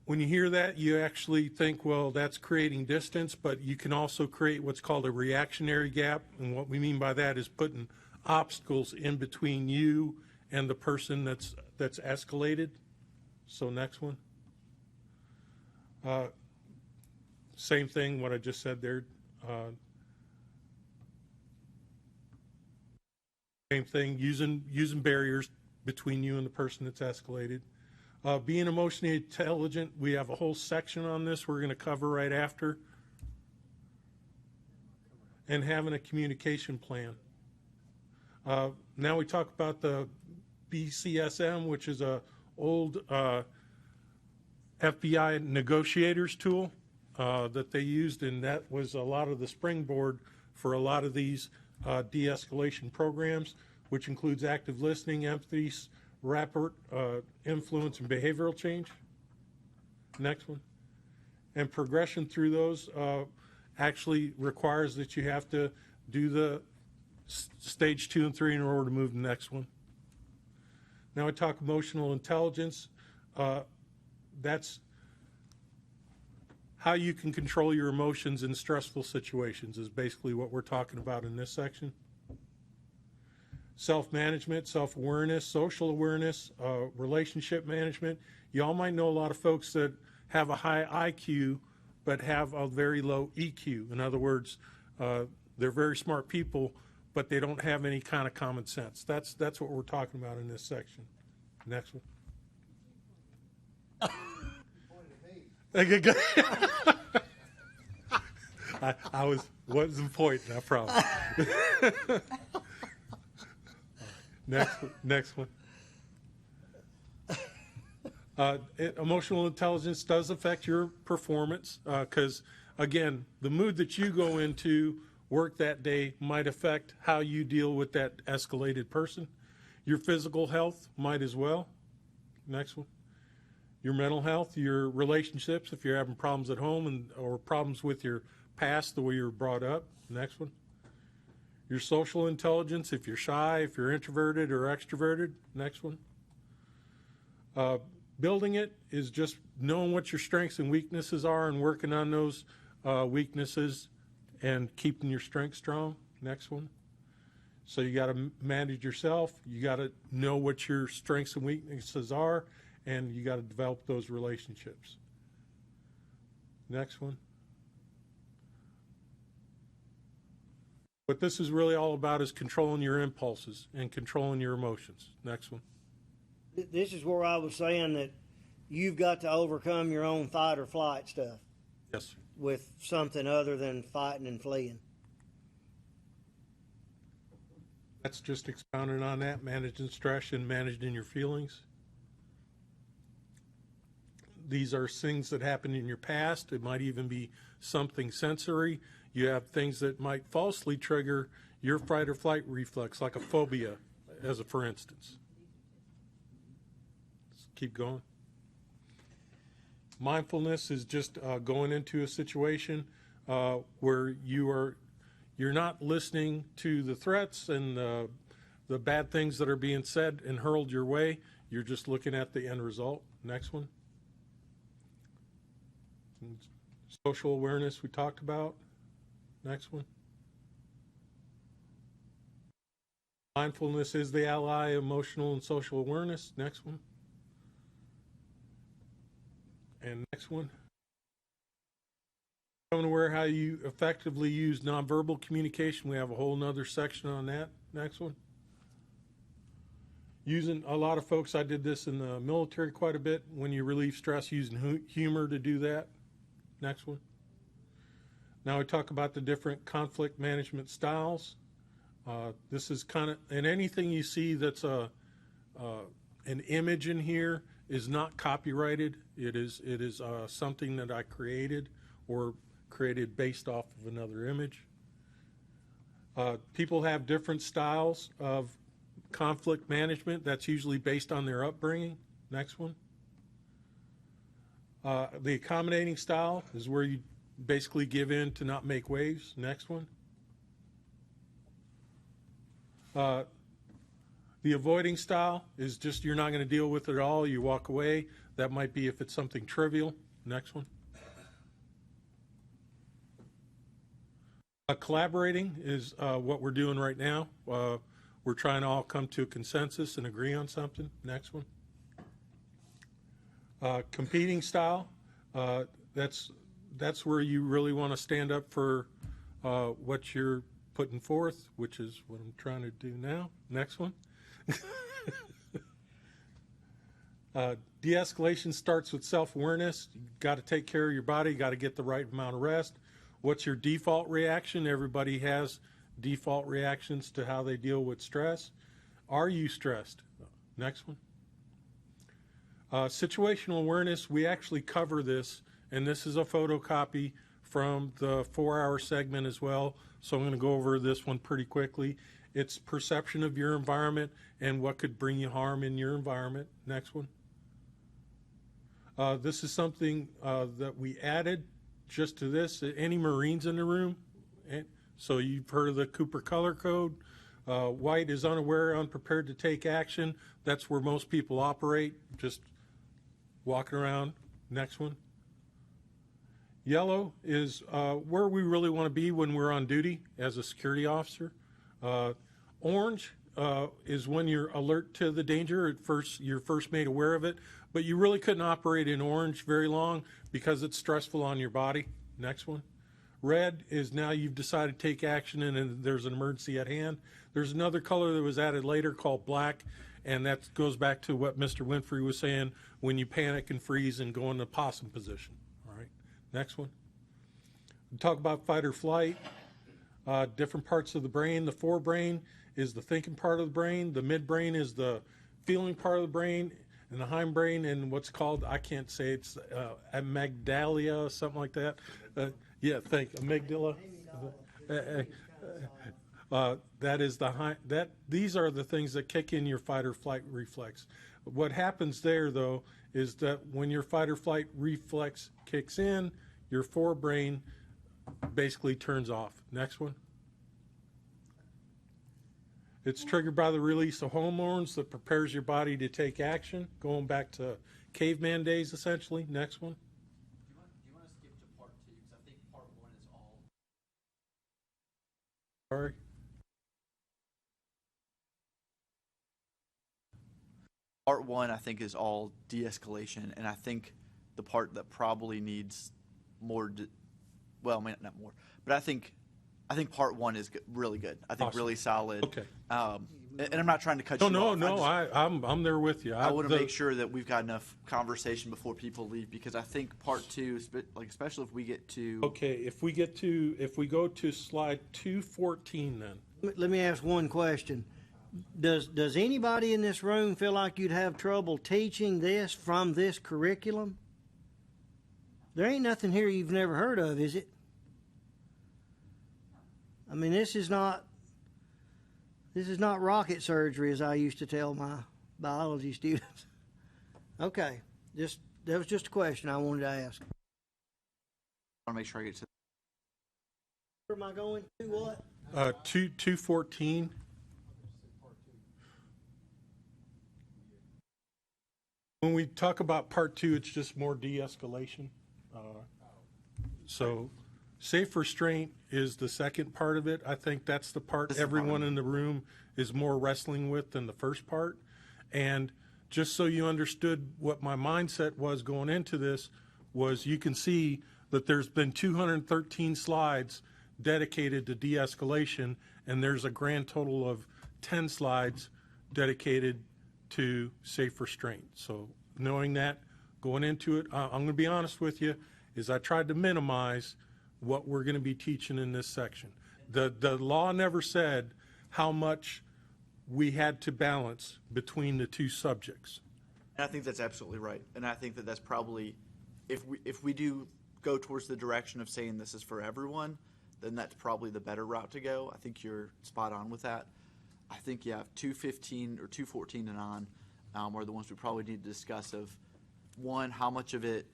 When you hear that, you actually think, well, that's creating distance, but you can also create what's called a reactionary gap. And what we mean by that is putting obstacles in between you and the person that's escalated. So next one. Same thing, what I just said there. Same thing, using barriers between you and the person that's escalated. Being emotionally intelligent, we have a whole section on this we're going to cover right after. And having a communication plan. Now we talk about the BCSM, which is a old FBI negotiators tool that they used, and that was a lot of the springboard for a lot of these de-escalation programs, which includes active listening, empathy, rapid influence, and behavioral change. Next one. And progression through those actually requires that you have to do the stage 2 and 3 in order to move to the next one. Now I talk emotional intelligence. That's how you can control your emotions in stressful situations is basically what we're talking about in this section. Self-management, self-awareness, social awareness, relationship management. You all might know a lot of folks that have a high IQ but have a very low EQ. In other words, they're very smart people, but they don't have any kind of common sense. That's what we're talking about in this section. Next one. I wasn't pointing, I promise. Next one. Emotional intelligence does affect your performance because, again, the mood that you go into work that day might affect how you deal with that escalated person. Your physical health might as well. Next one. Your mental health, your relationships, if you're having problems at home or problems with your past, the way you were brought up. Next one. Your social intelligence, if you're shy, if you're introverted or extroverted. Next one. Building it is just knowing what your strengths and weaknesses are and working on those weaknesses and keeping your strengths strong. Next one. So you got to manage yourself. You got to know what your strengths and weaknesses are, and you got to develop those relationships. Next one. What this is really all about is controlling your impulses and controlling your emotions. Next one. This is where I was saying that you've got to overcome your own fight or flight stuff. Yes, sir. With something other than fighting and fleeing. That's just expounding on that, managing stress and managing your feelings. These are things that happened in your past. It might even be something sensory. You have things that might falsely trigger your fight or flight reflex, like a phobia, as a for instance. Let's keep going. Mindfulness is just going into a situation where you're not listening to the threats and the bad things that are being said and hurled your way. You're just looking at the end result. Next one. Social awareness we talked about. Next one. Mindfulness is the ally of emotional and social awareness. Next one. And next one. Becoming aware how you effectively use nonverbal communication. We have a whole nother section on that. Next one. Using a lot of folks, I did this in the military quite a bit, when you relieve stress, using humor to do that. Next one. Now we talk about the different conflict management styles. This is kind of, and anything you see that's an image in here is not copyrighted. It is something that I created or created based off of another image. People have different styles of conflict management. That's usually based on their upbringing. Next one. The accommodating style is where you basically give in to not make waves. Next one. The avoiding style is just you're not going to deal with it at all. You walk away. That might be if it's something trivial. Next one. Collaborating is what we're doing right now. We're trying to all come to a consensus and agree on something. Next one. Competing style, that's where you really want to stand up for what you're putting forth, which is what I'm trying to do now. Next one. De-escalation starts with self-awareness. You got to take care of your body. You got to get the right amount of rest. What's your default reaction? Everybody has default reactions to how they deal with stress. Are you stressed? Next one. Situational awareness, we actually cover this, and this is a photocopy from the 4-hour segment as well, so I'm going to go over this one pretty quickly. It's perception of your environment and what could bring you harm in your environment. Next one. This is something that we added just to this. Any Marines in the room? So you've heard of the Cooper Color Code. White is unaware, unprepared to take action. That's where most people operate, just walking around. Next one. Yellow is where we really want to be when we're on duty as a security officer. Orange is when you're alert to the danger. You're first made aware of it, but you really couldn't operate in orange very long because it's stressful on your body. Next one. Red is now you've decided to take action and there's an emergency at hand. There's another color that was added later called black, and that goes back to what Mr. Winfrey was saying, when you panic and freeze and go into possum position. All right, next one. We talk about fight or flight, different parts of the brain. The forebrain is the thinking part of the brain. The midbrain is the feeling part of the brain, and the hindbrain and what's called, I can't say, it's amygdala, something like that. Yeah, amygdala. That is these are the things that kick in your fight or flight reflex. What happens there, though, is that when your fight or flight reflex kicks in, your forebrain basically turns off. Next one. It's triggered by the release of hormones that prepares your body to take action, going back to caveman days, essentially. Next one. Do you want to skip to part 2? Because I think part 1 is all. Sorry. Part 1, I think, is all de-escalation, and I think the part that probably needs more, well, not more, but I think part 1 is really good. I think Awesome. really solid. Okay. And I'm not trying to cut you off. I'm there with you. I want to make sure that we've got enough conversation before people leave, because I think part 2, like especially if we get to. Okay, if we go to slide 214, then. Let me ask one question. Does anybody in this room feel like you'd have trouble teaching this from this curriculum? There ain't nothing here you've never heard of, is it? I mean, this is not rocket surgery, as I used to tell my biology students. Okay, that was just a question I wanted to ask. I want to make sure I get to. Where am I going to? What? 214. When we talk about part 2, it's just more de-escalation. So safe restraint is the second part of it. I think that's the part everyone in the room is more wrestling with than the first part. And just so you understood what my mindset was going into this, was you can see that there's been 213 slides dedicated to de-escalation, and there's a grand total of 10 slides dedicated to safe restraint. So knowing that, going into it, I'm going to be honest with you, is I tried to minimize what we're going to be teaching in this section. The law never said how much we had to balance between the two subjects. And I think that's absolutely right. And I think that that's probably, if we do go towards the direction of saying this is for everyone, then that's probably the better route to go. I think you're spot on with that. I think, yeah, 215 or 214 and on are the ones we probably need to discuss of, one, how much of it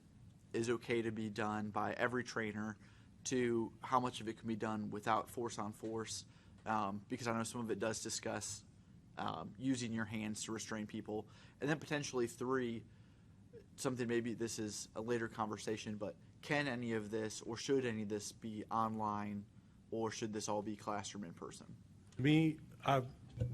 is okay to be done by every trainer, to how much of it can be done without force on force, because I know some of it does discuss using your hands to restrain people. And then potentially 3, something, maybe this is a later conversation, but can any of this or should any of this be online, or should this all be classroom in person?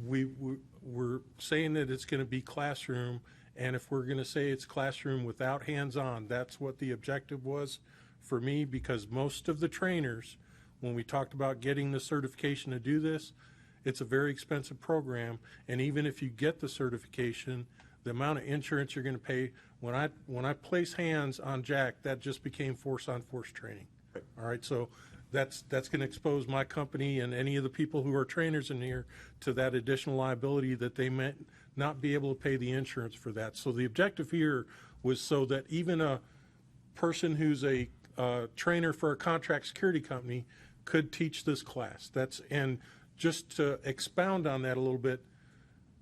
We're saying that it's going to be classroom, and if we're going to say it's classroom without hands-on, that's what the objective was for me, because most of the trainers, when we talked about getting the certification to do this, it's a very expensive program, and even if you get the certification, the amount of insurance you're going to pay, when I place hands on Jack, that just became force-on-force training. Right. All right, so that's going to expose my company and any of the people who are trainers in here to that additional liability that they may not be able to pay the insurance for that. So the objective here was so that even a person who's a trainer for a contract security company could teach this class. And just to expound on that a little bit,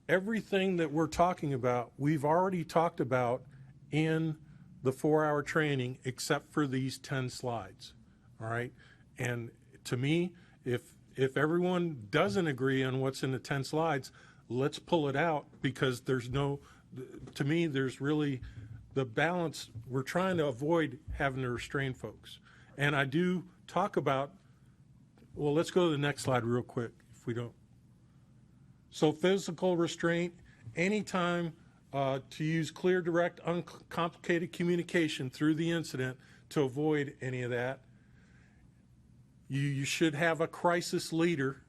everything that we're talking about, we've already talked about in the 4-hour training, except for these 10 slides. All right. And to me, if everyone doesn't agree on what's in the 10 slides, let's pull it out, because to me, there's really the balance. We're trying to avoid having to restrain folks. And I do talk about, well, let's go to the next slide real quick if we don't. So physical restraint, anytime to use clear, direct, uncomplicated communication through the incident to avoid any of that. You should have a crisis leader,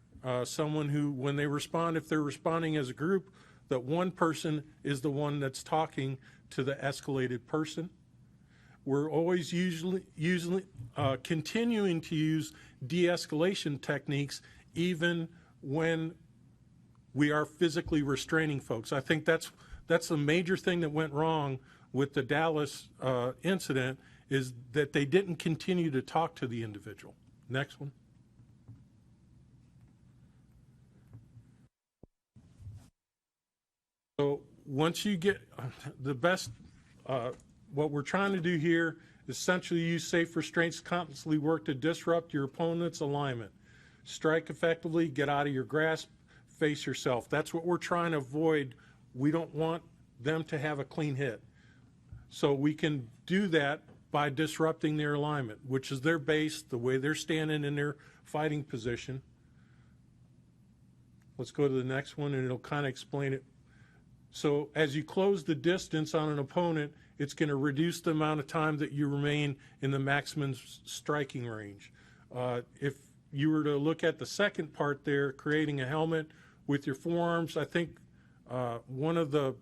someone who, when they respond, if they're responding as a group, that one person is the one that's talking to the escalated person. We're always usually continuing to use de-escalation techniques even when we are physically restraining folks. I think that's the major thing that went wrong with the Dallas incident, is that they didn't continue to talk to the individual. Next one. So once you get the best, what we're trying to do here is essentially use safe restraints, constantly work to disrupt your opponent's alignment. Strike effectively, get out of your grasp, face yourself. That's what we're trying to avoid. We don't want them to have a clean hit. So we can do that by disrupting their alignment, which is their base, the way they're standing in their fighting position. Let's go to the next one, and it'll kind of explain it. So as you close the distance on an opponent, it's going to reduce the amount of time that you remain in the maximum striking range. If you were to look at the second part there, creating a helmet with your forearms, I think one of the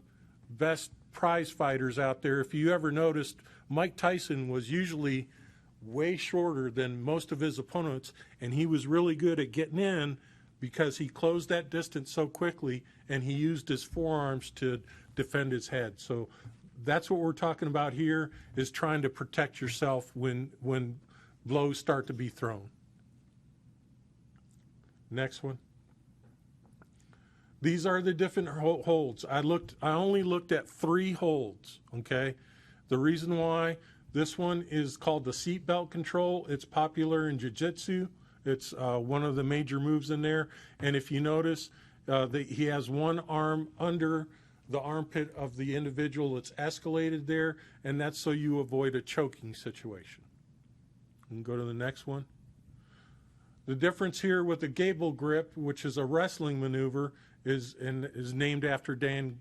best prize fighters out there, if you ever noticed, Mike Tyson was usually way shorter than most of his opponents, and he was really good at getting in because he closed that distance so quickly, and he used his forearms to defend his head. So that's what we're talking about here, is trying to protect yourself when blows start to be thrown. Next one. These are the different holds. I only looked at 3 holds, okay? The reason why, this one is called the seatbelt control. It's popular in jiu-jitsu. It's one of the major moves in there. And if you notice, he has one arm under the armpit of the individual that's escalated there, and that's so you avoid a choking situation. We can go to the next one. The difference here with the Gable Grip, which is a wrestling maneuver, is named after Dan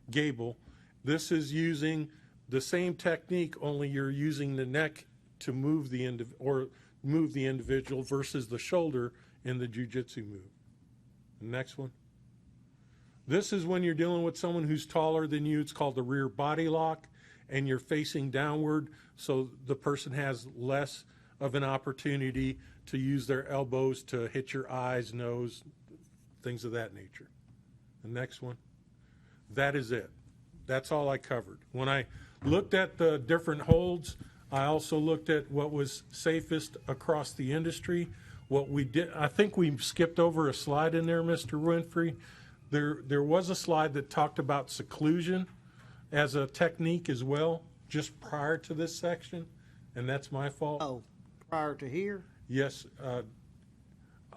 Gable. This is using the same technique, only you're using the neck to move the individual versus the shoulder in the jiu-jitsu move. The next one. This is when you're dealing with someone who's taller than you. It's called the rear body lock, and you're facing downward, so the person has less of an opportunity to use their elbows to hit your eyes, nose, things of that nature. The next one. That is it. That's all I covered. When I looked at the different holds, I also looked at what was safest across the industry. What we did, I think we skipped over a slide in there, Mr. Winfrey. There was a slide that talked about seclusion as a technique as well, just prior to this section, and that's my fault. Oh, prior to here? Yes,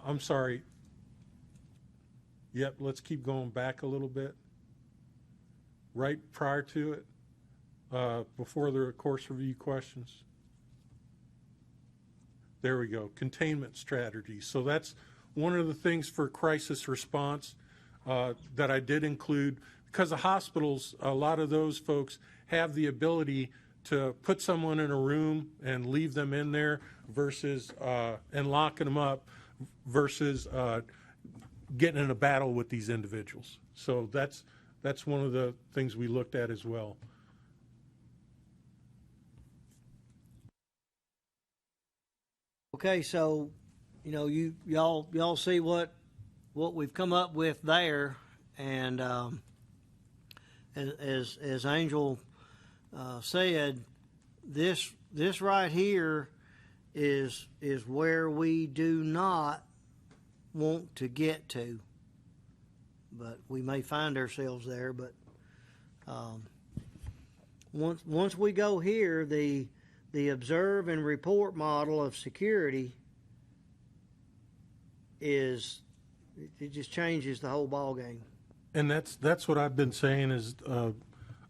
I'm sorry. Yep, let's keep going back a little bit. Right prior to it, before the course review questions. There we go, containment strategies. So that's one of the things for crisis response that I did include, because the hospitals, a lot of those folks have the ability to put someone in a room and leave them in there versus, and locking them up versus getting in a battle with these individuals. So that's one of the things we looked at as well. Okay, so y'all see what we've come up with there, and as Angel said, this right here is where we do not want to get to, but we may find ourselves there. But once we go here, the observe and report model of security it just changes the whole ball game. And that's what I've been saying is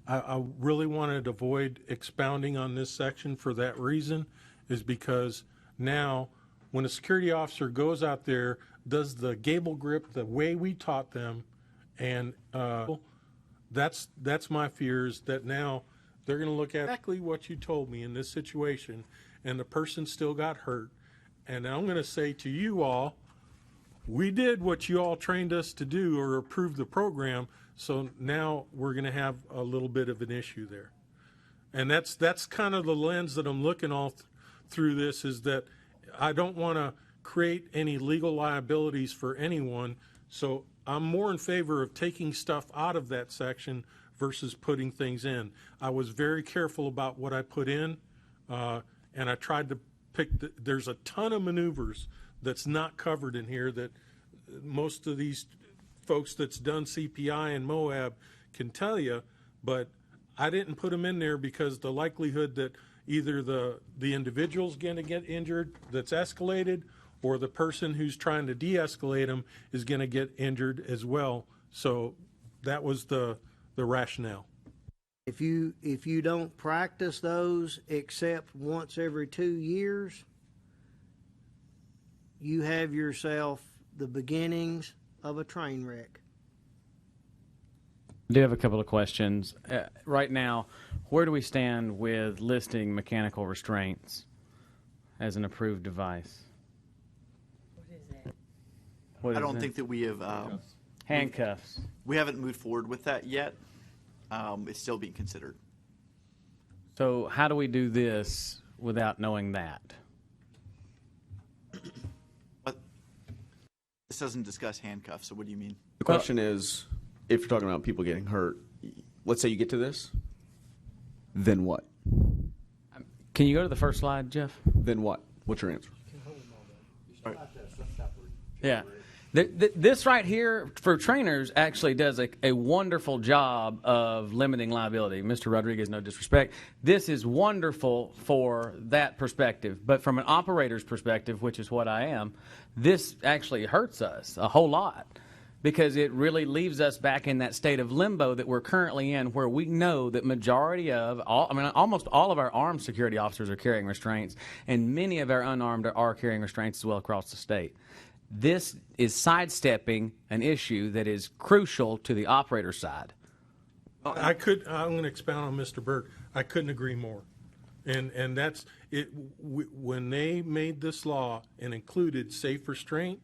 I really wanted to avoid expounding on this section for that reason, is because now when a security officer goes out there, does the Gable Grip the way we taught them, and that's my fears, that now they're going to look at exactly what you told me in this situation, and the person still got hurt. And I'm going to say to you all, we did what you all trained us to do or approved the program, so now we're going to have a little bit of an issue there. And that's kind of the lens that I'm looking all through this, is that I don't want to create any legal liabilities for anyone, so I'm more in favor of taking stuff out of that section versus putting things in. I was very careful about what I put in, and I tried to pick, there's a ton of maneuvers that's not covered in here that most of these folks that's done CPI and Moab can tell you, but I didn't put them in there because the likelihood that either the individual's going to get injured that's escalated, or the person who's trying to de-escalate them is going to get injured as well. So that was the rationale. If you don't practice those except once every 2 years, you have yourself the beginnings of a train wreck. I do have a couple of questions. Right now, where do we stand with listing mechanical restraints as an approved device? What I is don't it? think that we have. Handcuffs. We haven't moved forward with that yet. It's still being considered. So how do we do this without knowing that? But this doesn't discuss handcuffs, so what do you mean? The question is, if you're talking about people getting hurt, let's say you get to this, then what? Can you go to the first slide, Jeff? Then what? What's your answer? Yeah. This right here for trainers actually does a wonderful job of limiting liability. Mr. Rodriguez, no disrespect. This is wonderful for that perspective. But from an operator's perspective, which is what I am, this actually hurts us a whole lot because it really leaves us back in that state of limbo that we're currently in, where we know that almost all of our armed security officers are carrying restraints, and many of our unarmed are carrying restraints as well across the state. This is sidestepping an issue that is crucial to the operator side. I'm going to expound on Mr. Berg. I couldn't agree more. And that's it. When they made this law and included safe restraint,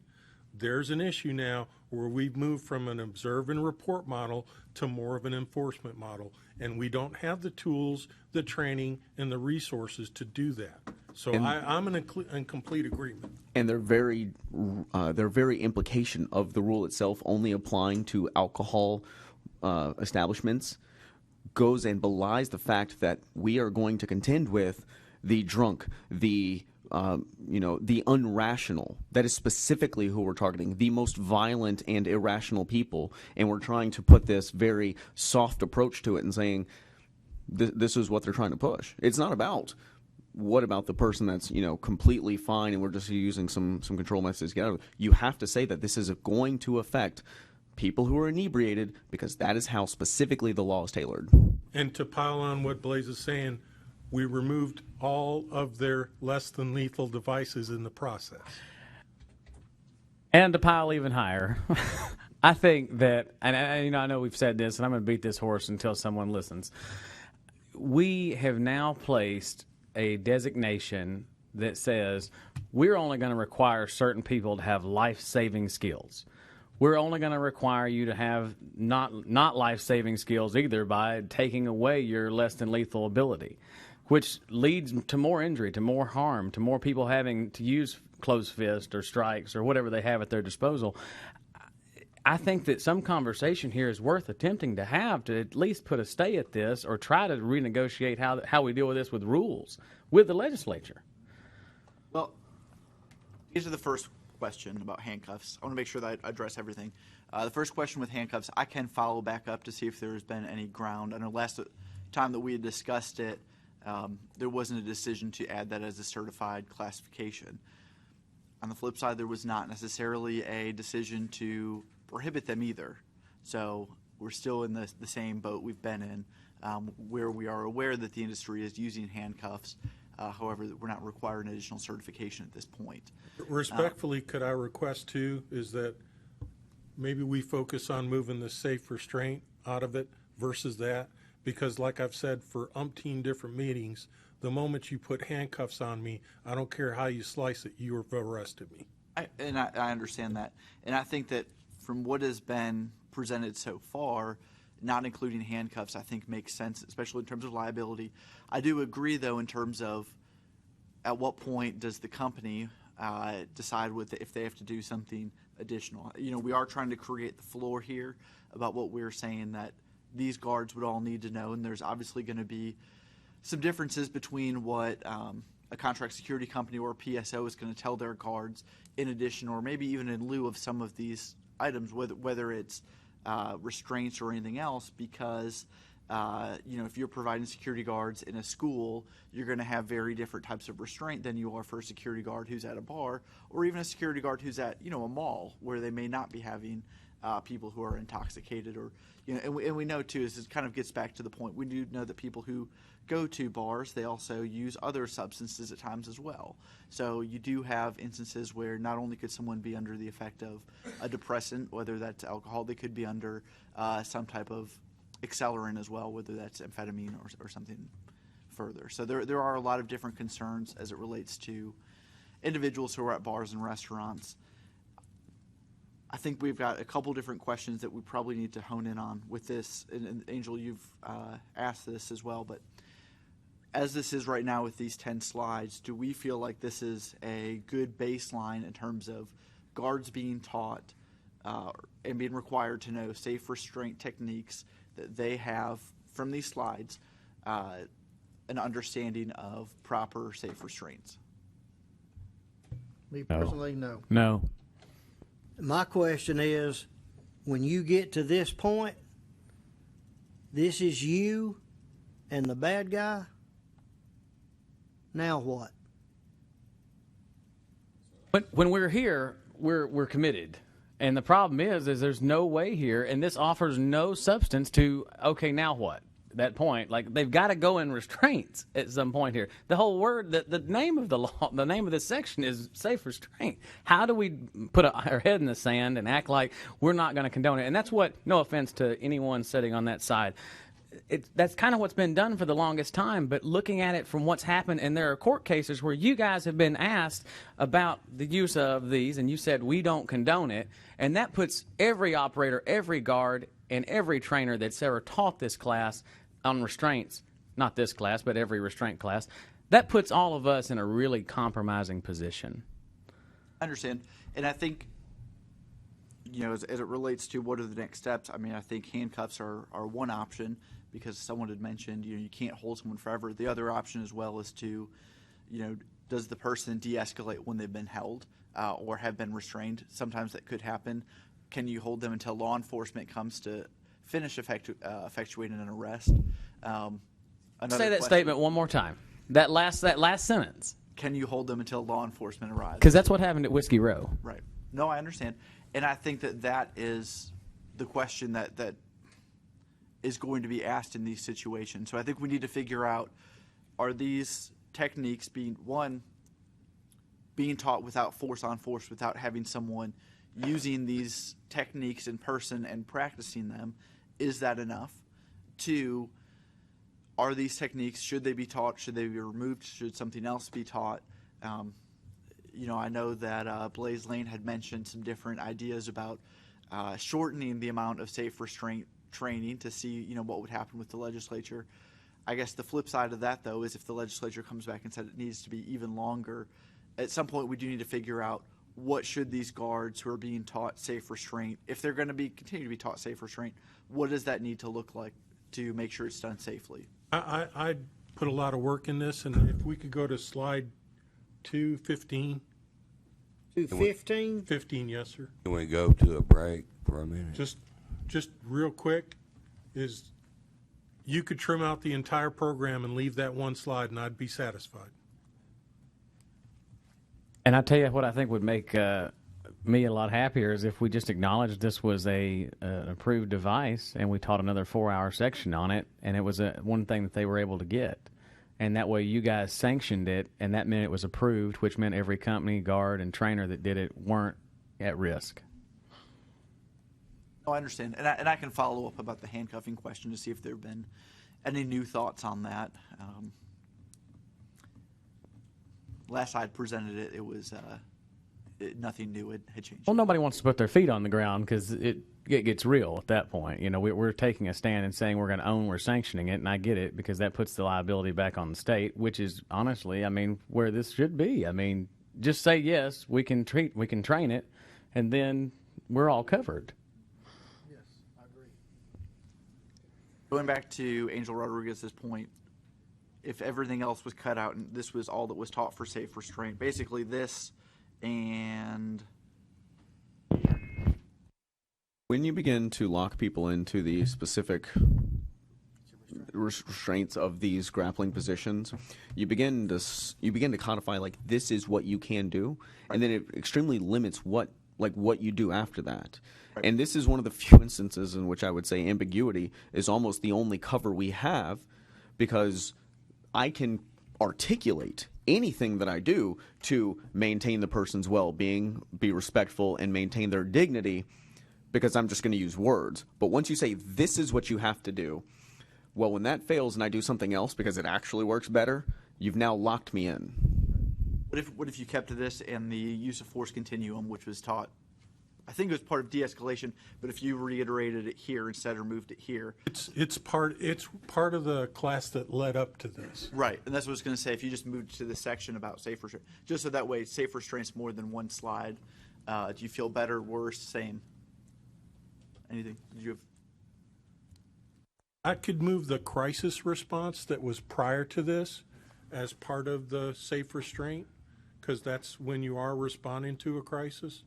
there's an issue now where we've moved from an observe and report model to more of an enforcement model. And we don't have the tools, the training, and the resources to do that. So I'm in complete agreement. And their very implication of the rule itself only applying to alcohol establishments goes and belies the fact that we are going to contend with the drunk, the unrational. That is specifically who we're targeting, the most violent and irrational people. And we're trying to put this very soft approach to it and saying this is what they're trying to push. It's not about what about the person that's completely fine and we're just using some control methods to get out of it. You have to say that this is going to affect people who are inebriated because that is how specifically the law is tailored. And to pile on what Blaze is saying, we removed all of their less than lethal devices in the process. And to pile even higher, I think that, and I know we've said this, and I'm going to beat this horse until someone listens. We have now placed a designation that says we're only going to require certain people to have life-saving skills. We're only going to require you to have not life-saving skills either by taking away your less than lethal ability, which leads to more injury, to more harm, to more people having to use closed fist or strikes or whatever they have at their disposal. I think that some conversation here is worth attempting to have to at least put a stay at this or try to renegotiate how we deal with this with rules with the legislature. Well, these are the first question about handcuffs. I want to make sure that I address everything. The first question with handcuffs, I can follow back up to see if there's been any ground. I know last time that we had discussed it, there wasn't a decision to add that as a certified classification. On the flip side, there was not necessarily a decision to prohibit them either. So we're still in the same boat we've been in, where we are aware that the industry is using handcuffs. However, we're not requiring additional certification at this point. Respectfully, could I request too, is that maybe we focus on moving the safe restraint out of it versus that? Because like I've said for umpteen different meetings, the moment you put handcuffs on me, I don't care how you slice it, you have arrested me. I understand that. And I think that from what has been presented so far, not including handcuffs, I think makes sense, especially in terms of liability. I do agree, though, in terms of at what point does the company decide if they have to do something additional. We are trying to create the floor here about what we're saying that these guards would all need to know, and there's obviously going to be some differences between what a contract security company or a PSO is going to tell their guards in addition, or maybe even in lieu of some of these items, whether it's restraints or anything else, because if you're providing security guards in a school, you're going to have very different types of restraint than you are for a security guard who's at a bar, or even a security guard who's at, a mall where they may not be having people who are intoxicated, or, and we know too, this kind of gets back to the point, we do know that people who go to bars, they also use other substances at times as well. So you do have instances where not only could someone be under the effect of a depressant, whether that's alcohol, they could be under some type of accelerant as well, whether that's amphetamine or something further. So there are a lot of different concerns as it relates to individuals who are at bars and restaurants. I think we've got a couple different questions that we probably need to hone in on with this. And Angel, you've asked this as well, but as this is right now with these 10 slides, do we feel like this is a good baseline in terms of guards being taught and being required to know safe restraint techniques that they have from these slides, an understanding of proper safe restraints? Me personally, no. No. My question is, when you get to this point, this is you and the bad guy. Now what? When we're here, we're committed. And the problem is there's no way here, and this offers no substance to, okay, now what? That point, like they've got to go in restraints at some point here. The whole word, the name of the law, the name of this section is safe restraint. How do we put our head in the sand and act like we're not going to condone it? And that's what, no offense to anyone sitting on that side, that's kind of what's been done for the longest time. But looking at it from what's happened, and there are court cases where you guys have been asked about the use of these, and you said we don't condone it, and that puts every operator, every guard, and every trainer that's ever taught this class on restraints, not this class, but every restraint class, that puts all of us in a really compromising position. I understand. And I think, as it relates to what are the next steps, I mean, I think handcuffs are one option, because someone had mentioned, you can't hold someone forever. The other option as well is to, does the person de-escalate when they've been held or have been restrained? Sometimes that could happen. Can you hold them until law enforcement comes to finish effectuating an arrest? Say that statement one more time. That last sentence. Can you hold them until law enforcement arrives? Because that's what happened at Whiskey Row. Right. No, I understand. And I think that is the question that is going to be asked in these situations. So I think we need to figure out, are these techniques being taught without force on force, without having someone using these techniques in person and practicing them? Is that enough? 2, are these techniques, should they be taught? Should they be removed? Should something else be taught? I know that Blaze Lane had mentioned some different ideas about shortening the amount of safe restraint training to see, what would happen with the legislature. I guess the flip side of that, though, is if the legislature comes back and said it needs to be even longer, at some point we do need to figure out what should these guards who are being taught safe restraint, if they're going to continue to be taught safe restraint, what does that need to look like to make sure it's done safely? I put a lot of work in this, and if we could go to slide 215. 215? 15, yes, sir. Can we go to a break for a minute? Just real quick, is you could trim out the entire program and leave that one slide, and I'd be satisfied. And I tell you what I think would make me a lot happier is if we just acknowledged this was an approved device and we taught another 4-hour section on it, and it was one thing that they were able to get. And that way you guys sanctioned it, and that meant it was approved, which meant every company, guard, and trainer that did it weren't at risk. Oh, I understand. And I can follow up about the handcuffing question to see if there have been any new thoughts on that. Last I presented it, it was nothing new had changed. Well, nobody wants to put their feet on the ground because it gets real at that point. We're taking a stand and saying we're going to own, we're sanctioning it, and I get it because that puts the liability back on the state, which is honestly, where this should be. Just say yes, we can train it, and then we're all covered. Yes, I agree. Going back to Angel Rodriguez's point, if everything else was cut out and this was all that was taught for safe restraint, basically this and... When you begin to lock people into the specific restraints of these grappling positions, you begin to codify like this is what you can do, and then it extremely limits what you do after that. Right. And this is one of the few instances in which I would say ambiguity is almost the only cover we have, because I can articulate anything that I do to maintain the person's well-being, be respectful, and maintain their dignity, because I'm just going to use words. But once you say this is what you have to do, well, when that fails and I do something else because it actually works better, you've now locked me in. What if you kept this and the use of force continuum, which was taught, I think it was part of de-escalation, but if you reiterated it here instead or moved it here. It's part of the class that led up to this. Right, and that's what I was going to say. If you just moved to the section about safe restraint, just so that way safe restraint's more than one slide. Do you feel better, worse, same? Anything? Did you have? I could move the crisis response that was prior to this as part of the safe restraint, because that's when you are responding to a crisis.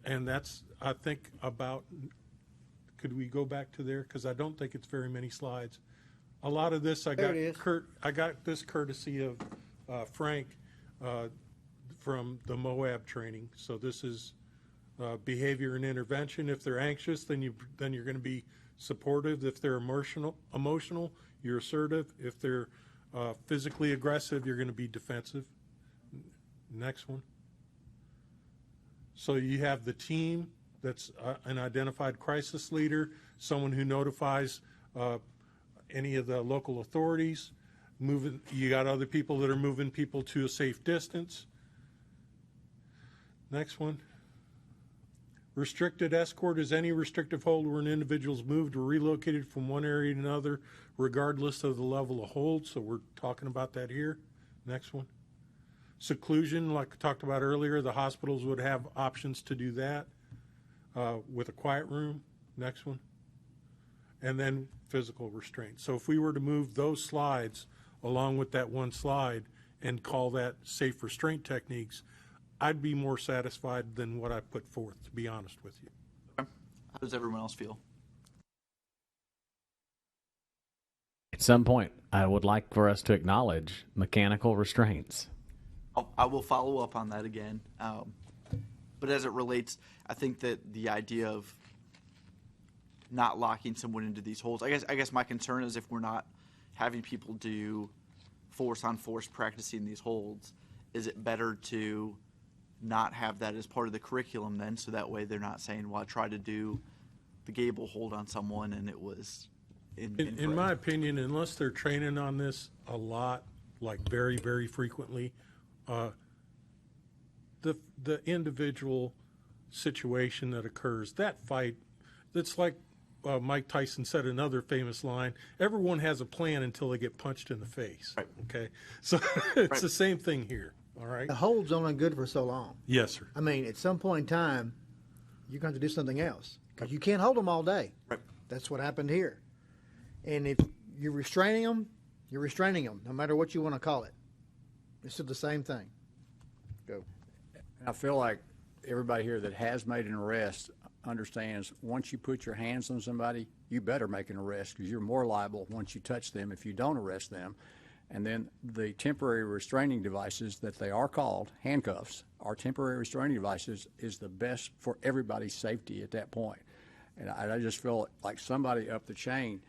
And that's, I think, about, could we go back to there? Because I don't think it's very many slides. A lot of this I got this courtesy of Frank from the Moab training. So this is behavior and intervention. If they're anxious, then you're going to be supportive. If they're emotional, you're assertive. If they're physically aggressive, you're going to be defensive. Next one. So you have the team that's an identified crisis leader, someone who notifies any of the local authorities. You got other people that are moving people to a safe distance. Next one. Restricted escort is any restrictive hold where an individual is moved or relocated from one area to another, regardless of the level of hold. So we're talking about that here. Next one. Seclusion, like I talked about earlier, the hospitals would have options to do that with a quiet room. Next one. And then physical restraint. So if we were to move those slides along with that one slide and call that safe restraint techniques, I'd be more satisfied than what I put forth, to be honest with you. How does everyone else feel? At some point, I would like for us to acknowledge mechanical restraints. I will follow up on that again. But as it relates, I think that the idea of not locking someone into these holds, I guess my concern is if we're not having people do force on force practicing these holds, is it better to not have that as part of the curriculum then, so that way they're not saying, well, I tried to do the Gable hold on someone and it was in my opinion, unless they're training on this a lot, like very, very frequently, the individual situation that occurs, that fight, that's like Mike Tyson said another famous line, everyone has a plan until they get punched in the face. Right. Okay? So it's the same thing here. All right. The hold's only good for so long. Yes, sir. I mean, at some point in time, you're going to do something else because you can't hold them all day. Right. That's what happened here. And if you're restraining them, you're restraining them, no matter what you want to call it. This is the same thing. Go. I feel like everybody here that has made an arrest understands once you put your hands on somebody, you better make an arrest because you're more liable once you touch them if you don't arrest them. And then the temporary restraining devices that they are called, handcuffs, are temporary restraining devices, is the best for everybody's safety at that point. And I just feel like somebody up the chain,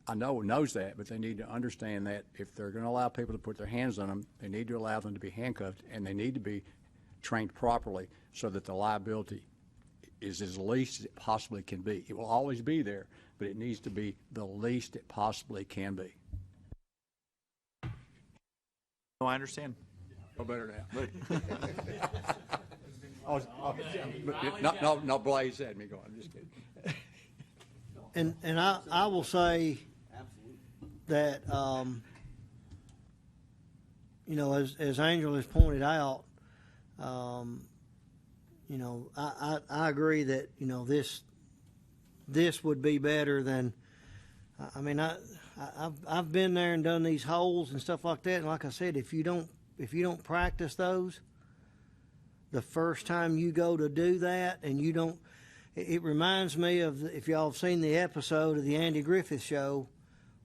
I know knows that, but they need to understand that if they're going to allow people to put their hands on them, they need to allow them to be handcuffed, and they need to be trained properly so that the liability is as least as it possibly can be. It will always be there, but it needs to be the least it possibly can be. No, I understand. No better now. No, Blaze had me going. I'm just kidding. And I will say that you know, as Angel has pointed out, you know, I agree that, you know, this would be better than. I mean, I've been there and done these holes and stuff like that. And like I said, if you don't practice those, the first time you go to do that and you don't, It reminds me of, if y'all have seen the episode of the Andy Griffith Show,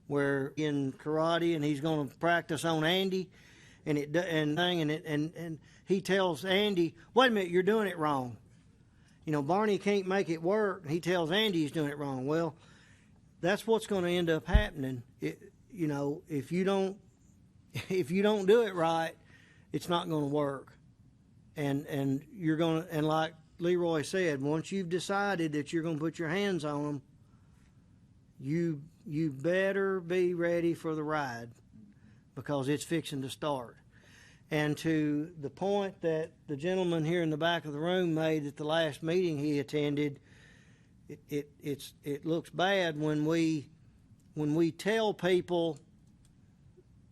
where in karate and he's going to practice on Andy, and he tells Andy, "Wait a minute, you're doing it wrong." You know, Barney can't make it work. And he tells Andy he's doing it wrong. Well, that's what's going to end up happening. You know, if you don't do it right, it's not going to work. And you're going to, and like Leroy said, once you've decided that you're going to put your hands on them, you better be ready for the ride, because it's fixing to start. And to the point that the gentleman here in the back of the room made at the last meeting he attended, it looks bad when we tell people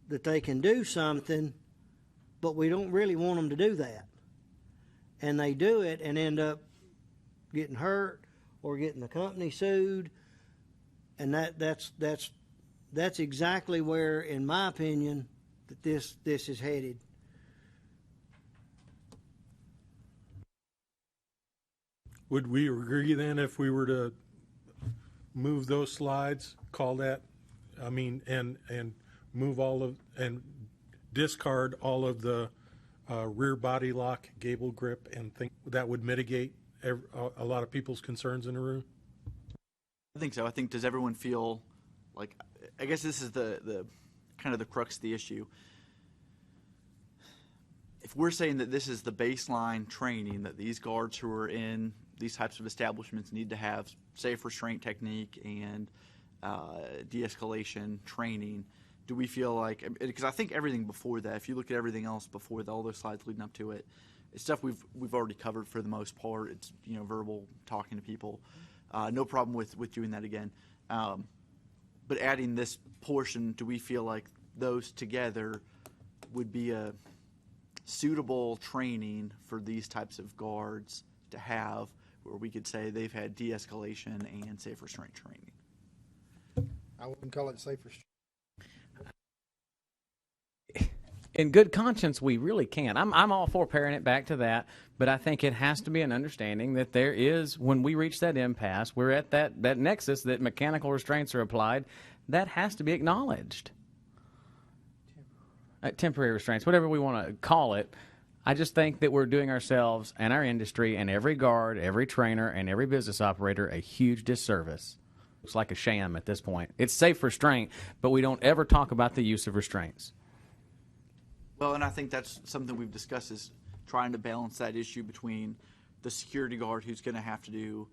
that they can do something, but we don't really want them to do that. And they do it and end up getting hurt or getting the company sued. And that's exactly where, in my opinion, that this is headed. Would we agree then if we were to move those slides, call that, and move and discard all of the rear body lock, Gable Grip, and think that would mitigate a lot of people's concerns in the room? I think so. Does everyone feel like, I guess this is the kind of the crux of the issue. If we're saying that this is the baseline training that these guards who are in these types of establishments need to have, safe restraint technique and de-escalation training, do we feel like, because I think everything before that, if you look at everything else before all those slides leading up to it, it's stuff we've already covered for the most part. It's, you know, verbal, talking to people. No problem with doing that again. But adding this portion, do we feel like those together would be a suitable training for these types of guards to have, where we could say they've had de-escalation and safe restraint training? I wouldn't call it safe restraint. In good conscience, we really can. I'm all for paring it back to that, but I think it has to be an understanding that there is, when we reach that impasse, we're at that nexus that mechanical restraints are applied. That has to be acknowledged. Temporary restraints, whatever we want to call it. I just think that we're doing ourselves and our industry and every guard, every trainer, and every business operator a huge disservice. It's like a sham at this point. It's safe restraint, but we don't ever talk about the use of restraints. Well, and I think that's something we've discussed, is trying to balance that issue between the security guard who's going to have to do,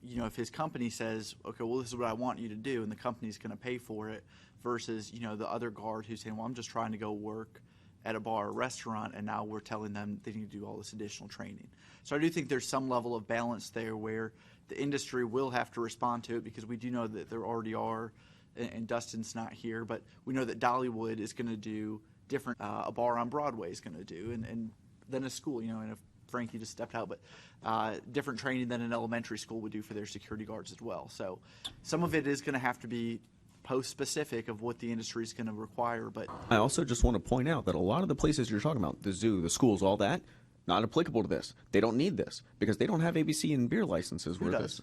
you know, if his company says, okay, well, this is what I want you to do, and the company's going to pay for it, versus, you know, the other guard who's saying, well, I'm just trying to go work at a bar or restaurant, and now we're telling them they need to do all this additional training. So I do think there's some level of balance there where the industry will have to respond to it, because we do know that there already are, and Dustin's not here, but we know that Dollywood is going to do different, a bar on Broadway is going to do, and then a school, you know, and if Frankie just stepped out, but different training than an elementary school would do for their security guards as well. So some of it is going to have to be post-specific of what the industry is going to require. But I also just want to point out that a lot of the places you're talking about, the zoo, the schools, all that, not applicable to this. They don't need this because they don't have ABC and beer licenses. Who does?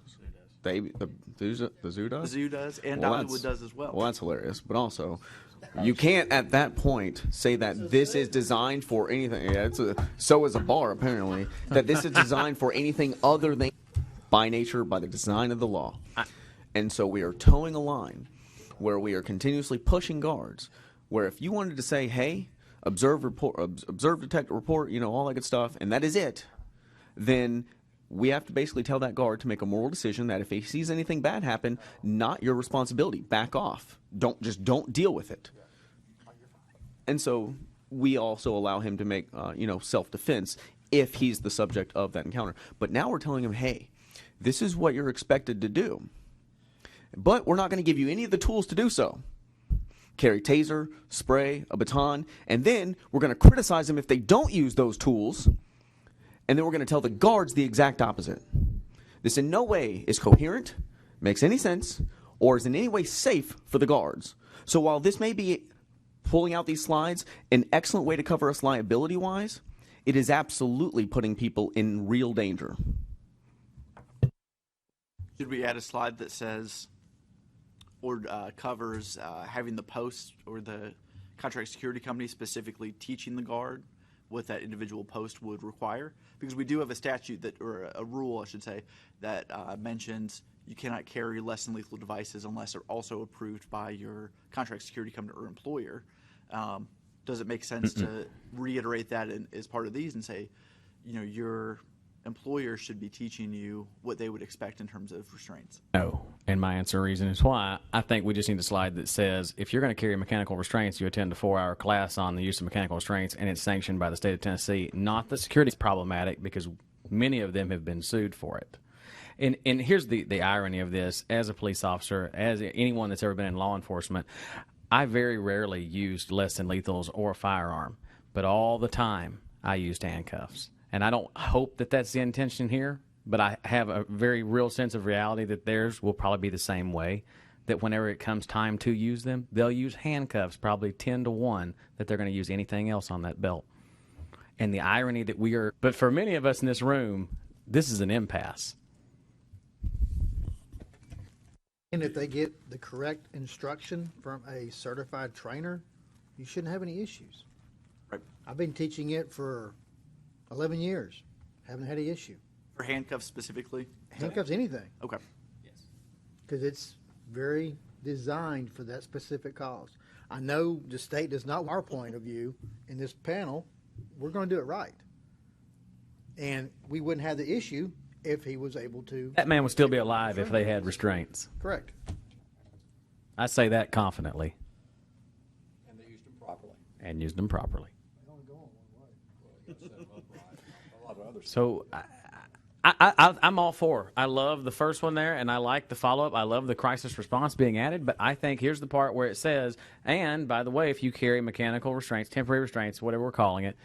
The zoo does? The zoo does, and Well, Dollywood does as well. Well, that's hilarious. But also, you can't at that point say that this is designed for anything. Yeah, so is a bar, apparently, that this is designed for anything other than by nature, by the design of the law. And so we are towing a line where we are continuously pushing guards, where if you wanted to say, hey, observe, detect, report, you know, all that good stuff, and that is it, then we have to basically tell that guard to make a moral decision that if he sees anything bad happen, not your responsibility. Back off. Don't deal with it. And so we also allow him to make, self-defense if he's the subject of that encounter. But now we're telling him, hey, this is what you're expected to do. But we're not going to give you any of the tools to do so. Carry taser, spray, a baton, and then we're going to criticize them if they don't use those tools, and then we're going to tell the guards the exact opposite. This in no way is coherent, makes any sense, or is in any way safe for the guards. So while this may be, pulling out these slides, an excellent way to cover us liability-wise, it is absolutely putting people in real danger. Should we add a slide that says or covers having the post or the contract security company specifically teaching the guard what that individual post would require? Because we do have a statute that, or a rule, I should say, that mentions you cannot carry less than lethal devices unless they're also approved by your contract security company or employer. Does it make sense to reiterate that as part of these and say, your employer should be teaching you what they would expect in terms of restraints? No. And my answer reason is why I think we just need a slide that says if you're going to carry mechanical restraints, you attend a 4-hour class on the use of mechanical restraints, and it's sanctioned by the state of Tennessee. Not that security is problematic, because many of them have been sued for it. And here's the irony of this. As a police officer, as anyone that's ever been in law enforcement, I very rarely used less than lethals or a firearm. But all the time, I used handcuffs. And I don't hope that that's the intention here, but I have a very real sense of reality that theirs will probably be the same way, that whenever it comes time to use them, they'll use handcuffs probably 10 to 1 that they're going to use anything else on that belt. And the irony that we are, but for many of us in this room, this is an impasse. And if they get the correct instruction from a certified trainer, you shouldn't have any issues. Right. I've been teaching it for 11 years. Haven't had any issue. For handcuffs specifically? Handcuffs, anything. Okay. Because it's very designed for that specific cause. I know the state does not, our point of view in this panel, we're going to do it right. And we wouldn't have the issue if he was able to. That man would still be alive if they had restraints. Correct. I say that confidently. And they used them properly. And used them properly. They only go on one way. A lot of others. So I'm all for. I love the first one there, and I like the follow-up. I love the crisis response being added, but I think here's the part where it says, and by the way, if you carry mechanical restraints, temporary restraints, whatever we're calling it,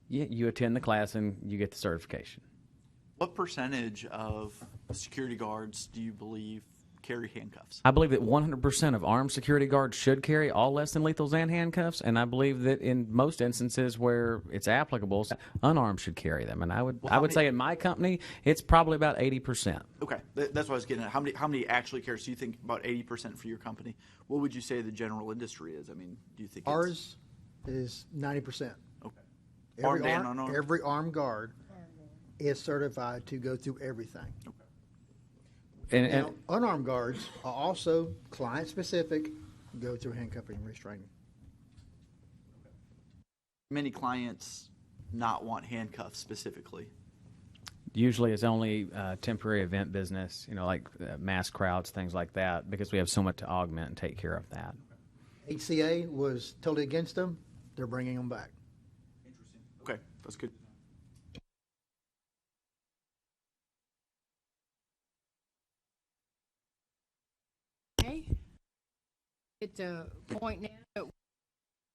you attend the class and you get the certification. What percentage of security guards do you believe carry handcuffs? I believe that 100% of armed security guards should carry all less than lethals and handcuffs, and I believe that in most instances where it's applicable, unarmed should carry them. And I would say in my company, it's probably about 80%. Okay, that's what I was getting at. How many actually carry? So you think about 80% for your company. What would you say the general industry is? I mean, do you think ours is 90%? Okay. Armed and unarmed? Every armed guard is certified to go through everything. Okay. Now, unarmed guards are also client-specific, go through handcuffing and restraining. Many clients not want handcuffs specifically. Usually it's only temporary event business, like mass crowds, things like that, because we have so much to augment and take care of that. HCA was totally against them. They're bringing them back. Interesting. Okay, that's good. Okay. At the point now,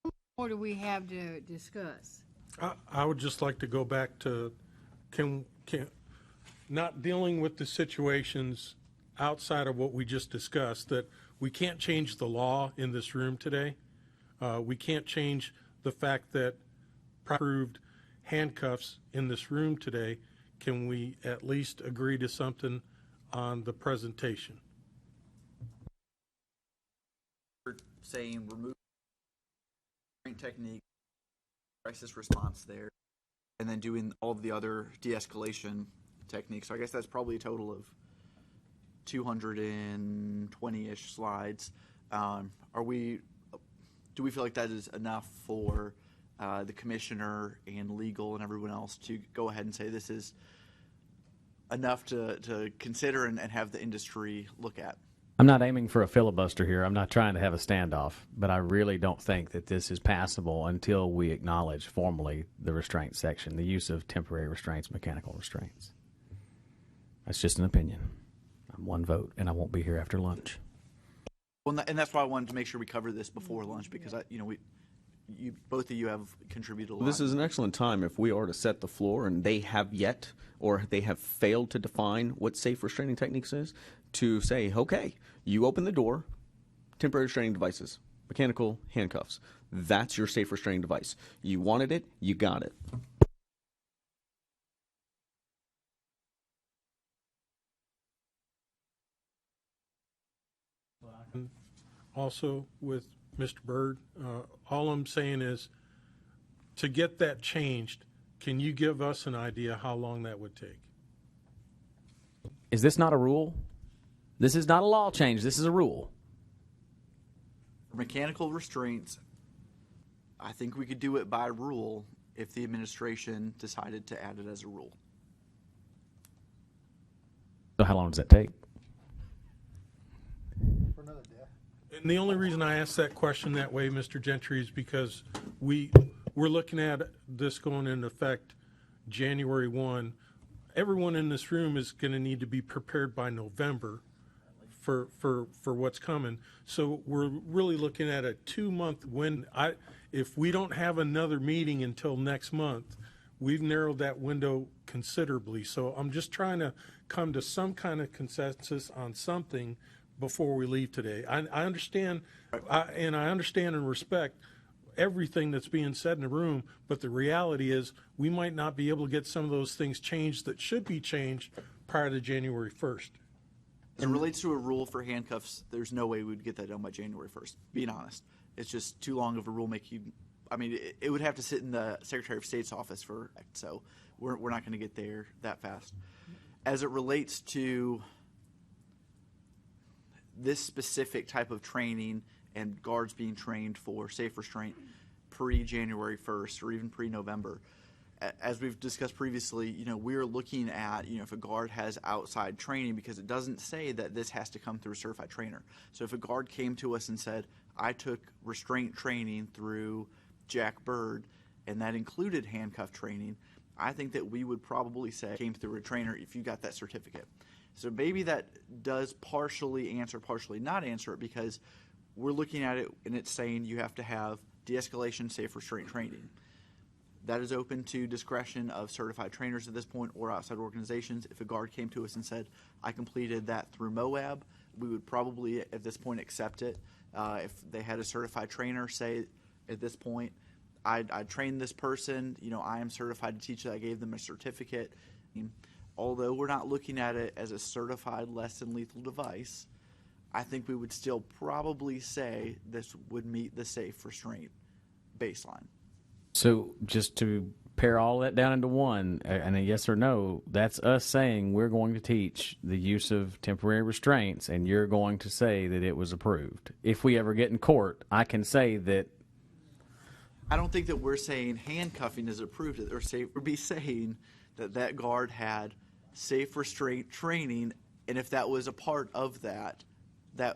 what more do we have to discuss? I would just like to go back to can not dealing with the situations outside of what we just discussed, that we can't change the law in this room today. We can't change the fact that approved handcuffs in this room today. Can we at least agree to something on the presentation? Saying remove technique, crisis response there, and then doing all of the other de-escalation techniques. So I guess that's probably a total of 220-ish slides. Do we feel like that is enough for the commissioner and legal and everyone else to go ahead and say this is enough to consider and have the industry look at? I'm not aiming for a filibuster here. I'm not trying to have a standoff, but I really don't think that this is passable until we acknowledge formally the restraint section, the use of temporary restraints, mechanical restraints. That's just an opinion. I'm one vote, and I won't be here after lunch. Well, and that's why I wanted to make sure we cover this before lunch, because both of you have contributed a lot. This is an excellent time if we are to set the floor and they have yet or they have failed to define what safe restraining techniques is, to say, okay, you open the door, temporary restraining devices, mechanical handcuffs. That's your safe restraining device. You wanted it, you got it. Also with Mr. Byrd, all I'm saying is, to get that changed, can you give us an idea how long that would take? Is this not a rule? This is not a law change. This is a rule. For mechanical restraints, I think we could do it by rule if the administration decided to add it as a rule. So how long does that take? For another day. And the only reason I asked that question that way, Mr. Gentry, is because we're looking at this going into effect January 1. Everyone in this room is going to need to be prepared by November for what's coming. So we're really looking at a 2-month window. If we don't have another meeting until next month, we've narrowed that window considerably. So I'm just trying to come to some kind of consensus on something before we leave today. I understand, and I understand and respect everything that's being said in the room, but the reality is we might not be able to get some of those things changed that should be changed prior to January 1st. As it relates to a rule for handcuffs, there's no way we'd get that done by January 1st, being honest. It's just too long of a rulemaking. I mean, it would have to sit in the Secretary of State's office for, so we're not going to get there that fast. As it relates to this specific type of training and guards being trained for safe restraint pre-January 1st or even pre-November, as we've discussed previously, we're looking at, if a guard has outside training, because it doesn't say that this has to come through a certified trainer. So if a guard came to us and said, I took restraint training through Jack Byrd, and that included handcuff training, I think that we would probably say came through a trainer if you got that certificate. So maybe that does partially answer, partially not answer it, because we're looking at it and it's saying you have to have de-escalation safe restraint training. That is open to discretion of certified trainers at this point or outside organizations. If a guard came to us and said, I completed that through Moab, we would probably at this point accept it. If they had a certified trainer say at this point, I trained this person, I am certified to teach that, I gave them a certificate. Although we're not looking at it as a certified less than lethal device, I think we would still probably say this would meet the safe restraint baseline. So just to pare all that down into one, and a yes or no, that's us saying we're going to teach the use of temporary restraints, and you're going to say that it was approved. If we ever get in court, I can say that. I don't think that we're saying handcuffing is approved, or we'd be saying that guard had safe restraint training, and if that was a part of that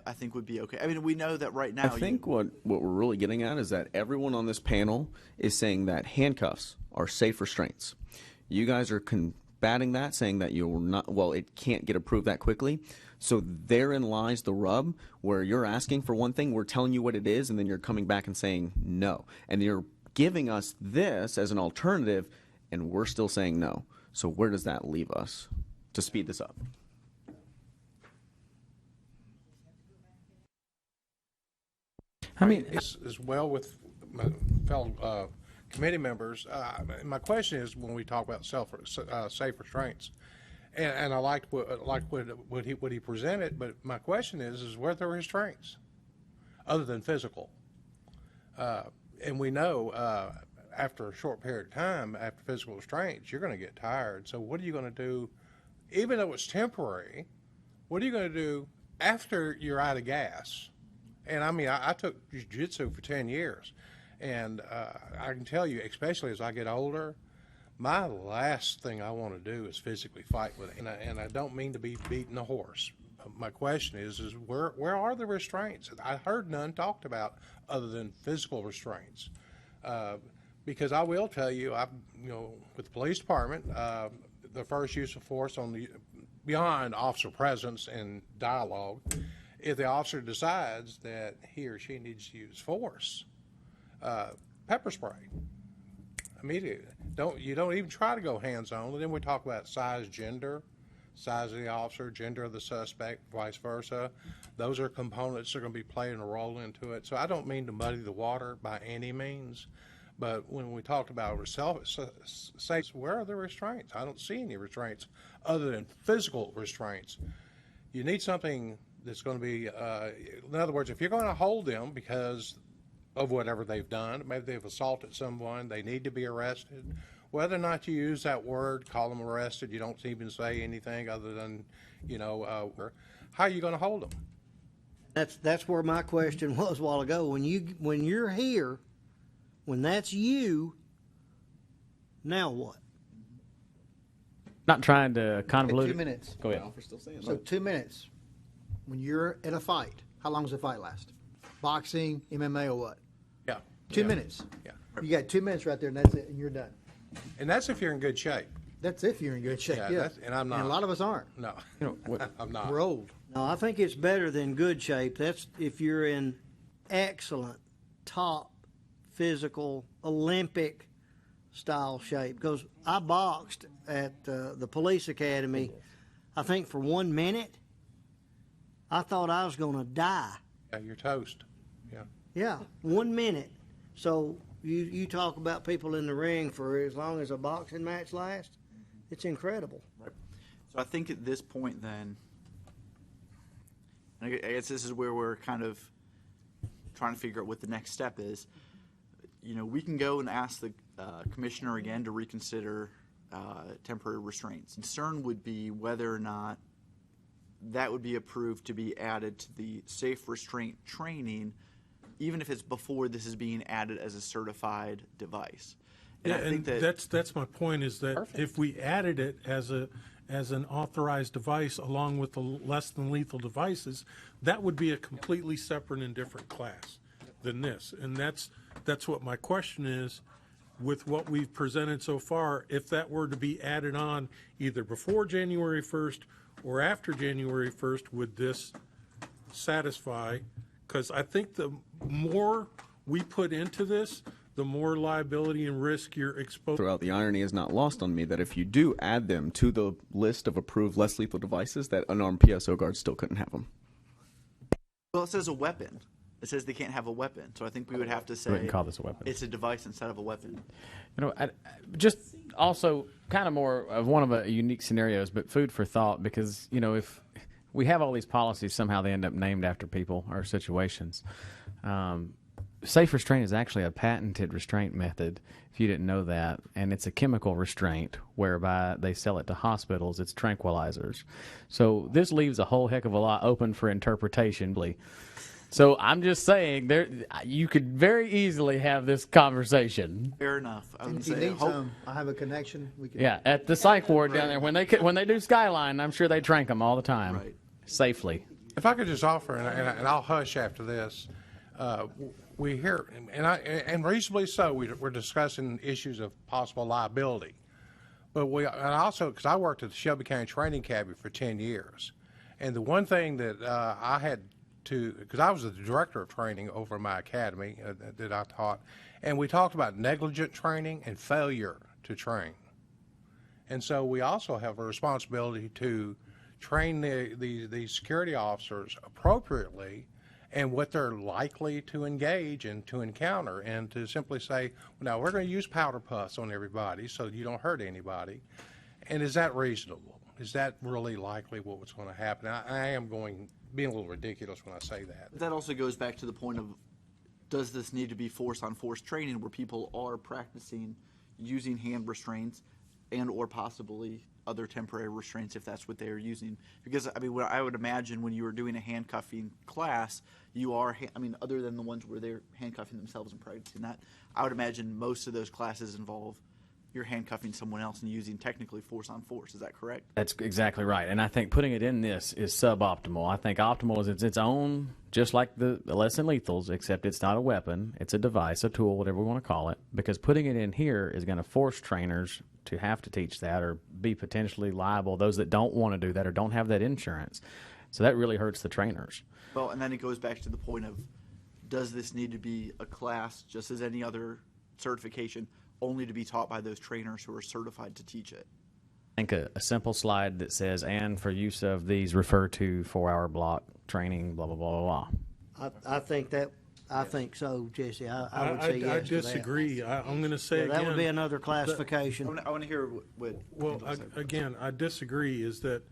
I think would be okay. I mean, we know that right now. I think what we're really getting at is that everyone on this panel is saying that handcuffs are safe restraints. You guys are combating that, saying that you're not. Well, it can't get approved that quickly. So therein lies the rub, where you're asking for one thing, we're telling you what it is, and then you're coming back and saying no, and you're giving us this as an alternative, and we're still saying no. So where does that leave us to speed this up? I mean, as well with my fellow committee members. My question is, when we talk about safe restraints, and I liked what he presented, but my question is where are the restraints other than physical? And we know after a short period of time, after physical restraints, you're going to get tired. So what are you going to do, even though it's temporary? What are you going to do after you're out of gas? And I mean, I took jiu-jitsu for 10 years, and I can tell you, especially as I get older, my last thing I want to do is physically fight with it. And I don't mean to be beating a horse. My question is where are the restraints? I heard none talked about other than physical restraints. Because I will tell you, with the police department, the first use of force beyond officer presence and dialogue, if the officer decides that he or she needs to use force, pepper spray immediately. You don't even try to go hands-on. And then we talk about size of the officer, gender of the suspect, vice versa. Those are components that are going to be playing a role into it. So I don't mean to muddy the water by any means, but when we talked about where are the restraints? I don't see any restraints other than physical restraints. You need something that's going to be, in other words, if you're going to hold them because of whatever they've done, maybe they've assaulted someone, they need to be arrested, whether or not you use that word, call them arrested, you don't even say anything other than, how are you going to hold them? That's where my question was a while ago. When you're here, when that's you, now what? Not trying to convolute. 2 minutes. Go ahead. So 2 minutes. When you're in a fight, how long does the fight last? Boxing, MMA, or what? Yeah. 2 minutes. Yeah. You got 2 minutes right there, and that's it, and you're done. And that's if you're in good shape. That's if you're in good shape. Yeah, Yeah. and I'm not. And a lot of us aren't. No, I'm not. We're old. No, I think it's better than good shape. That's if you're in excellent, top, physical, Olympic style shape. Because I boxed at the police academy, I think for 1 minute, I thought I was going to die. Yeah, you're toast. Yeah. Yeah, 1 minute. So you talk about people in the ring for as long as a boxing match lasts, it's incredible. Right. So I think at this point then, I guess this is where we're kind of trying to figure out what the next step is. We can go and ask the commissioner again to reconsider temporary restraints. Concern would be whether or not that would be approved to be added to the safe restraint training, even if it's before this is being added as a certified device. And I think that's my point, is that if we added it as an authorized device along with the less than lethal devices, that would be a completely separate and different class than this. And that's what my question is, with what we've presented so far, if that were to be added on either before January 1st or after January 1st, would this satisfy? Because I think the more we put into this, the more liability and risk you're exposed. Throughout, the irony is not lost on me that if you do add them to the list of approved less lethal devices, that unarmed PSO guards still couldn't have them. Well, it says a weapon. It says they can't have a weapon. So I think we would have to say wouldn't call this a weapon. It's a device instead of a weapon. Just also kind of more of one of the unique scenarios, but food for thought, because, if we have all these policies, somehow they end up named after people or situations. Safe restraint is actually a patented restraint method, if you didn't know that, and it's a chemical restraint whereby they sell it to hospitals. It's tranquilizers. So this leaves a whole heck of a lot open for interpretation. So I'm just saying, you could very easily have this conversation. Fair enough. If you need some, I have a connection. We can. Yeah, at the psych ward down there, when they do Skyline, I'm sure they trank them all the time, Right. safely. If I could just offer, and I'll hush after this, we hear, and reasonably so, we're discussing issues of possible liability. But and also, because I worked at the Shelby County Training Academy for 10 years, and the one thing that I had to, because I was the director of training over my academy that I taught, and we talked about negligent training and failure to train. And so we also have a responsibility to train the security officers appropriately and what they're likely to engage and to encounter, and to simply say, now we're going to use powder puffs on everybody so you don't hurt anybody. And is that reasonable? Is that really likely what's going to happen? I am being a little ridiculous when I say that. That also goes back to the point of, does this need to be force-on-force training where people are practicing using hand restraints and or possibly other temporary restraints if that's what they are using? Because, what I would imagine when you were doing a handcuffing class, you are, other than the ones where they're handcuffing themselves and practicing that, I would imagine most of those classes involve you're handcuffing someone else and using technically force on force. Is that correct? That's exactly right. And I think putting it in this is suboptimal. I think optimal is its own, just like the less than lethals, except it's not a weapon. It's a device, a tool, whatever we want to call it. Because putting it in here is going to force trainers to have to teach that or be potentially liable, those that don't want to do that or don't have that insurance. So that really hurts the trainers. Well, and then it goes back to the point of, does this need to be a class just as any other certification, only to be taught by those trainers who are certified to teach it? I think a simple slide that says, and for use of these, refer to 4-hour block training, blah, blah, blah, blah, blah. I think so, Jesse. I would say yes. I disagree. I'm going to say again. That would be another classification. I want to hear what. Well, again, I disagree. Is that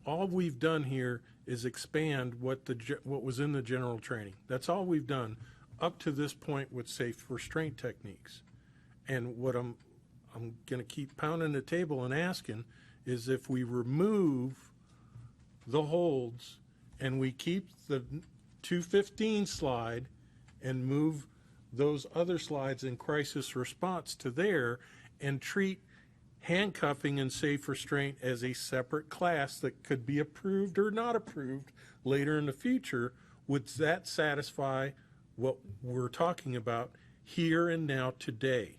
all we've done here is expand what was in the general training. That's all we've done up to this point with safe restraint techniques. And what I'm going to keep pounding the table and asking is if we remove the holds and we keep the 215 slide and move those other slides in crisis response to there and treat handcuffing and safe restraint as a separate class that could be approved or not approved later in the future, would that satisfy what we're talking about here and now today?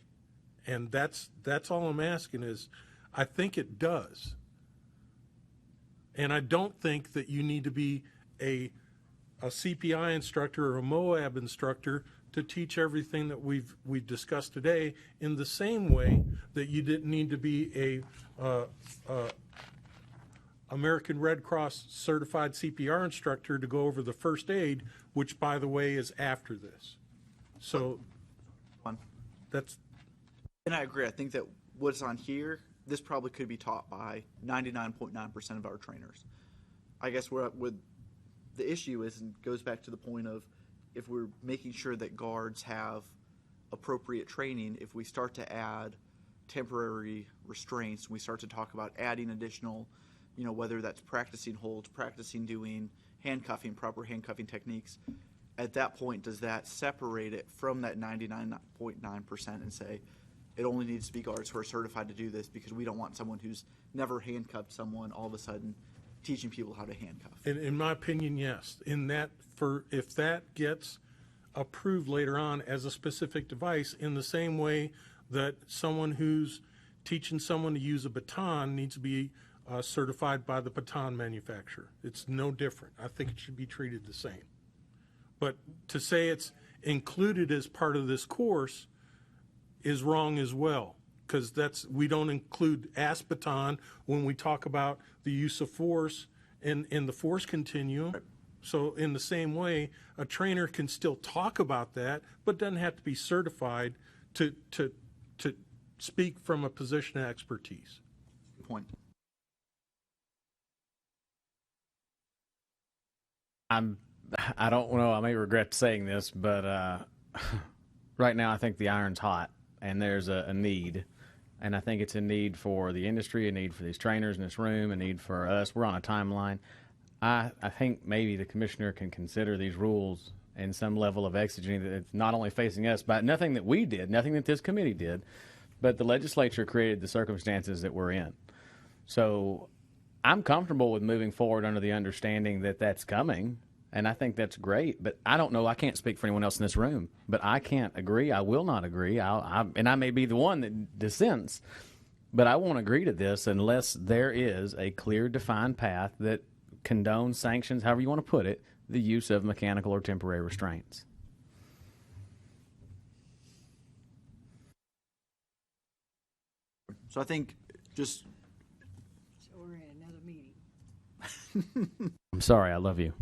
And that's all I'm asking is, I think it does. And I don't think that you need to be a CPI instructor or a MOAB instructor to teach everything that we've discussed today, in the same way that you didn't need to be a American Red Cross certified CPR instructor to go over the first aid, which, by the way, is after this. So that's. And I agree. I think that what's on here, this probably could be taught by 99.9% of our trainers. I guess where the issue is, and goes back to the point of, if we're making sure that guards have appropriate training, if we start to add temporary restraints, we start to talk about adding additional, whether that's practicing holds, practicing doing handcuffing, proper handcuffing techniques, at that point, does that separate it from that 99.9% and say, it only needs to be guards who are certified to do this, because we don't want someone who's never handcuffed someone all of a sudden teaching people how to handcuff? In my opinion, yes. If that gets approved later on as a specific device, in the same way that someone who's teaching someone to use a baton needs to be certified by the baton manufacturer. It's no different. I think it should be treated the same. But to say it's included as part of this course is wrong as well, because we don't include baton when we talk about the use of force in the force continuum. Right. So in the same way, a trainer can still talk about that, but doesn't have to be certified to speak from a position of expertise. Good point. I don't know, I may regret saying this, but right now I think the iron's hot, and there's a need. And I think it's a need for the industry, a need for these trainers in this room, a need for us. We're on a timeline. I think maybe the commissioner can consider these rules in some level of exigency that it's not only facing us, but nothing that we did, nothing that this committee did, but the legislature created the circumstances that we're in. So I'm comfortable with moving forward under the understanding that that's coming, and I think that's great. But I don't know, I can't speak for anyone else in this room, but I can't agree. I will not agree. And I may be the one that dissents, but I won't agree to this unless there is a clear, defined path that condones, sanctions, however you want to put it, the use of mechanical or temporary restraints. So I think just... So we're in another meeting. I'm sorry, I love you.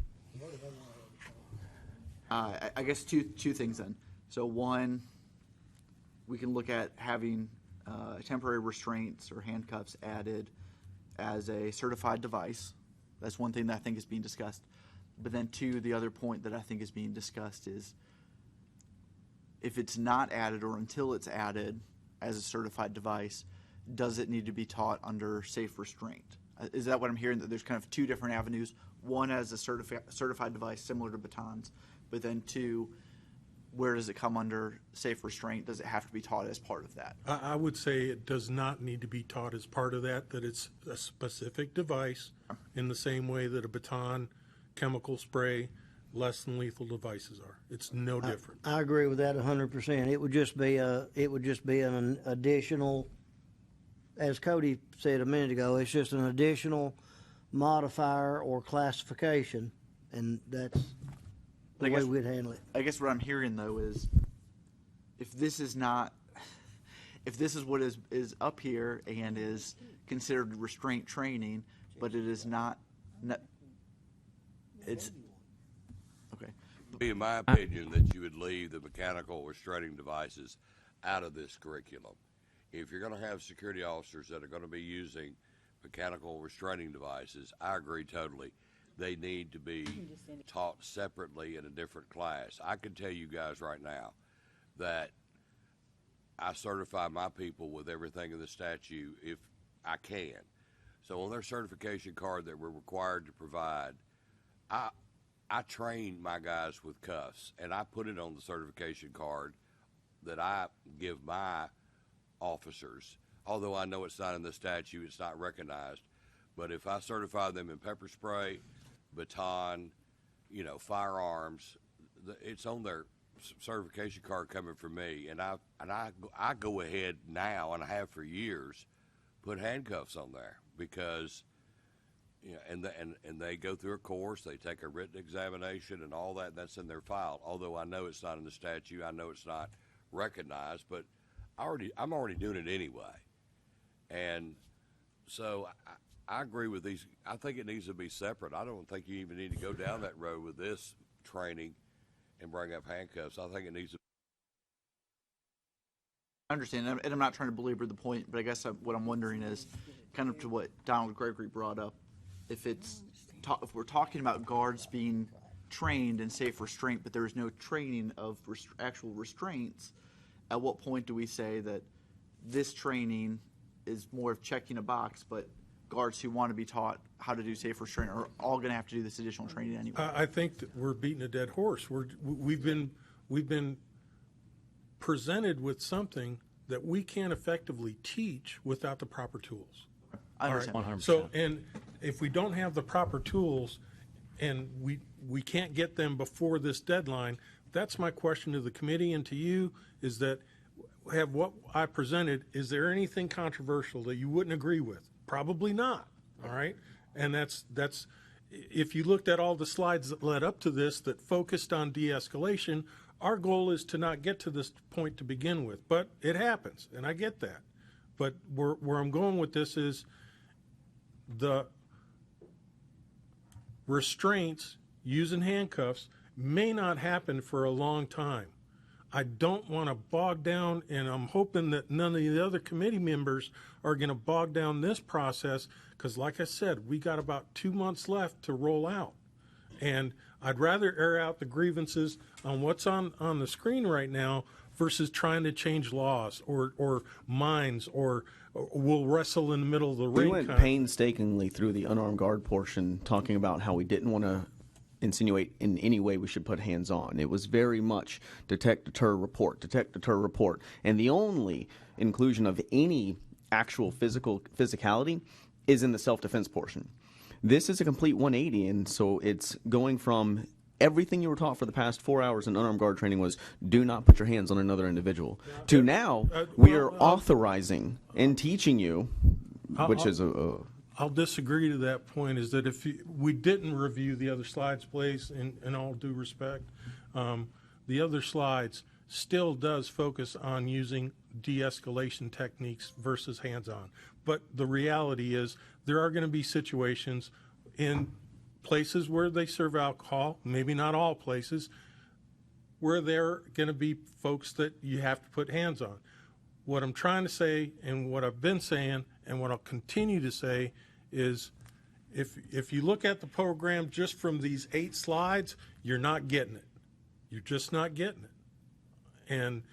I guess two things then. So one, we can look at having temporary restraints or handcuffs added as a certified device. That's one thing that I think is being discussed. But then two, the other point that I think is being discussed is, if it's not added or until it's added as a certified device, does it need to be taught under safe restraint? Is that what I'm hearing, that there's kind of two different avenues? One as a certified device similar to batons, but then two, where does it come under safe restraint? Does it have to be taught as part of that? I would say it does not need to be taught as part of that it's a specific device in the same way that a baton, chemical spray, less than lethal devices are. It's no different. I agree with that 100%. It would just be an additional, as Cody said a minute ago, it's just an additional modifier or classification, and that's the way we'd handle it. I guess what I'm hearing, though, is if this is what is up here and is considered restraint training, but it is not it's okay. Be in my opinion that you would leave the mechanical restraining devices out of this curriculum. If you're going to have security officers that are going to be using mechanical restraining devices, I agree totally. they need to be taught separately in a different class. I can tell you guys right now that I certify my people with everything in the statute if I can. So on their certification card that we're required to provide, I train my guys with cuffs, and I put it on the certification card that I give my officers. Although I know it's not in the statute, it's not recognized. But if I certify them in pepper spray, baton, firearms, it's on their certification card coming from me. And I go ahead now, and I have for years, put handcuffs on there because, and they go through a course, they take a written examination and all that. That's in their file. Although I know it's not in the statute, I know it's not recognized, but I'm already doing it anyway. And so I agree with these. I think it needs to be separate. I don't think you even need to go down that road with this training and bring up handcuffs. I think it needs to. I understand, and I'm not trying to belabor the point, but I guess what I'm wondering is, kind of to what Donald Gregory brought up, if we're talking about guards being trained in safe restraint, but there is no training of actual restraints, at what point do we say that this training is more of checking a box, but guards who want to be taught how to do safe restraint are all going to have to do this additional training anyway? I think that we're beating a dead horse. We've been presented with something that we can't effectively teach without the proper tools. I understand. All right. 100%. So, and if we don't have the proper tools and we can't get them before this deadline, that's my question to the committee and to you, is that have what I presented, is there anything controversial that you wouldn't agree with? Probably not, all right? And that's if you looked at all the slides that led up to this that focused on de-escalation, our goal is to not get to this point to begin with, but it happens, and I get that. But where I'm going with this is the restraints using handcuffs may not happen for a long time. I don't want to bog down, and I'm hoping that none of the other committee members are going to bog down this process because, like I said, we got about 2 months left to roll out. And I'd rather air out the grievances on what's on the screen right now versus trying to change laws or minds or we'll wrestle in the middle of the ring. We went painstakingly through the unarmed guard portion, talking about how we didn't want to insinuate in any way we should put hands on. It was very much detect, deter, report, detect, deter, report. And the only inclusion of any actual physicality is in the self-defense portion. This is a complete 180, and so it's going from everything you were taught for the past 4 hours in unarmed guard training was do not put your hands on another individual, to now we are authorizing and teaching you, which is a I'll disagree to that point, is that if we didn't review the other slides, please, in all due respect, the other slides still does focus on using de-escalation techniques versus hands-on. But the reality is there are going to be situations in places where they serve alcohol, maybe not all places, where there are going to be folks that you have to put hands on. What I'm trying to say and what I've been saying and what I'll continue to say is if you look at the program just from these 8 slides, you're not getting it. You're just not getting it. And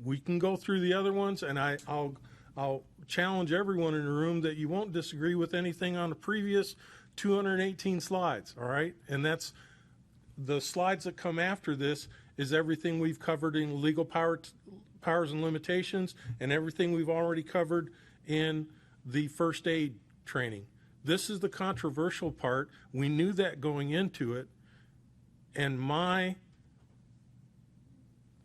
we can go through the other ones, and I'll challenge everyone in the room that you won't disagree with anything on the previous 218 slides, all right? And that's the slides that come after this is everything we've covered in legal powers and limitations and everything we've already covered in the first aid training. This is the controversial part. We knew that going into it, and my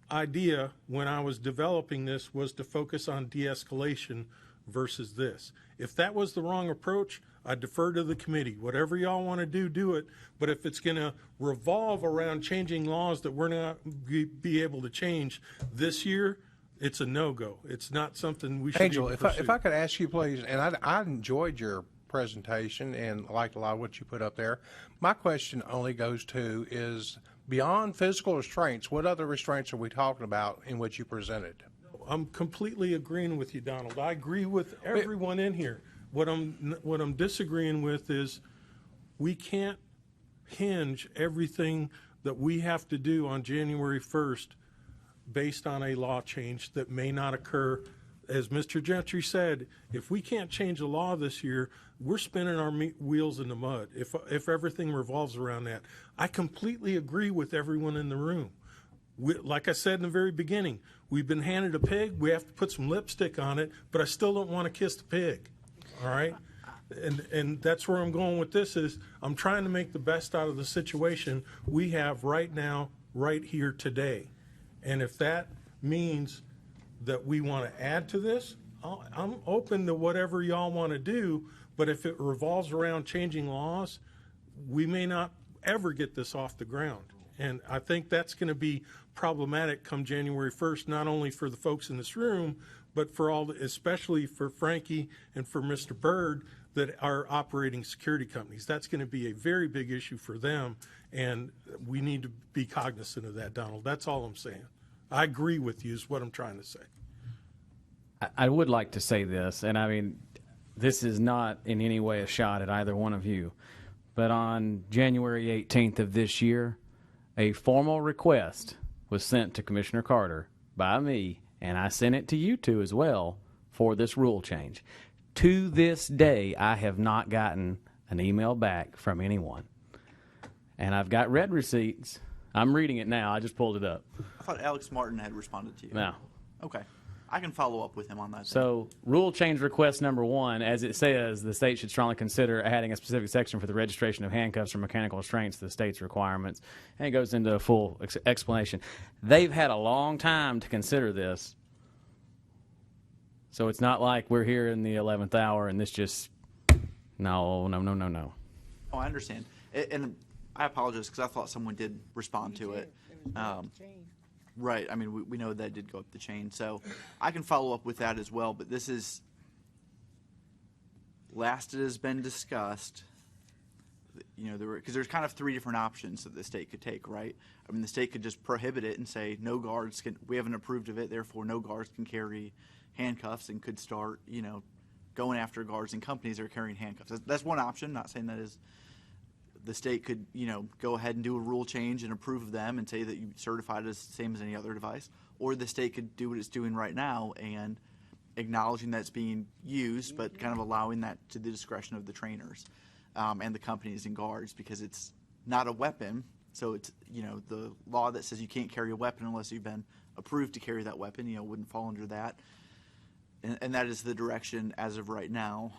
idea when I was developing this was to focus on de-escalation versus this. If that was the wrong approach, I defer to the committee. Whatever y'all want to do, do it. But if it's going to revolve around changing laws that we're not be able to change this year, it's a no-go. It's not something we should Angel, even pursue. if I could ask you, please, and I enjoyed your presentation and liked a lot of what you put up there. My question only goes to is, beyond physical restraints, what other restraints are we talking about in what you presented? I'm completely agreeing with you, Donald. I agree with everyone in here. What I'm disagreeing with is we can't hinge everything that we have to do on January 1st based on a law change that may not occur. As Mr. Gentry said, if we can't change the law this year, we're spinning our wheels in the mud if everything revolves around that. I completely agree with everyone in the room. Like I said in the very beginning, we've been handed a pig. We have to put some lipstick on it, but I still don't want to kiss the pig. All right? And that's where I'm going with this is I'm trying to make the best out of the situation we have right now, right here today. And if that means that we want to add to this, I'm open to whatever y'all want to do, but if it revolves around changing laws, we may not ever get this off the ground. And I think that's going to be problematic come January 1st, not only for the folks in this room, but for especially for Frankie and for Mr. Bird that are operating security companies. That's going to be a very big issue for them, and we need to be cognizant of that, Donald. That's all I'm saying. I agree with you is what I'm trying to say. I would like to say this, and I mean, this is not in any way a shot at either one of you, but on January 18th of this year, a formal request was sent to Commissioner Carter by me, and I sent it to you two as well for this rule change. To this day, I have not gotten an email back from anyone. And I've got red receipts. I'm reading it now. I just pulled it up. I thought Alex Martin had responded to you. No. Okay. I can follow up with him on that. So, rule change request number 1, as it says, the state should strongly consider adding a specific section for the registration of handcuffs or mechanical restraints to the state's requirements. And it goes into a full explanation. They've had a long time to consider this. So, it's not like we're here in the 11th hour and this just, no. Oh, I understand. And I apologize because I thought someone did respond to it. Right. I mean, we know that did go up the chain. So I can follow up with that as well. But this is, last it has been discussed, you know, because there's kind of 3 different options that the state could take, right? I mean, the state could just prohibit it and say no guards can, we haven't approved of it, therefore no guards can carry handcuffs, and could start, you know, going after guards and companies that are carrying handcuffs. That's one option. Not saying that is. The state could, you know, go ahead and do a rule change and approve of them and say that you certified it as the same as any other device. Or the state could do what it's doing right now and acknowledging that it's being used, but kind of allowing that to the discretion of the trainers and the companies and guards, because it's not a weapon. So it's, you know, the law that says you can't carry a weapon unless you've been approved to carry that weapon, you know, wouldn't fall under that. And that is the direction as of right now.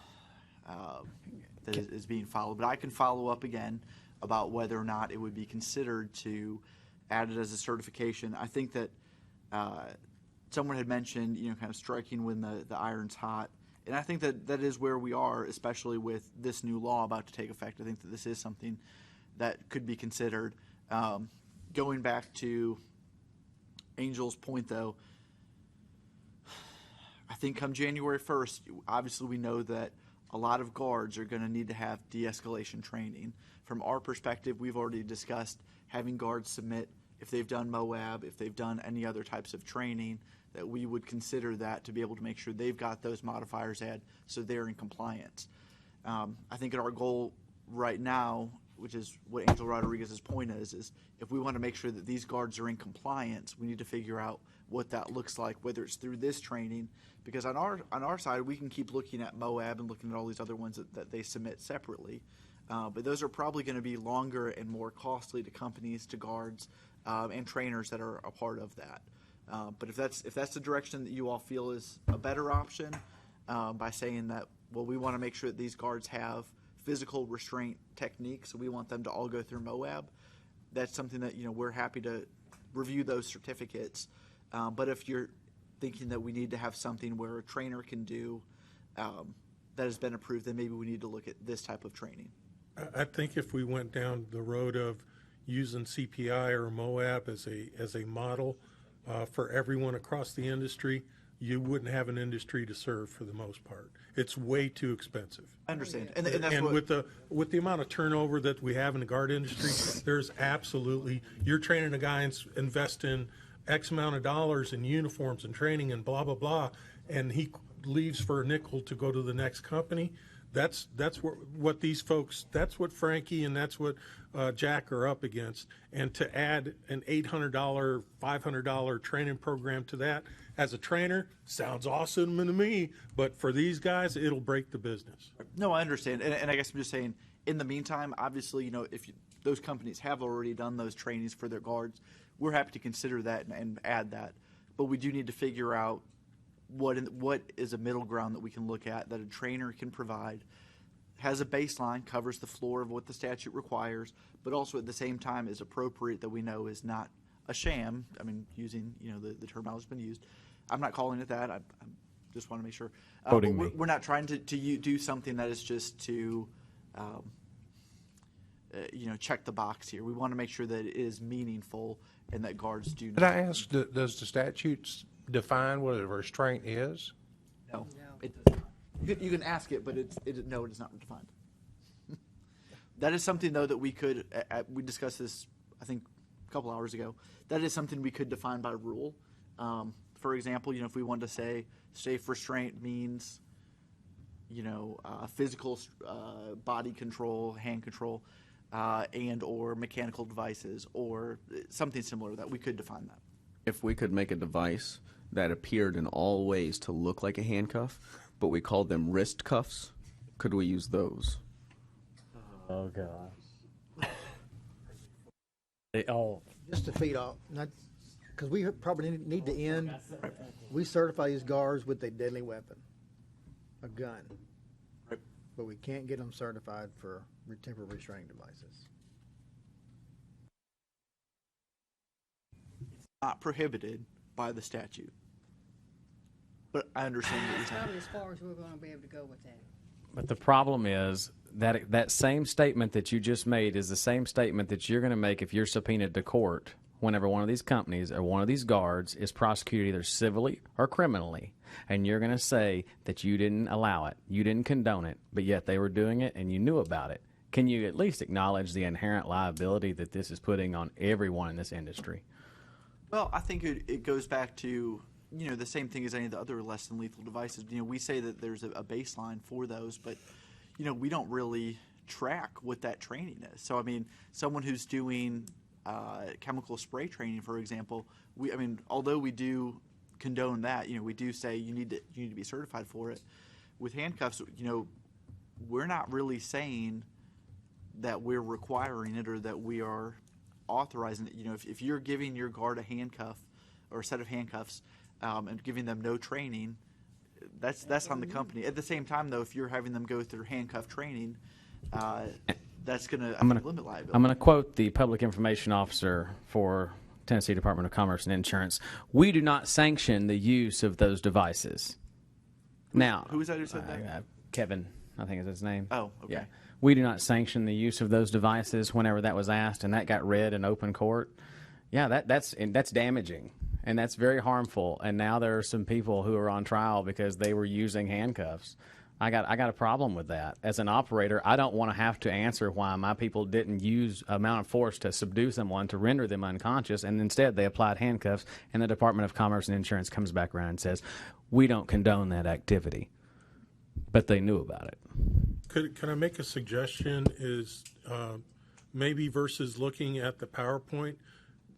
That is being followed. But I can follow up again about whether or not it would be considered to add it as a certification. I think that someone had mentioned, you know, kind of striking when the iron's hot. And I think that is where we are, especially with this new law about to take effect. I think that this is something that could be considered. Going back to Angel's point, though, I think come January 1st, obviously we know that a lot of guards are going to need to have de-escalation training. From our perspective, we've already discussed having guards submit if they've done MOAB, if they've done any other types of training, that we would consider that to be able to make sure they've got those modifiers added so they're in compliance. I think that our goal right now, which is what Angel Rodriguez's point is if we want to make sure that these guards are in compliance, we need to figure out what that looks like, whether it's through this training, because on our side, we can keep looking at MOAB and looking at all these other ones that they submit separately. But those are probably going to be longer and more costly to companies, to guards, and trainers that are a part of that. But if that's the direction that you all feel is a better option, by saying that, well, we want to make sure that these guards have physical restraint techniques, so we want them to all go through MOAB, that's something that, you know, we're happy to review those certificates. But if you're thinking that we need to have something where a trainer can do that has been approved, then maybe we need to look at this type of training. I think if we went down the road of using CPI or MOAB as a model for everyone across the industry, you wouldn't have an industry to serve for the most part. It's way too expensive. I understand. And that's with the amount of turnover that we have in the guard industry, there's absolutely, you're training a guy and invest in X amount of dollars in uniforms and training and blah, blah, blah, and he leaves for a nickel to go to the next company. That's what these folks, that's what Frankie and that's what Jack are up against. And to add an $800, $500 training program to that as a trainer sounds awesome to me, but for these guys, it'll break the business. No, I understand. And I guess I'm just saying, in the meantime, obviously, if those companies have already done those trainings for their guards, we're happy to consider that and add that. But we do need to figure out what is a middle ground that we can look at that a trainer can provide, has a baseline, covers the floor of what the statute requires, but also at the same time is appropriate, that we know is not a sham. I mean, using the terminology that's been used. I'm not calling it that. I just want to make sure. Quoting me. We're not trying to do something that is just to check the box here. We want to make sure that it is meaningful and that guards do. Did I ask, does the statutes define what a restraint is? No, it does not. You can ask it, but no, it is not defined. That is something, though, that we could, we discussed this, I think, a couple hours ago. That is something we could define by rule. For example, if we wanted to say safe restraint means, physical body control, hand control, and or mechanical devices, or something similar to that, we could define that. If we could make a device that appeared in all ways to look like a handcuff, but we called them wrist cuffs, could we use those? Oh, gosh. Just to feed off, because we probably need to end. We certify these guards with a deadly weapon, a gun, but we can't get them certified for temporary restraining devices. Not prohibited by the statute. But I understand what you're That's saying. probably as far as we're going to be able to go with that. But the problem is that same statement that you just made is the same statement that you're going to make if you're subpoenaed to court whenever one of these companies or one of these guards is prosecuted either civilly or criminally. And you're going to say that you didn't allow it, you didn't condone it, but yet they were doing it and you knew about it. Can you at least acknowledge the inherent liability that this is putting on everyone in this industry? Well, I think it goes back to, the same thing as any of the other less than lethal devices. We say that there's a baseline for those, but, we don't really track what that training is. So, I mean, someone who's doing chemical spray training, for example, although we do condone that, we do say you need to be certified for it. With handcuffs, we're not really saying that we're requiring it or that we are authorizing it. If you're giving your guard a handcuff or a set of handcuffs and giving them no training, that's on the company. At the same time, though, if you're having them go through handcuff training, that's going to limit liability. I'm going to quote the public information officer for Tennessee Department of Commerce and Insurance. We do not sanction the use of those devices. Now, who was that who said that? Kevin, I think is his name. Oh, okay. Yeah. We do not sanction the use of those devices whenever that was asked, and that got read in open court. Yeah, that's damaging, and that's very harmful. And now there are some people who are on trial because they were using handcuffs. I got a problem with that. As an operator, I don't want to have to answer why my people didn't use amount of force to subdue someone to render them unconscious, and instead they applied handcuffs, and the Department of Commerce and Insurance comes back around and says, we don't condone that activity. But they knew about it. Can I make a suggestion? Is maybe versus looking at the PowerPoint,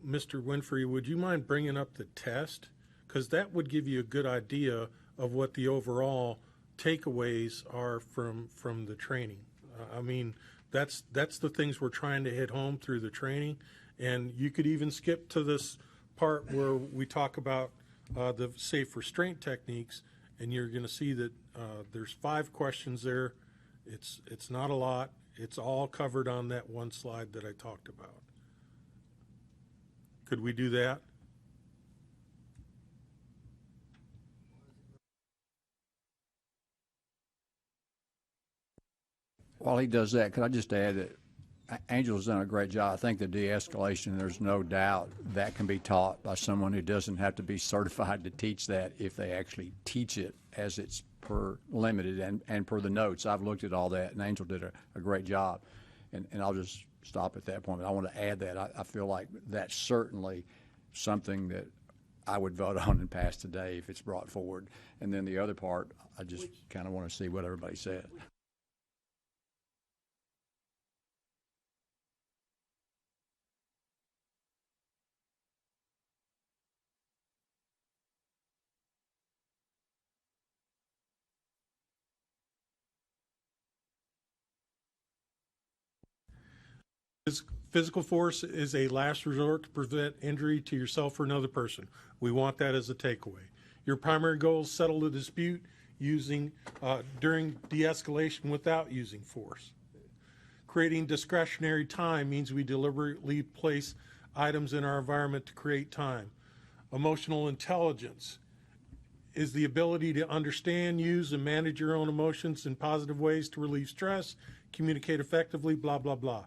Mr. Winfrey, would you mind bringing up the test? Because that would give you a good idea of what the overall takeaways are from the training. That's the things we're trying to hit home through the training. And you could even skip to this part where we talk about the safe restraint techniques, and you're going to see that there's 5 questions there. It's not a lot. It's all covered on that one slide that I talked about. Could we do that? While he does that, could I just add that Angel's done a great job. I think the de-escalation, there's no doubt that can be taught by someone who doesn't have to be certified to teach that if they actually teach it as it's per limited and per the notes. I've looked at all that, and Angel did a great job. And I'll just stop at that point. But I want to add that. I feel like that's certainly something that I would vote on and pass today if it's brought forward. And then the other part, I just kind of want to see what everybody said. Physical force is a last resort to prevent injury to yourself or another person. We want that as a takeaway. Your primary goal is settle the dispute using during de-escalation without using force. Creating discretionary time means we deliberately place items in our environment to create time. Emotional intelligence is the ability to understand, use, and manage your own emotions in positive ways to relieve stress, communicate effectively, blah, blah, blah.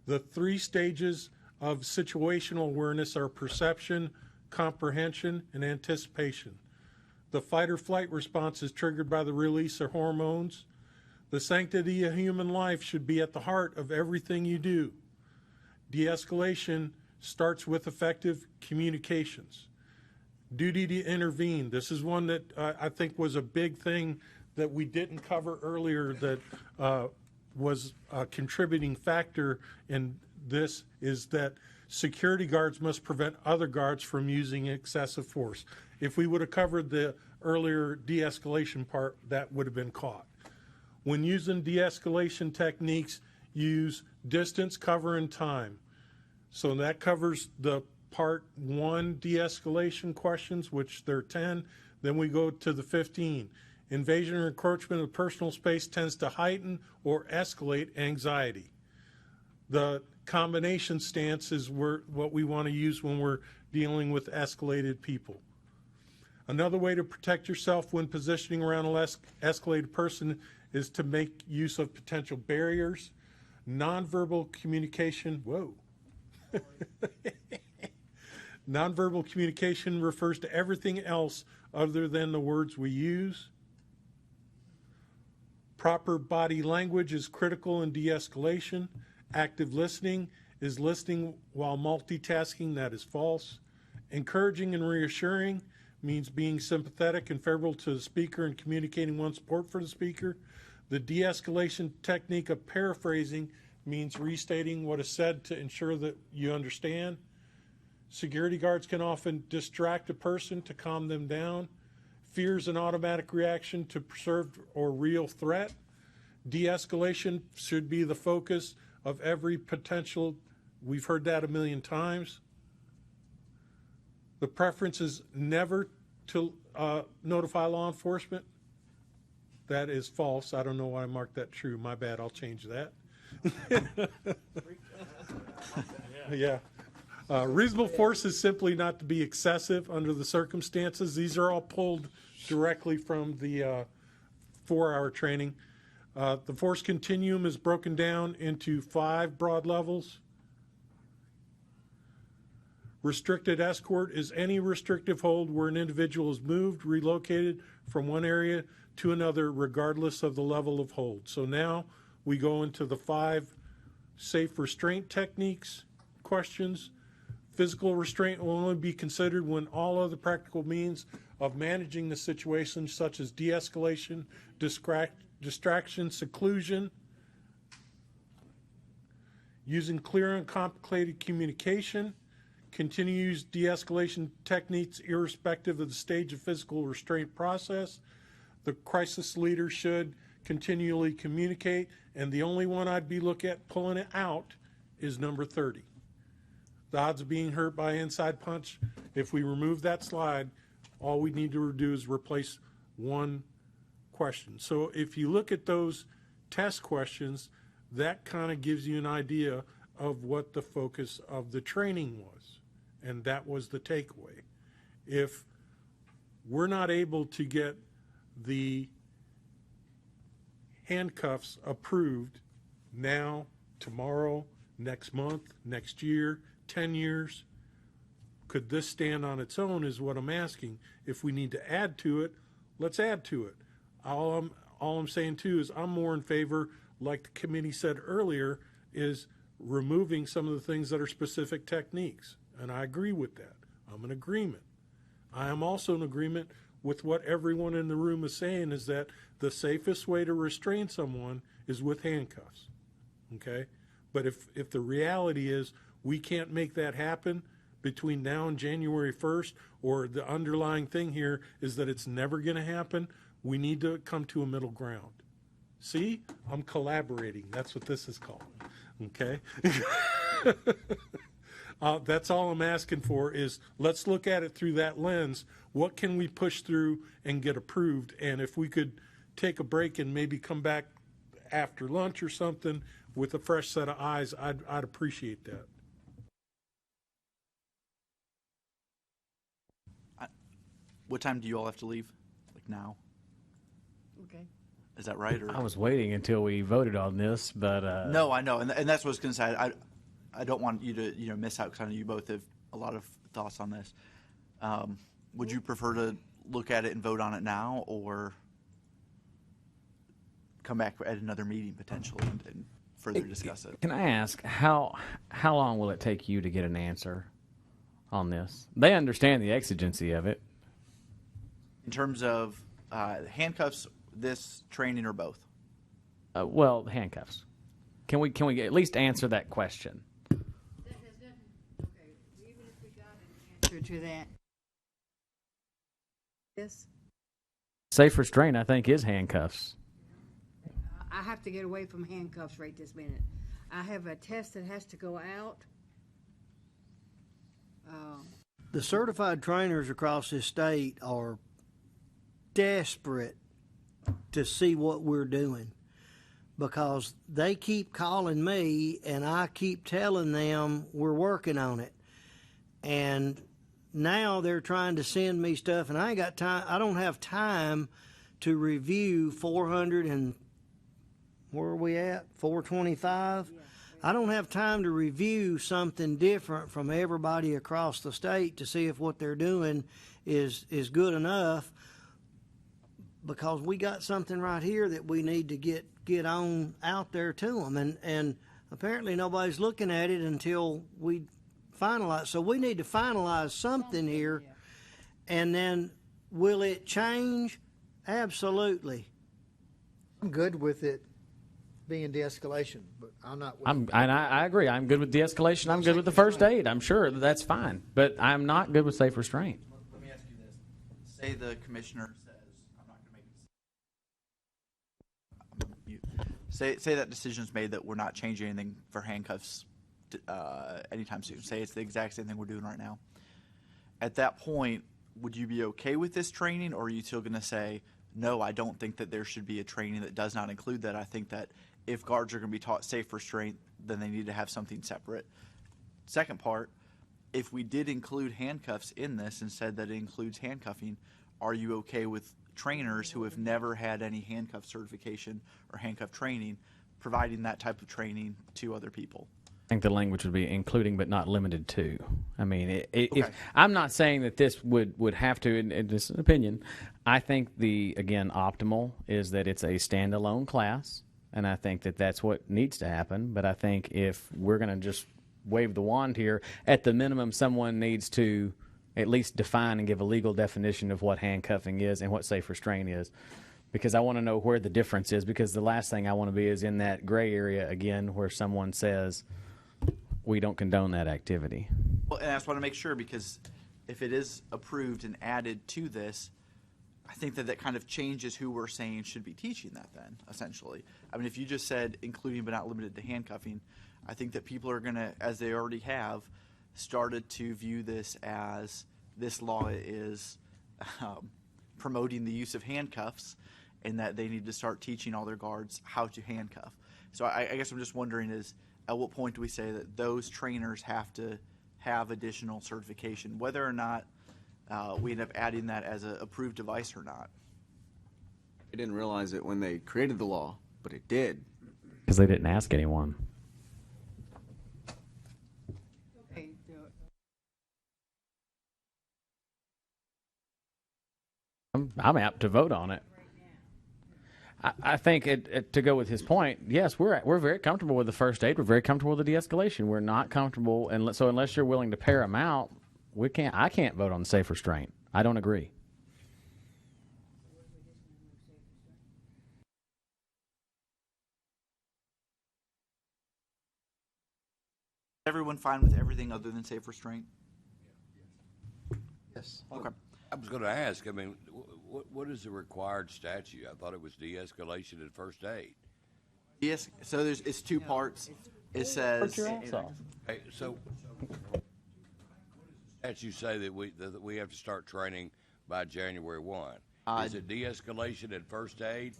The 3 stages of situational awareness are perception, comprehension, and anticipation. The fight or flight response is triggered by the release of hormones. The sanctity of human life should be at the heart of everything you do. De-escalation starts with effective communications. Duty to intervene. This is one that I think was a big thing that we didn't cover earlier that was a contributing factor in this, is that security guards must prevent other guards from using excessive force. If we would have covered the earlier de-escalation part, that would have been caught. When using de-escalation techniques, use distance, cover, and time. So that covers the part 1 de-escalation questions, which there are 10. Then we go to the 15. Invasion or encroachment of personal space tends to heighten or escalate anxiety. The combination stance is what we want to use when we're dealing with escalated people. Another way to protect yourself when positioning around an escalated person is to make use of potential barriers. Nonverbal communication, Nonverbal communication refers to everything else other than the words we use. Proper body language is critical in de-escalation. Active listening is listening while multitasking. That is false. Encouraging and reassuring means being sympathetic and favorable to the speaker and communicating one's support for the speaker. The de-escalation technique of paraphrasing means restating what is said to ensure that you understand. Security guards can often distract a person to calm them down. Fear is an automatic reaction to perceived or real threat. De-escalation should be the focus of every potential. We've heard that a million times. The preference is never to notify law enforcement. That is false. I don't know why I marked that true. My bad. I'll change that. Yeah. Reasonable force is simply not to be excessive under the circumstances. These are all pulled directly from the 4-hour training. The force continuum is broken down into 5 broad levels. Restricted escort is any restrictive hold where an individual is moved, relocated from one area to another, regardless of the level of hold. So now we go into the 5 safe restraint techniques questions. Physical restraint will only be considered when all other practical means of managing the situation, such as de-escalation, distraction, seclusion, using clear and complicated communication, continue to use de-escalation techniques irrespective of the stage of physical restraint process. The crisis leader should continually communicate, and the only one I'd be looking at pulling it out is number 30. The odds of being hurt by inside punch, if we remove that slide, all we need to do is replace one question. So if you look at those test questions, that kind of gives you an idea of what the focus of the training was. And that was the takeaway. If we're not able to get the handcuffs approved now, tomorrow, next month, next year, 10 years, could this stand on its own is what I'm asking. If we need to add to it, let's add to it. All I'm saying too is I'm more in favor, like the committee said earlier, is removing some of the things that are specific techniques. And I agree with that. I'm in agreement. I am also in agreement with what everyone in the room is saying, is that the safest way to restrain someone is with handcuffs. Okay? But if the reality is we can't make that happen between now and January 1st, or the underlying thing here is that it's never going to happen, we need to come to a middle ground. See? I'm collaborating. That's what this is called. Okay? That's all I'm asking for is let's look at it through that lens. What can we push through and get approved? And if we could take a break and maybe come back after lunch or something with a fresh set of eyes, I'd appreciate that. What time do you all have to leave? Like now? Okay. Is that right? Or I was waiting until we voted on this, but no, I know, and that's what I was going to say. I don't want you to miss out because I know you both have a lot of thoughts on this. Would you prefer to look at it and vote on it now, or come back at another meeting potentially and further discuss it? Can I ask how long will it take you to get an answer on this? They understand the exigency of it. In terms of handcuffs, this training, or both? Well, handcuffs. Can we at least answer that question? That has nothing. Okay, even if we got an answer to that. Yes. Safe restraint, I think, is handcuffs. I have to get away from handcuffs right this minute. I have a test that has to go out. The certified trainers across this state are desperate to see what we're doing, because they keep calling me and I keep telling them we're working on it. And now they're trying to send me stuff, and I ain't got time. I don't have time to review 400 and where are we at? 425? Yeah. I don't have time to review something different from everybody across the state to see if what they're doing is good enough, because we got something right here that we need to get on out there to them, and apparently nobody's looking at it until we finalize. So we need to finalize something here, and then will it change? Absolutely. I'm good with it being de-escalation, but I'm not. I agree. I'm good with de-escalation. I'm good with the first aid. I'm sure that's fine, but I'm not good with safe restraint. Let me ask you this: say the commissioner says, "I'm not going to make it." Say that decision's made that we're not changing anything for handcuffs anytime soon. Say it's the exact same thing we're doing right now. At that point, would you be okay with this training, or are you still going to say, no, I don't think that there should be a training that does not include that? I think that if guards are going to be taught safe restraint, then they need to have something separate. Second part, if we did include handcuffs in this and said that it includes handcuffing, are you okay with trainers who have never had any handcuff certification or handcuff training providing that type of training to other people? I think the language would be including but not limited to. I mean, if I'm not saying that this would have to, and this is an opinion, I think the, again, optimal is that it's a standalone class, and I think that that's what needs to happen. But I think if we're going to just wave the wand here, at the minimum, someone needs to at least define and give a legal definition of what handcuffing is and what safe restraint is, because I want to know where the difference is, because the last thing I want to be is in that gray area again where someone says, we don't condone that activity. Well, and I just want to make sure, because if it is approved and added to this, I think that kind of changes who we're saying should be teaching that then, essentially. I mean, if you just said including but not limited to handcuffing, I think that people are going to, as they already have, started to view this as this law is promoting the use of handcuffs, and that they need to start teaching all their guards how to handcuff. So I guess I'm just wondering is, at what point do we say that those trainers have to have additional certification, whether or not we end up adding that as an approved device or not? They didn't realize it when they created the law, but it did. Because they didn't ask anyone. Okay. I'm apt to vote on it. I think to go with his point, yes, we're very comfortable with the first aid. We're very comfortable with the de-escalation. We're not comfortable, and so unless you're willing to pair them out, I can't vote on the safe restraint. I don't agree. Everyone fine with everything other than safe restraint? Yes. Okay. I was going to ask, I mean, what is the required statute? I thought it was de-escalation and first aid. Yes, so it's two parts. It says, Hey, so statute say that we have to start training by January 1. Is it de-escalation and first aid?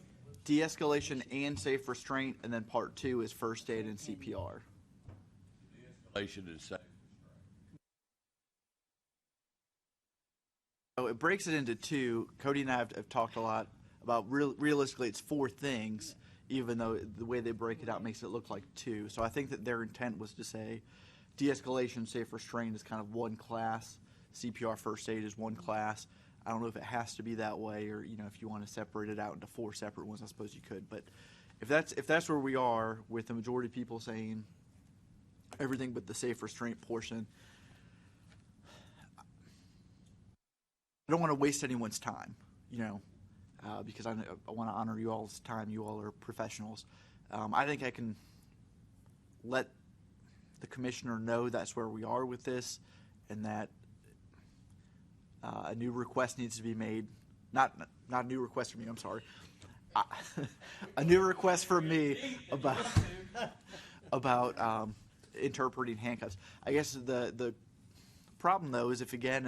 de-escalation and safe restraint, and then part 2 is first aid and CPR. De-escalation and safe. So it breaks it into two. Cody and I have talked a lot about realistically it's 4 things, even though the way they break it out makes it look like 2. So I think that their intent was to say de-escalation, safe restraint is kind of one class, CPR, first aid is one class. I don't know if it has to be that way, or if you want to separate it out into 4 separate ones, I suppose you could. But if that's where we are, with the majority of people saying everything but the safe restraint portion, I don't want to waste anyone's time, because I want to honor you all's time. You all are professionals. I think I can let the commissioner know that's where we are with this, and that a new request needs to be made. Not a new request from you. I'm sorry. A new request from me about interpreting handcuffs. I guess the problem though is if again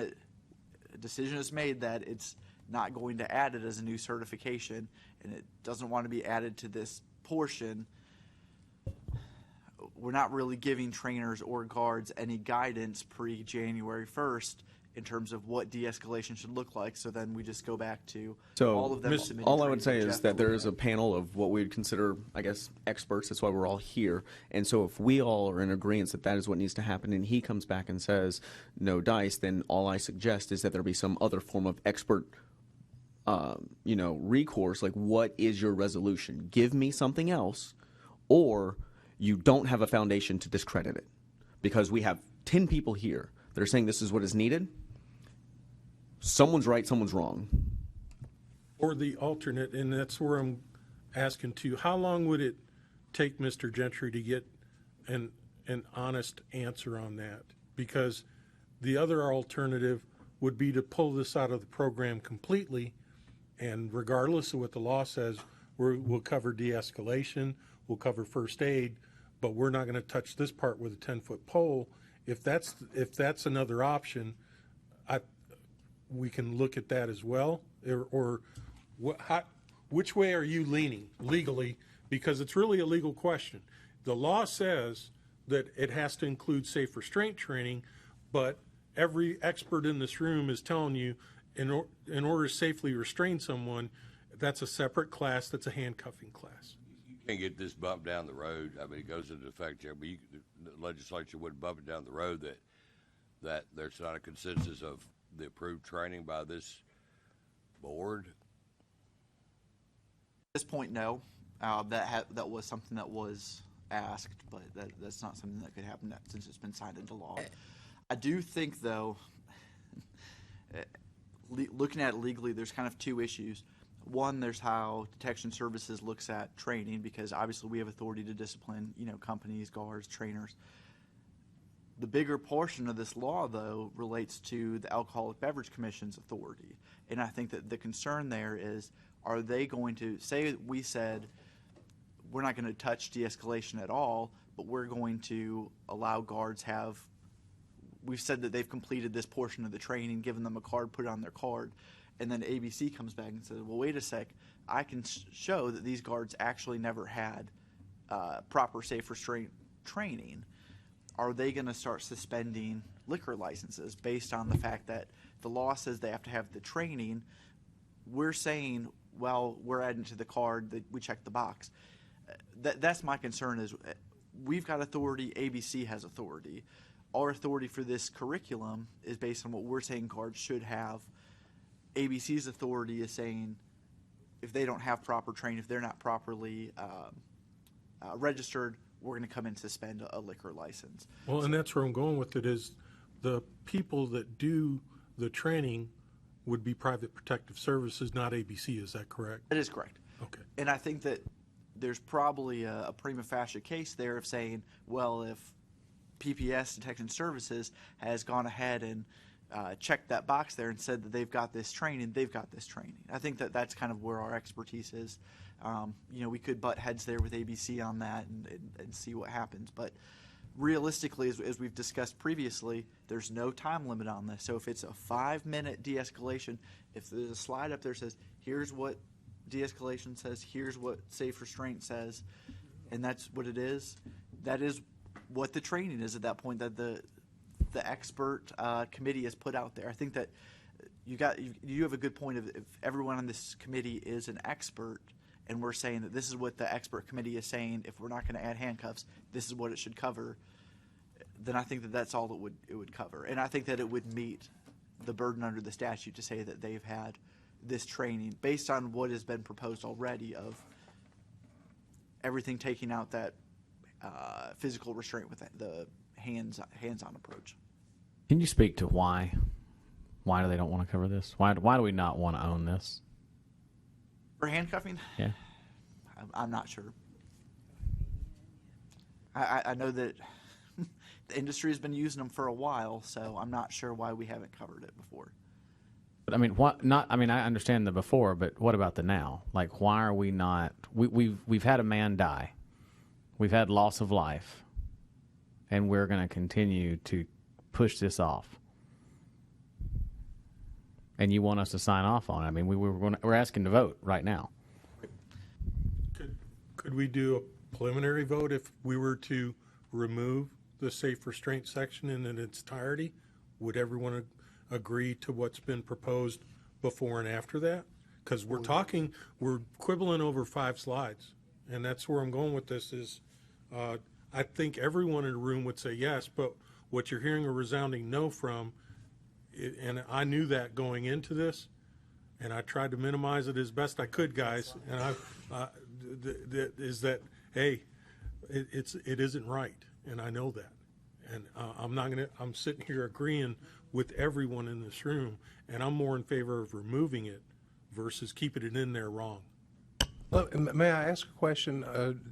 a decision is made that it's not going to add it as a new certification, and it doesn't want to be added to this portion, we're not really giving trainers or guards any guidance pre-January 1st in terms of what de-escalation should look like. So then we just go back to all of them submitting. All I would say training is that there is a panel of what we would consider, I guess, experts. That's why we're all here. And so if we all are in agreement that that is what needs to happen, and he comes back and says no dice, then all I suggest is that there be some other form of expert recourse. Like, what is your resolution? Give me something else, or you don't have a foundation to discredit it. Because we have 10 people here that are saying this is what is needed. Someone's right, someone's wrong. Or the alternate, and that's where I'm asking too, how long would it take Mr. Gentry to get an honest answer on that? Because the other alternative would be to pull this out of the program completely, and regardless of what the law says, we'll cover de-escalation, we'll cover first aid, but we're not going to touch this part with a 10-foot pole. If that's another option, we can look at that as well. Or which way are you leaning legally? Because it's really a legal question. The law says that it has to include safe restraint training, but every expert in this room is telling you in order to safely restrain someone, that's a separate class, that's a handcuffing class. You can't get this bumped down the road. I mean, it goes into effect here, but the legislature wouldn't bump it down the road that there's not a consensus of the approved training by this board. At this point, no. That was something that was asked, but that's not something that could happen since it's been signed into law. I do think, though, looking at it legally, there's kind of 2 issues. One, there's how detection services looks at training, because obviously we have authority to discipline, companies, guards, trainers. The bigger portion of this law, though, relates to the Alcoholic Beverage Commission's authority. And I think that the concern there is, are they going to say, we said we're not going to touch de-escalation at all, but we're going to allow guards we've said that they've completed this portion of the training, given them a card, put it on their card, and then ABC comes back and says, well, wait a sec, I can show that these guards actually never had proper safe restraint training. Are they going to start suspending liquor licenses based on the fact that the law says they have to have the training? We're saying, well, we're adding to the card that we check the box. That's my concern is we've got authority, ABC has authority. Our authority for this curriculum is based on what we're saying guards should have. ABC's authority is saying if they don't have proper training, if they're not properly registered, we're going to come and suspend a liquor license. Well, and that's where I'm going with it is the people that do the training would be Private Protective Services, not ABC. Is that correct? That is correct. Okay. And I think that there's probably a prima facie case there of saying, well, if PPS Detection Services has gone ahead and checked that box there and said that they've got this training, they've got this training. I think that that's kind of where our expertise is. We could butt heads there with ABC on that and see what happens. But realistically, as we've discussed previously, there's no time limit on this. So if it's a 5-minute de-escalation, if there's a slide up there that says, here's what de-escalation says, here's what safe restraint says, and that's what it is, that is what the training is at that point that the expert committee has put out there. I think that you have a good point of if everyone on this committee is an expert and we're saying that this is what the expert committee is saying, if we're not going to add handcuffs, this is what it should cover, then I think that that's all it would cover. And I think that it would meet the burden under the statute to say that they've had this training based on what has been proposed already of everything taking out that physical restraint with the hands-on approach. Can you speak to why? Why do they don't want to cover this? Why do we not want to own this? For handcuffing? Yeah. I'm not sure. I know that the industry has been using them for a while, so I'm not sure why we haven't covered it before. But I mean, what? Not. I mean, I understand the before, but what about the now? Like, why are we not? We've had a man die. We've had loss of life, and we're going to continue to push this off. And you want us to sign off on it? I mean, we're asking to vote right now. Could we do a preliminary vote if we were to remove the safe restraint section in its entirety? Would everyone agree to what's been proposed before and after that? Because we're quibbling over 5 slides, and that's where I'm going with this is I think everyone in the room would say yes, but what you're hearing a resounding no from, and I knew that going into this, and I tried to minimize it as best I could, guys, and is that, hey, it isn't right, and I know that. And I'm sitting here agreeing with everyone in this room, and I'm more in favor of removing it versus keeping it in there wrong. Look, may I ask a question?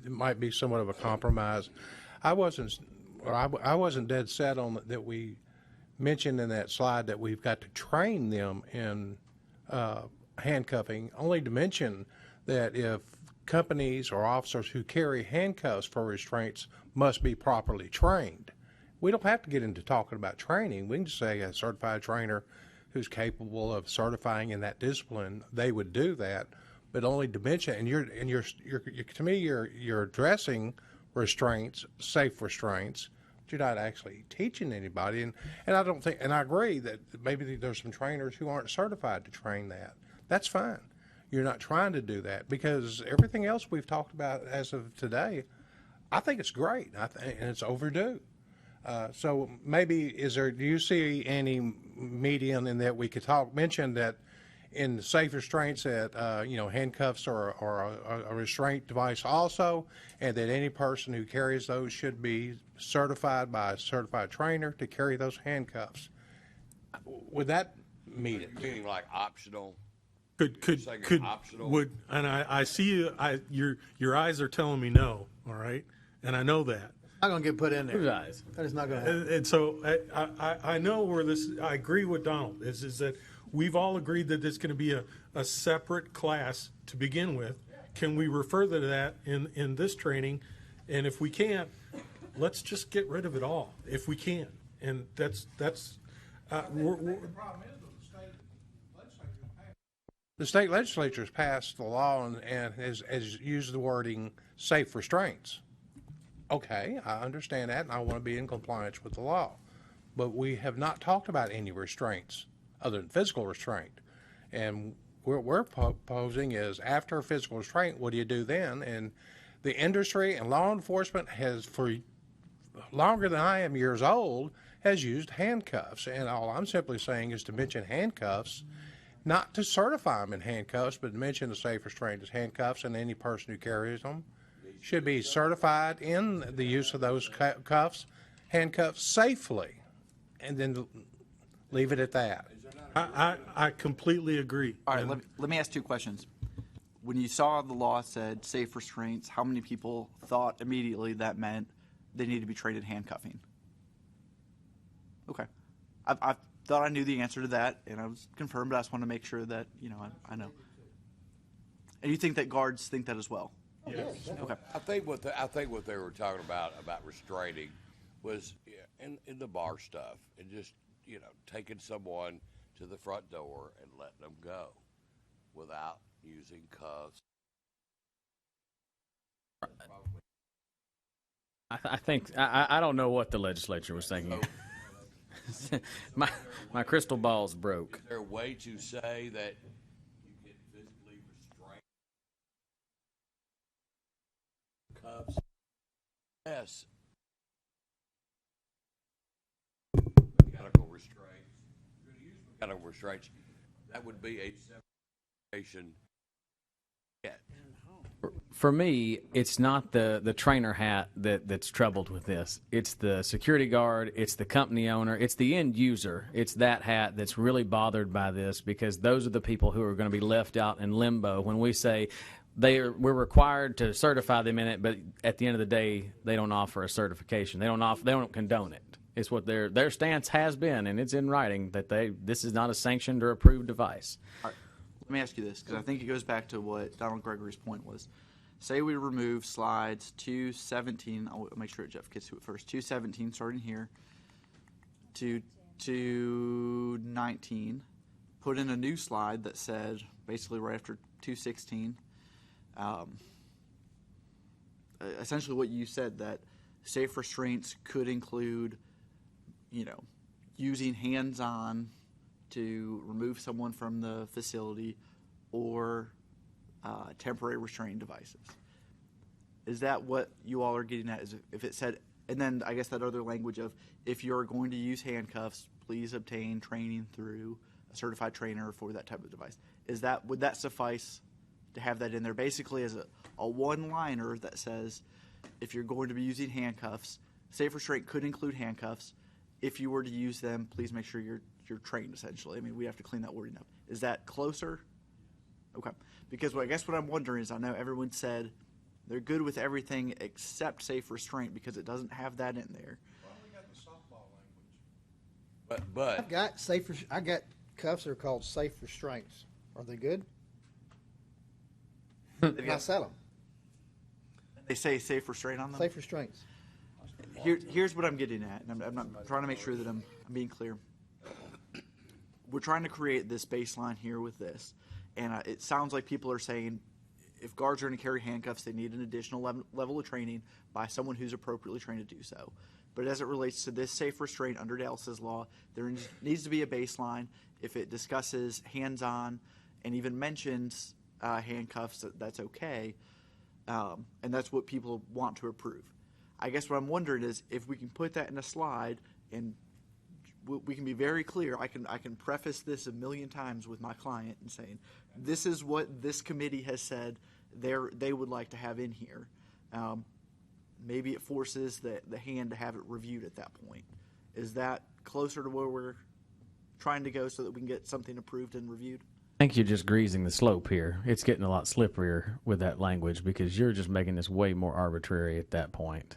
It might be somewhat of a compromise. I wasn't dead set on that we mentioned in that slide that we've got to train them in handcuffing, only to mention that if companies or officers who carry handcuffs for restraints must be properly trained. We don't have to get into talking about training. We can just say a certified trainer who's capable of certifying in that discipline, they would do that, but only to mention, and you're to me, you're addressing restraints, safe restraints, but you're not actually teaching anybody. And I don't think, and I agree that maybe there's some trainers who aren't certified to train that. That's fine. You're not trying to do that because everything else we've talked about as of today, I think it's great, and it's overdue. So maybe do you see any median in that we could mention that in the safe restraints that, handcuffs or a restraint device also, and that any person who carries those should be certified by a certified trainer to carry those handcuffs. Would that meet it? Meaning like optional? Could optional? Would, and I see your eyes are telling me no, all right? And I know that. Not going to get put in there. Whose eyes? That is not going to happen. And so I know where this, I agree with Donald, is that we've all agreed that there's going to be a separate class to begin with. Can we refer to that in this training? And if we can't, let's just get rid of it all, if we can. And that's The state legislature has passed the law and has used the wording safe restraints. Okay, I understand that, and I want to be in compliance with the law. But we have not talked about any restraints other than physical restraint. And what we're proposing is after physical restraint, what do you do then? And the industry and law enforcement has, for longer than I am years old, has used handcuffs. And all I'm simply saying is to mention handcuffs, not to certify them in handcuffs, but to mention the safe restraint as handcuffs, and any person who carries them should be certified in the use of those handcuffs safely, and then leave it at that. I completely agree. All right, And let me ask two questions. When you saw the law said safe restraints, how many people thought immediately that meant they need to be trained in handcuffing? Okay. I thought I knew the answer to that, and I was confirmed, but I just want to make sure that, I know. And you think that guards think that as well? yes. Okay. I think what they were talking about restraining was in the bar stuff and just taking someone to the front door and letting them go without using cuffs. I think I don't know what the legislature was thinking. my crystal ball's broke. Is there a way to say that you can physically restrain cuffs? Yes. Mechanical restraints. You're going to use mechanical restraints. That would be a separation. For me, it's not the trainer hat that's troubled with this. It's the security guard, it's the company owner, it's the end user. It's that hat that's really bothered by this, because those are the people who are going to be left out in limbo when we say we're required to certify them in it, but at the end of the day, they don't offer a certification. They don't condone it. It's what their stance has been, and it's in writing that this is not a sanctioned or approved device. All right. Let me ask you this, because I think it goes back to what Donald Gregory's point was. Say we remove slides 217. I'll make sure Jeff gets to it first. 217, starting here, to 219. Put in a new slide that said, basically right after 216, essentially what you said, that safe restraints could include, using hands-on to remove someone from the facility, or temporary restraining devices. Is that what you all are getting at? Is if it said, and then I guess that other language of, if you're going to use handcuffs, please obtain training through a certified trainer for that type of device. Would that suffice to have that in there, basically as a one-liner that says, if you're going to be using handcuffs, safe restraint could include handcuffs. If you were to use them, please make sure you're trained, essentially. I mean, we have to clean that wording up. Is that closer? Okay. Because I guess what I'm wondering is, I know everyone said they're good with everything except safe restraint because it doesn't have that in there. Well, we got the softball language. But I got cuffs that are called safe restraints. Are they good? I sell them. They say safe restraint on them? Safe restraints. Here's what I'm getting at, and I'm trying to make sure that I'm being clear. We're trying to create this baseline here with this, and it sounds like people are saying if guards are going to carry handcuffs, they need an additional level of training by someone who's appropriately trained to do so. But as it relates to this safe restraint under Dallas's law, there needs to be a baseline. If it discusses hands-on and even mentions handcuffs, that's okay, and that's what people want to approve. I guess what I'm wondering is if we can put that in a slide, and we can be very clear. I can preface this a million times with my client and saying, this is what this committee has said they would like to have in here. Maybe it forces the hand to have it reviewed at that point. Is that closer to where we're trying to go so that we can get something approved and reviewed? I think you're just greasing the slope here. It's getting a lot slipperier with that language because you're just making this way more arbitrary at that point.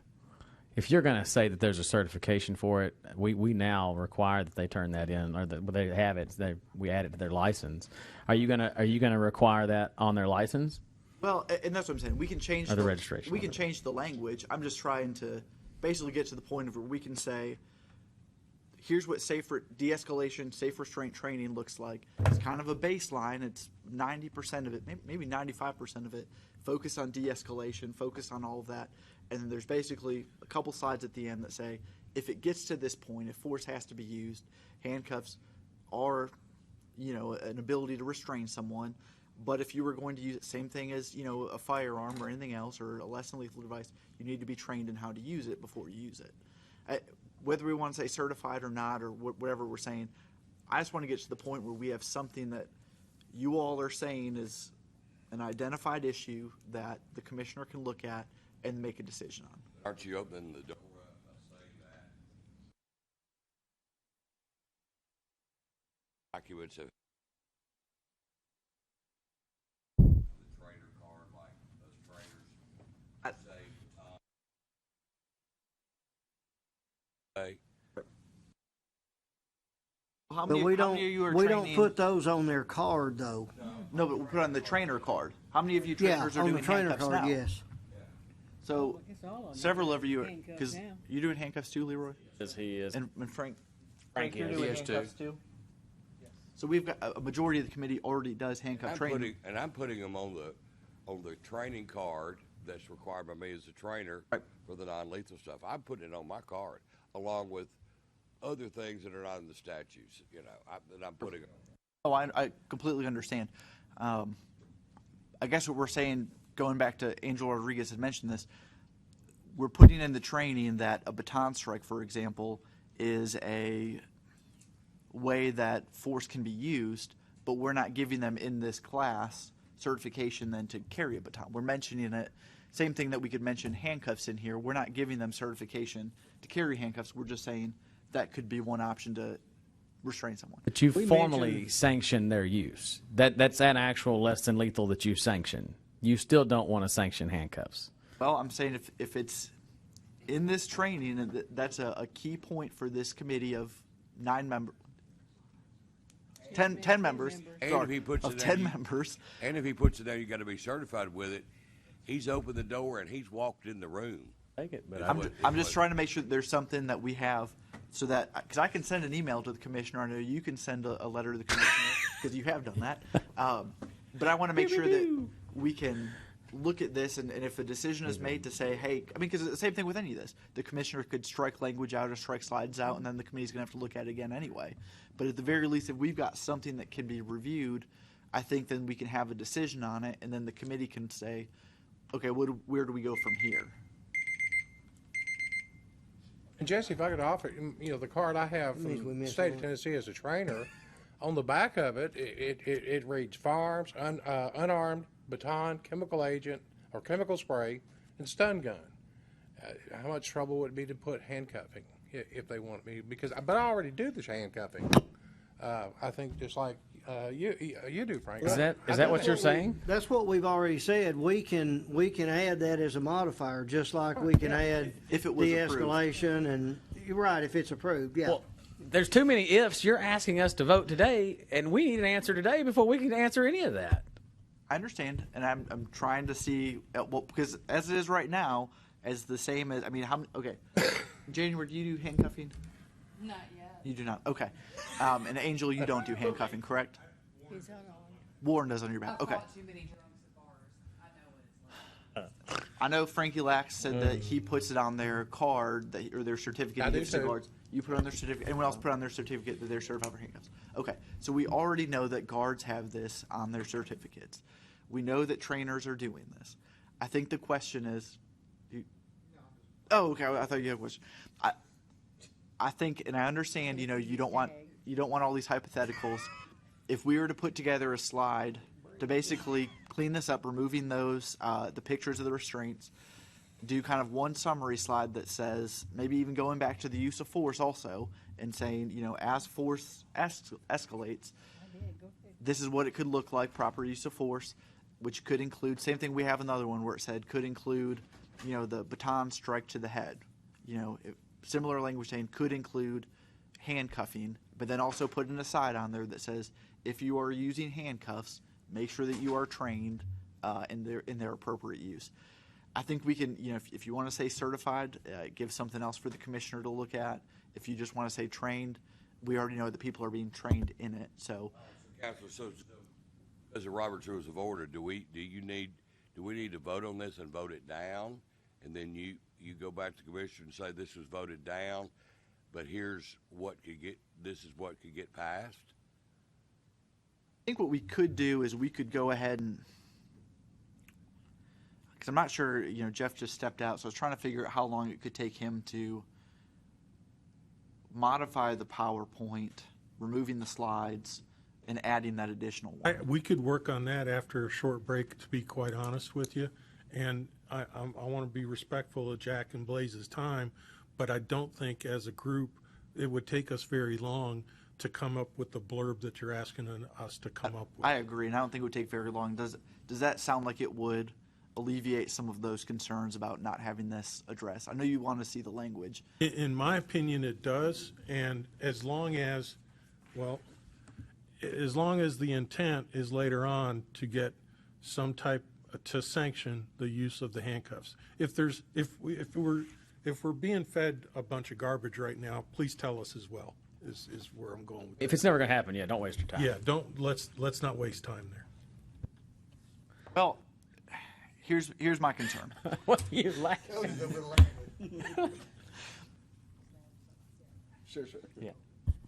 If you're going to say that there's a certification for it, we now require that they turn that in, or that they have it. We add it to their license. Are you gonna require that on their license? Well, and that's what I'm saying. We can change the registration. We can change the language. I'm just trying to basically get to the point of where we can say, here's what de-escalation, safe restraint training looks like. It's kind of a baseline. It's 90% of it, maybe 95% of it. Focus on de-escalation, focus on all of that. And then there's basically a couple slides at the end that say, if it gets to this point, if force has to be used, handcuffs are, an ability to restrain someone. But if you were going to use it, same thing as, a firearm or anything else or a less than lethal device, you need to be trained in how to use it before you use it. Whether we want to say certified or not, or whatever we're saying, I just want to get to the point where we have something that you all are saying is an identified issue that the commissioner can look at and make a decision on. aren't you opening the door up by saying documents of the trainer card, like those trainers say, How But many, we how don't many of you are we training? don't put those on their card though. No, but we put on the trainer card. How many of you Yeah, trainers are on doing the trainer handcuffs card, now? yes. So It's all on several there. of you, Handcuffs because now. you're doing handcuffs too, Leroy, As he is. and Frank. Frank you're is. doing He is too. handcuffs too. So we've got a majority of the committee already does handcuff training. I'm putting them on the training card that's required by me as a trainer for the non-lethal stuff. I'm putting it on my card along with other things that are not in the statutes, that I'm putting. Oh, I completely understand. I guess what we're saying, going back to Angel Rodriguez had mentioned this, we're putting in the training that a baton strike, for example, is a way that force can be used, but we're not giving them in this class certification then to carry a baton. We're mentioning it. Same thing that we could mention handcuffs in here. We're not giving them certification to carry handcuffs. We're just saying that could be one option to restrain someone. But you We formally mentioned- sanction their use. That's an actual less than lethal that you sanction. You still don't want to sanction handcuffs. Well, I'm saying if it's in this training, and that's a key point for this committee of 9 members, 10 members, And sorry, if he puts of it 10 in, members. And if he puts it there, you got to be certified with it. He's opened the door and he's walked in the room. Take it, but I'm just trying to make sure that there's something that we have so that, because I can send an email to the commissioner. I know you can send a letter to the commissioner because you have done that. But I want to make sure that we can look at this, and if a decision is made to say, hey, I mean, because it's the same thing with any of this. The commissioner could strike language out or strike slides out, and then the committee's going to have to look at it again anyway. But at the very least, if we've got something that can be reviewed, I think then we can have a decision on it, and then the committee can say, okay, where do we go from here? And Jesse, if I could offer, the card I have Means we from the missed state of one. Tennessee as a trainer, on the back of it, it reads firearms, unarmed, baton, chemical agent, or chemical spray, and stun gun. How much trouble would it be to put handcuffing if they want me? But I already do this handcuffing. I think just like you do, Frank. Is that what you're saying? That's what we've already said. We can add that as a modifier, just like we can add If it was de-escalation, and you're right, if it's approved, yeah. Well, there's too many ifs. You're asking us to vote today, and we need an answer today before we can answer any of that. I understand, and I'm trying to see, because as it is right now, as the same as, okay. January, do you do handcuffing? Not yet. You do not, okay. And Angel, you don't do handcuffing, correct? He's on. Warren does on your back, I've okay. bought too many drunks at bars. I know what it's like. I know Frankie Lax said that he puts it on their card, or their certificate I he do gives to too. guards. You put it on their certificate, anyone else put on their certificate that they're certified for handcuffs? Okay, so we already know that guards have this on their certificates. We know that trainers are doing this. I think the question is, oh, okay, I thought you had a question. I think, and I understand, you don't want all these hypotheticals. If we were to put together a slide to basically clean this up, removing those, the pictures of the restraints, do kind of one summary slide that says, maybe even going back to the use of force also, and saying, as force escalates, this is what it could look like, proper use of force, which could include, same thing we have another one where it said, could include, the baton strike to the head. Similar language saying could include handcuffing, but then also put an aside on there that says, if you are using handcuffs, make sure that you are trained in their appropriate use. I think we can, if you want to say certified, give something else for the commissioner to look at. If you just want to say trained, we already know that people are being trained in it. So, Counselor, so as a Robert's Rules of Order, do we need to vote on this and vote it down, and then you go back to the commissioner and say this was voted down, but here's what this is what could get passed? I think what we could do is we could go ahead and, because I'm not sure, Jeff just stepped out, so I was trying to figure out how long it could take him to modify the PowerPoint, removing the slides, and adding that additional one. We could work on that after a short break, to be quite honest with you. And I want to be respectful of Jack and Blaze's time, but I don't think as a group it would take us very long to come up with the blurb that you're asking us to come up with. I agree, and I don't think it would take very long. Does that sound like it would alleviate some of those concerns about not having this addressed? I know you want to see the language. In my opinion, it does, and as long as the intent is later on to get some type to sanction the use of the handcuffs. If we're being fed a bunch of garbage right now, please tell us as well. Is where I'm going with If that. it's never going to happen, don't waste your time. Yeah, let's not waste time there. Well, here's my concern. What are you laughing? Sure. Yeah.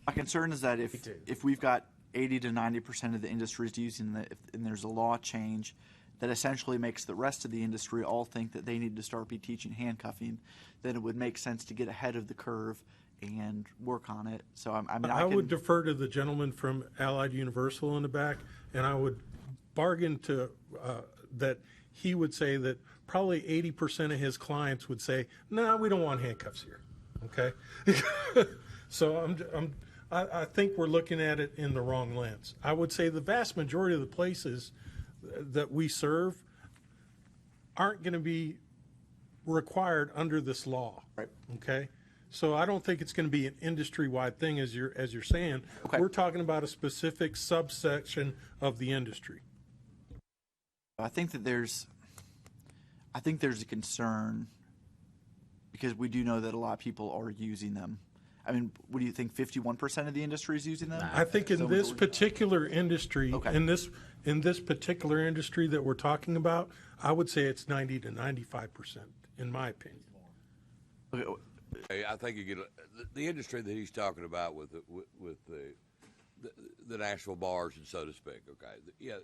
My concern is that if we've got 80 to 90% of the industry is using and there's a law change that essentially makes the rest of the industry all think that they need to start teaching handcuffing, then it would make sense to get ahead of the curve and work on it. So I would defer to the gentleman from Allied Universal in the back, and I would bargain to that he would say that probably 80% of his clients would say, "No, we don't want handcuffs here." Okay, so I think we're looking at it in the wrong lens. I would say the vast majority of the places that we serve aren't going to be required under this law. Right. Okay. So I don't think it's going to be an industry-wide thing, as you're saying. Okay. We're talking about a specific subsection of the industry. I think there's a concern because we do know that a lot of people are using them. I mean, what do you think? 51% of the industry is using them? I think in this particular industry, Okay. in this particular industry that we're talking about, I would say it's 90 to 95%, in my opinion. Okay. Hey, I think you get the industry that he's talking about with the national bars and so to speak. Okay, yeah,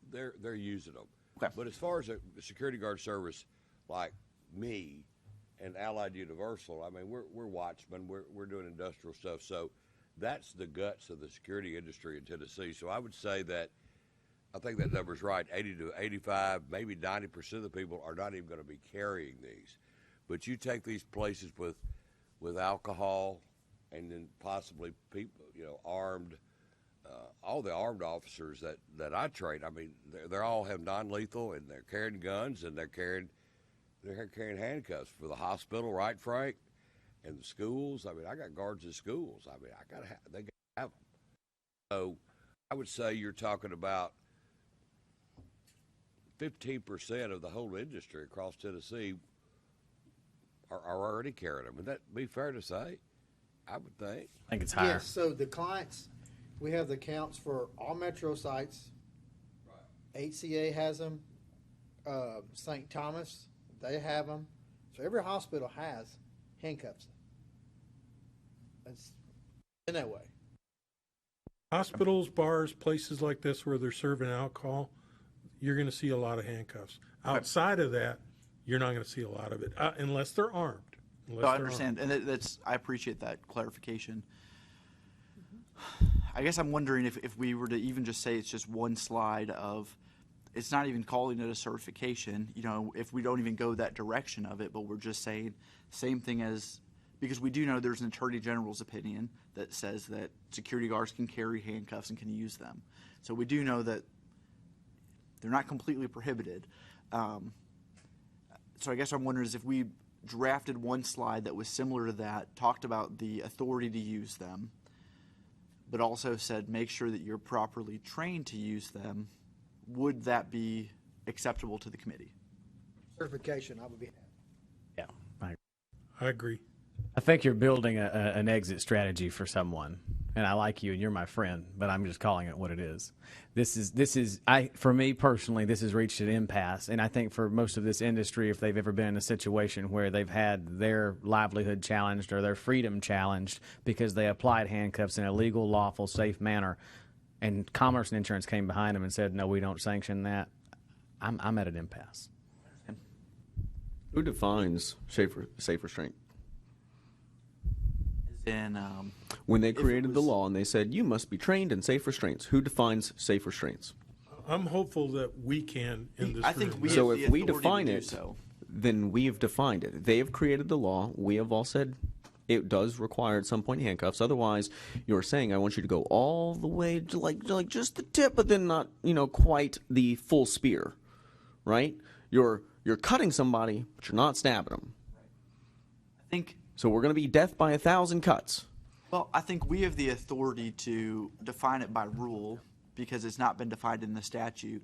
they're using them. Okay. But as far as a security guard service like me and Allied Universal, I mean, we're watchmen, we're doing industrial stuff, so that's the guts of the security industry in Tennessee. So I would say that I think that number's right. 80 to 85, maybe 90% of the people are not even going to be carrying these. But you take these places with alcohol, and then possibly people, armed. All the armed officers that I train, I mean, they all have non-lethal, and they're carrying guns, and they're carrying handcuffs for the hospital, right, Frank? And the schools. I mean, I got guards in schools. I mean, they got to have them. So I would say you're talking about 15% of the whole industry across Tennessee are already carrying them. Would that be fair to say? I would think. I think it's higher. Yes, so the clients, we have the counts for all metro sites. Right. HCA has them. St. Thomas, they have them. So every hospital has handcuffs. It's in that way. Hospitals, bars, places like this where they're serving alcohol, you're going to see a lot of handcuffs. Outside of that, you're not going to see a lot of it unless they're armed. I understand, and I appreciate that clarification. I guess I'm wondering if we were to even just say it's just one slide of, it's not even calling it a certification, if we don't even go that direction of it, but we're just saying same thing as, because we do know there's an Attorney General's opinion that says that security guards can carry handcuffs and can use them. So we do know that they're not completely prohibited. So I guess I'm wondering is if we drafted one slide that was similar to that, talked about the authority to use them, but also said make sure that you're properly trained to use them, would that be acceptable to the committee? Certification, I would be happy. Yeah, I agree. I think you're building an exit strategy for someone, and I like you, and you're my friend, but I'm just calling it what it is. For me personally, this has reached an impasse, and I think for most of this industry, if they've ever been in a situation where they've had their livelihood challenged or their freedom challenged because they applied handcuffs in a legal, lawful, safe manner, and Commerce and Insurance came behind them and said, no, we don't sanction that, I'm at an impasse. Who defines safe restraint? When they created the law and they said, you must be trained in safe restraints, who defines safe restraints? I'm hopeful that we can in this I think room. we So have the if we authority define to do it, so. then we have defined it. They have created the law. We have all said, it does require at some point handcuffs. Otherwise, you're saying I want you to go all the way to like just the tip, but then not quite the full spear, right? You're cutting somebody, but you're not stabbing them. I think. So we're going to be death by 1,000 cuts. Well, I think we have the authority to define it by rule because it's not been defined in the statute.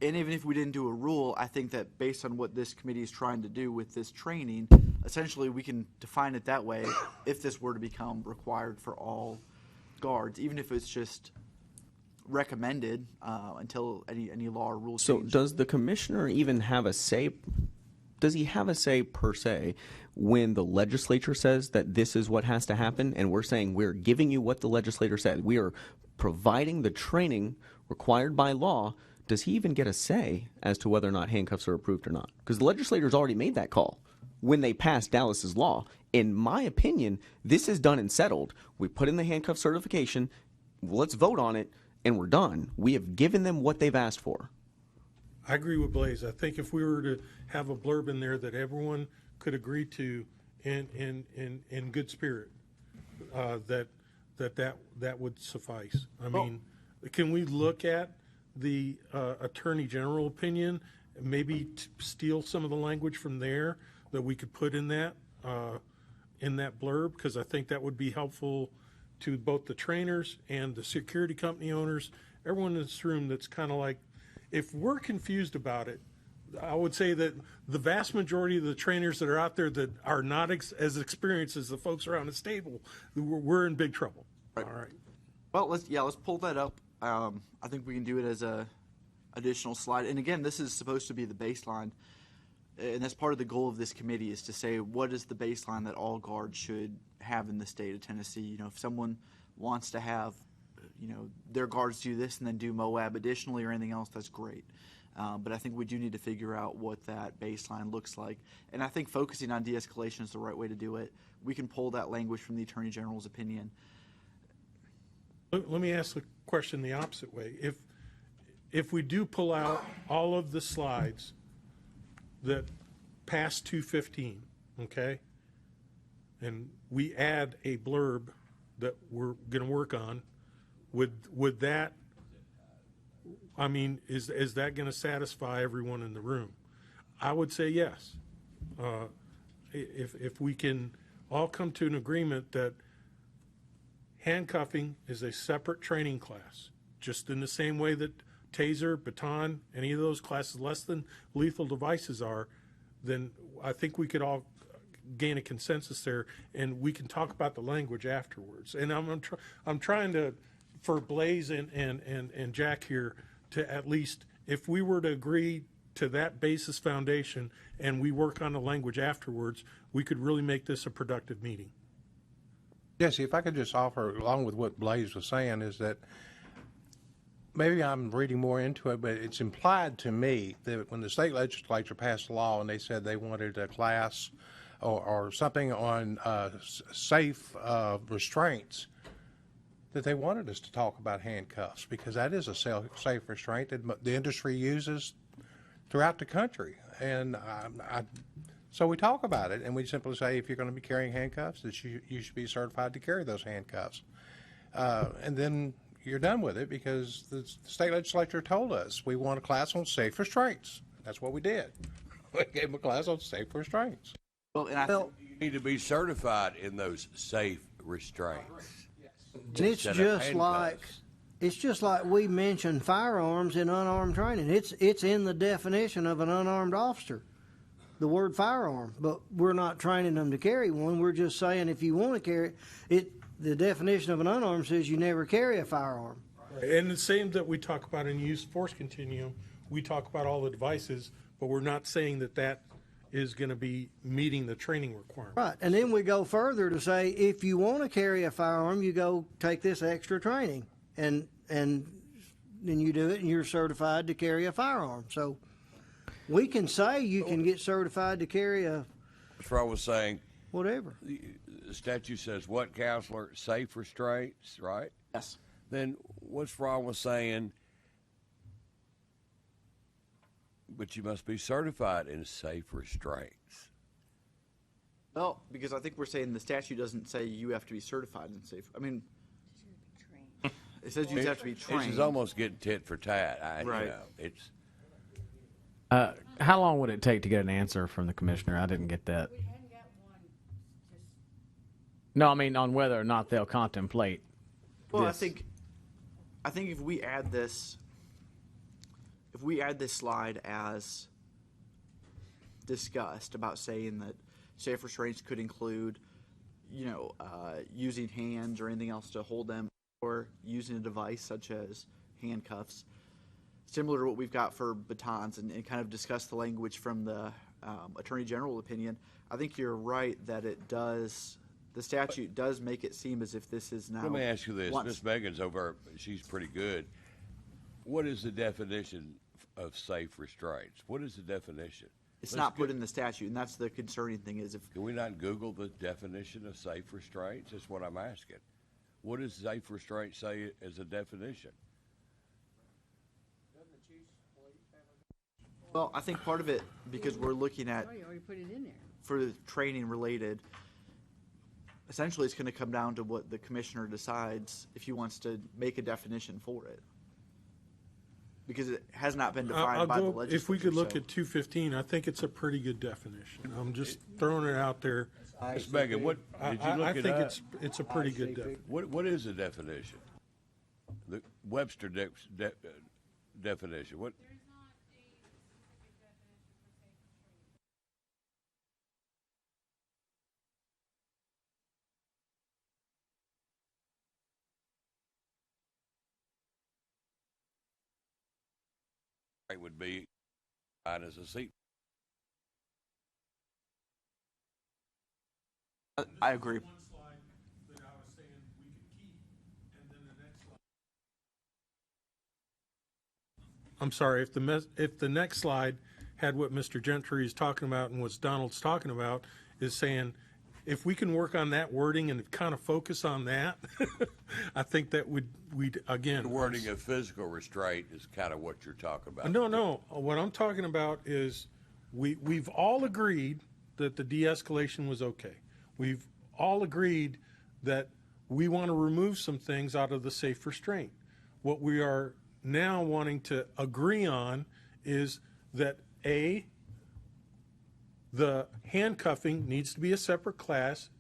And even if we didn't do a rule, I think that based on what this committee is trying to do with this training, essentially we can define it that way if this were to become required for all guards, even if it's just recommended until any law or rule change. So does the commissioner even have a say? Does he have a say per se when the legislature says that this is what has to happen and we're saying we're giving you what the legislator said? We are providing the training required by law. Does he even get a say as to whether or not handcuffs are approved or not? Because the legislators already made that call when they passed Dallas's law. In my opinion, this is done and settled. We put in the handcuff certification, let's vote on it, and we're done. We have given them what they've asked for. I agree with Blaze. I think if we were to have a blurb in there that everyone could agree to in good spirit, that would suffice. I mean, can we look at the Attorney General opinion, maybe steal some of the language from there that we could put in that blurb? Because I think that would be helpful to both the trainers and the security company owners, everyone in this room that's kind of like, if we're confused about it, I would say that the vast majority of the trainers that are out there that are not as experienced as the folks around the table, we're in big trouble. Right. All right. Well, let's pull that up. I think we can do it as a additional slide. And again, this is supposed to be the baseline, and that's part of the goal of this committee is to say what is the baseline that all guards should have in the state of Tennessee. If someone wants to have, their guards do this and then do MOAB additionally or anything else, that's great. But I think we do need to figure out what that baseline looks like. And I think focusing on de-escalation is the right way to do it. We can pull that language from the Attorney General's opinion. Let me ask the question the opposite way. If we do pull out all of the slides that past 215, okay, and we add a blurb that we're going to work on, would that, I mean, is that going to satisfy everyone in the room? I would say yes. If we can all come to an agreement that handcuffing is a separate training class, just in the same way that taser, baton, any of those classes less than lethal devices are, then I think we could all gain a consensus there, and we can talk about the language afterwards. And I'm trying to, for Blaze and Jack here, to at least, if we were to agree to that basis foundation and we work on the language afterwards, we could really make this a productive meeting. Jesse, if I could just offer, along with what Blaze was saying, is that maybe I'm reading more into it, but it's implied to me that when the state legislature passed a law and they said they wanted a class or something on safe restraints, that they wanted us to talk about handcuffs, because that is a safe restraint that the industry uses throughout the country. And so we talk about it, and we simply say, if you're going to be carrying handcuffs, that you should be certified to carry those handcuffs. And then you're done with it, because the state legislature told us we want a class on safe restraints. That's what we did. We gave them a class on safe restraints. Well, and you need to be certified in those safe restraints. And it's just like we mentioned firearms in unarmed training. It's in the definition of an unarmed officer, the word firearm. But we're not training them to carry one. We're just saying if you want to carry it, the definition of an unarmed says you never carry a firearm. And the same that we talk about in use force continuum, we talk about all the devices, but we're not saying that is going to be meeting the training requirement. Right, and then we go further to say if you want to carry a firearm, you go take this extra training, and then you do it, and you're certified to carry a firearm. So we can say you can get certified to carry a. That's what I was saying. Whatever. The statute says what, Counselor? Safe restraints, right? Yes. Then what's wrong with saying, but you must be certified in safe restraints? Well, because I think we're saying the statute doesn't say you have to be certified in safe. I mean, it says you have to be trained. This is almost getting tit for tat. Right. You know, it's How long would it take to get an answer from the commissioner? I didn't get that. We hadn't got one. No, I mean on whether or not they'll contemplate. Well, this. I think if we add this slide as discussed about saying that safe restraints could include, using hands or anything else to hold them, or using a device such as handcuffs, similar to what we've got for batons, and kind of discuss the language from the Attorney General opinion. I think you're right that the statute does make it seem as if this is now. Let me ask you this. Miss Megan's over, she's pretty good. What is the definition of safe restraints? What is the definition? It's not put in the statute, and that's the concerning thing is if. Can we not Google the definition of safe restraints? That's what I'm asking. What does safe restraint say as a definition? Well, I think part of it, because we're looking at, Oh, you already put it in there. for the training related, essentially it's going to come down to what the commissioner decides if he wants to make a definition for it. Because it has not been defined by the legislature. If we could look at 215, I think it's a pretty good definition. I'm just throwing it out there. Miss Megan, what did you look I it think up? it's a pretty good definition. What is the definition? The Webster definition. What? There's not a specific definition for safe restraint. Would be fine as a seat. I agree. One slide that I was saying we could keep, and then the next slide. I'm sorry, if the next slide had what Mr. Gentry is talking about and what Donald's talking about, is saying, if we can work on that wording and kind of focus on that, I think that we'd again. The wording of physical restraint is kind of what you're talking about. No. What I'm talking about is we've all agreed that the de-escalation was okay. We've all agreed that we want to remove some things out of the safe restraint. What we are now wanting to agree on is that the handcuffing needs to be a separate class,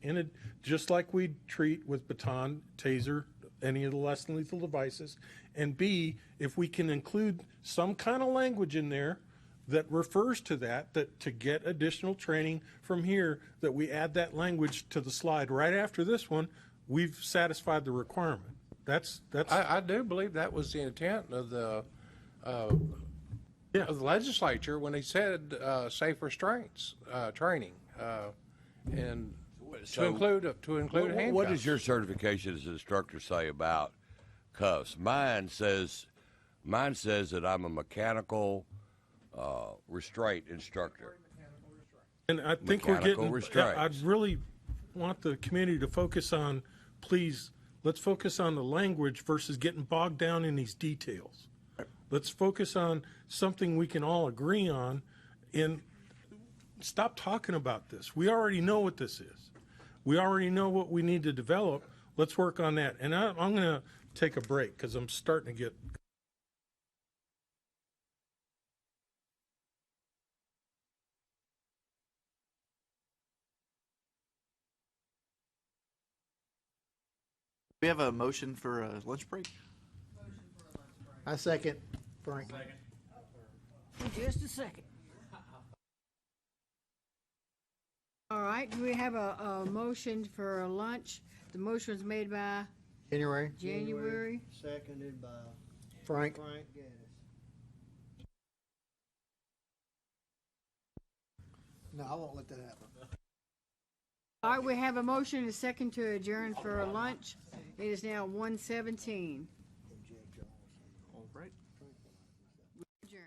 just like we treat with baton, taser, any of the less than lethal devices. And B, if we can include some kind of language in there that refers to that to get additional training from here, that we add that language to the slide right after this one, we've satisfied the requirement. That's. I do believe that was the intent of the legislature when they said safe restraints training, and to include handcuffs. What does your certification as an instructor say about cuffs? Mine says that I'm a mechanical restraint instructor. And I think I'd really want the community to focus on, please, let's focus on the language versus getting bogged down in these details. Let's focus on something we can all agree on and stop talking about this. We already know what this is. We already know what we need to develop. Let's work on that. And I'm going to take a break because I'm starting to get... We have a motion for a lunch break? I second, Frank. Just a second. All right, do we have a motion for a lunch? The motion was made by January. Seconded by Frank. Gaddis. No, I won't let that happen. All right, we have a motion and a second to adjourn for a lunch. It is now 1:17. All right. Adjourn.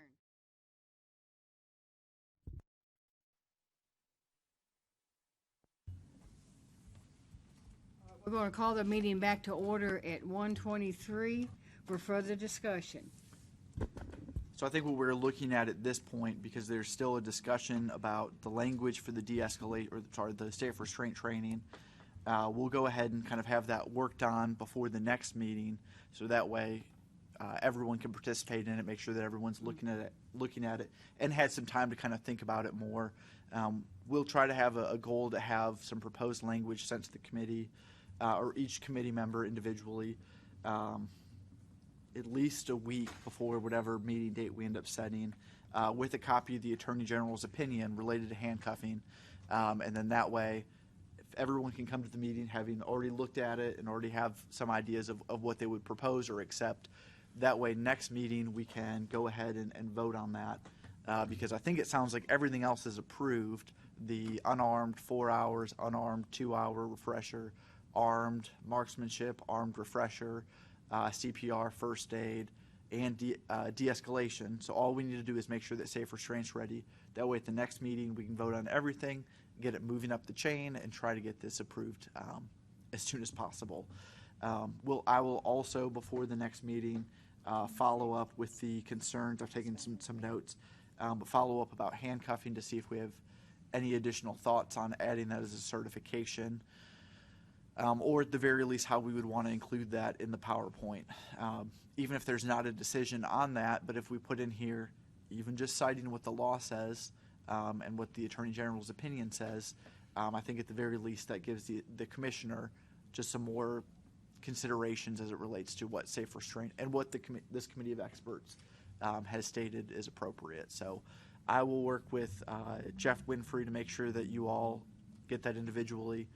We're going to call the meeting back to order at 1:23 for further discussion. So So I think what we're looking at this point, because there's still a discussion about the language for the the safe restraint training, we'll go ahead and kind of have that worked on before the next meeting, so that way everyone can participate in it, make sure that everyone's looking at it, and had some time to kind of think about it more. We'll try to have a goal to have some proposed language sent to the committee or each committee member individually at least a week before whatever meeting date we end up setting, with a copy of the Attorney General's opinion related to handcuffing. And then that way, if everyone can come to the meeting having already looked at it and already have some ideas of what they would propose or accept, that way next meeting we can go ahead and vote on that. Because I think it sounds like everything else is approved. The unarmed 4 hours, unarmed 2-hour refresher, armed marksmanship, armed refresher, CPR, first aid, and de-escalation. So all we need to do is make sure that safe restraint's ready. That way at the next meeting we can vote on everything, get it moving up the chain, and try to get this approved as soon as possible. I will also, before the next meeting, follow up with the concerns. I've taken some notes, but follow up about handcuffing to see if we have any additional thoughts on adding that as a certification. Or at the very least how we would want to include that in the PowerPoint. Even if there's not a decision on that, but if we put in here, even just citing what the law says and what the Attorney General's opinion says, I think at the very least that gives the Commissioner just some more considerations as it relates to what safe restraint and what this Committee of Experts has stated is appropriate. So I will work with Jeff Winfrey to make sure that you all get that individually.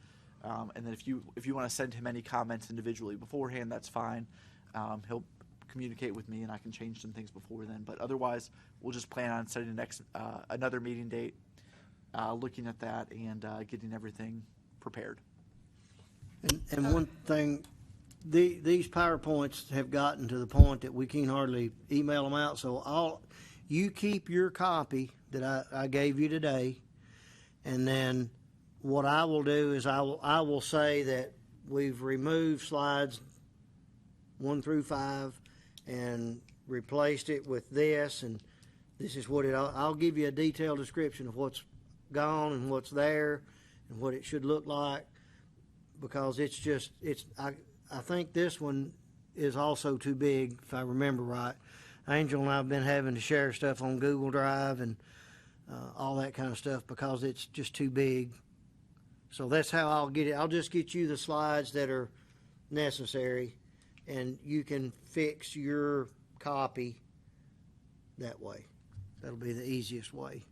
And then if you want to send him any comments individually beforehand, that's fine. He'll communicate with me and I can change some things before then. But otherwise, we'll just plan on setting another meeting date, looking at that and getting everything prepared. And one thing, these PowerPoints have gotten to the point that we can hardly email them out. So you keep your copy that I gave you today, and then what I will do is I will say that we've removed slides 1 through 5 and replaced it with this, and this is what I'll give you a detailed description of what's gone and what's there and what it should look like, because I think this one is also too big, if I remember right. Angel and I have been having to share stuff on Google Drive and all that kind of stuff because it's just too big. So that's how I'll get it. I'll just get you the slides that are necessary, and you can fix your copy that way. That'll be the easiest way.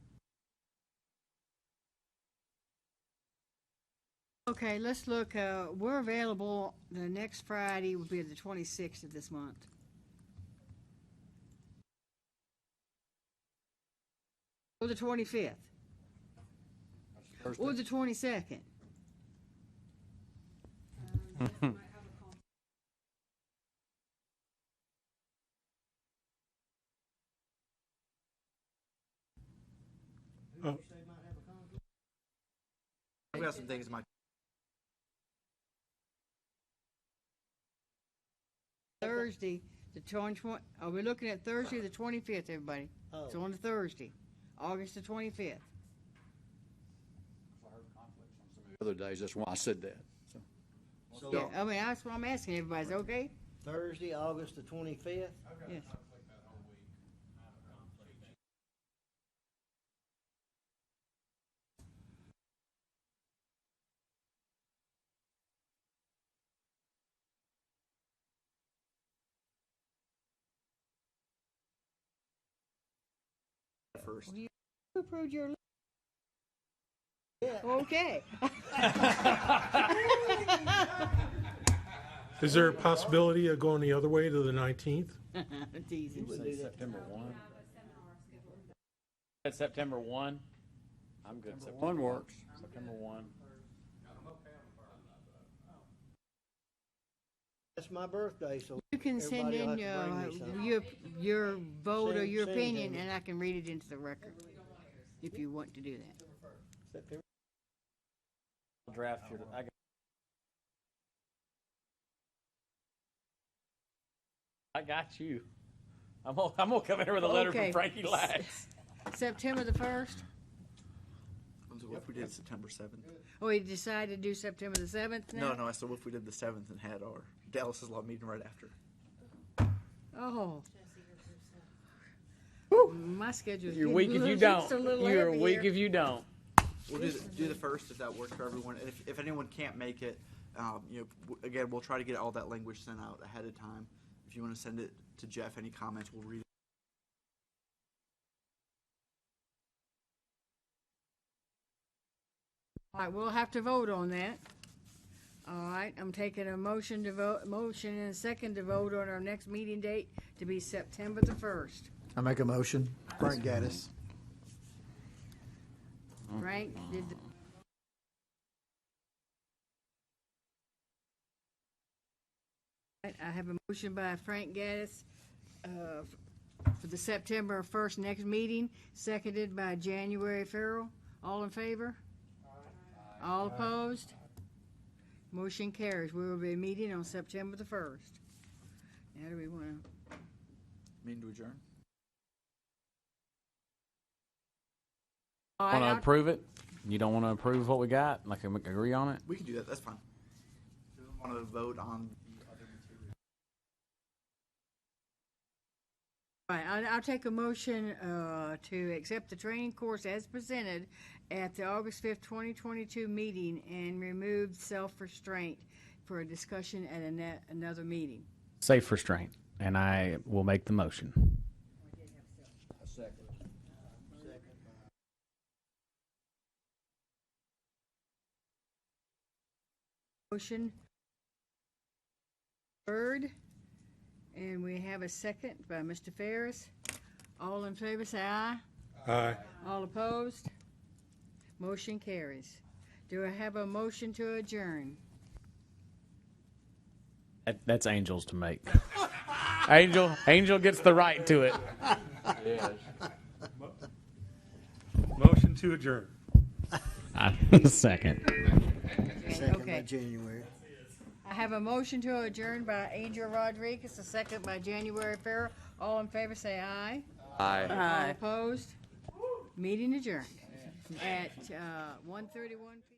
Okay, let's look. We're available. The next Friday will be the 26th of this month. Or the 25th. Or the 22nd. I've got some things in my Thursday, the 20th. Are we looking at Thursday the 25th, everybody? Oh. It's on a Thursday, August the 25th. Other days, that's why I said that. So. Yeah, I mean, that's what I'm asking everybody. Is it okay? Thursday, August the 25th? Yes. first. You approved your. Yeah. Okay. Is there a possibility of going the other way to the 19th? It's easy. September 1. That's September 1. I'm good. September 1 works. September 1. That's my birthday, so You can send everybody will in have to bring me something. your vote or Send- your send it to opinion, me. and I can read it into the record if you want to do that. September. I'll draft your. I got you. I'm gonna come in here with a letter Okay. from Frankie Lax. September the 1st? So what if we did September 7th? Oh, you decided to do September the 7th now? No, I said what if we did the 7th and had our Dallas's Law meeting right after? Oh. My schedule's You're getting weak if you just don't. a little You're heavier. weak if you don't. We'll do the first if that works for everyone. And if anyone can't make it, again, we'll try to get all that language sent out ahead of time. If you want to send it to Jeff, any comments, we'll read it. All right, we'll have to vote on that. All right, I'm taking a motion and a second to vote on our next meeting date to be September the 1st. I make a motion. Frank Gaddis. Frank did I have a motion by Frank Gaddis for the September 1st next meeting, seconded by January Farrell. All in favor? All opposed? Motion carries. We will be meeting on September the 1st. Now do we want to? Meeting to adjourn. All Want to right, approve it? You don't want to approve what we got? Like, agree on it? We can do that. That's fine. Do we want to vote on the other material? all right, I'll take a motion to accept the training course as presented at the August 5th, 2022 meeting and remove self-restraint for a discussion at another meeting. Safe restraint. And I will make the motion. Motion heard, and we have a second by Mr. Ferris. All in favor, say aye. Aye. All opposed? Motion carries. Do I have a motion to adjourn? That's Angel's to make. Angel gets the right to it. Motion to adjourn. Second. Second Okay. by January. I have a motion to adjourn by Angel Rodriguez, a second by January Farrell. All in favor, say aye. Aye. All opposed? Meeting adjourned at 1:31 p.m.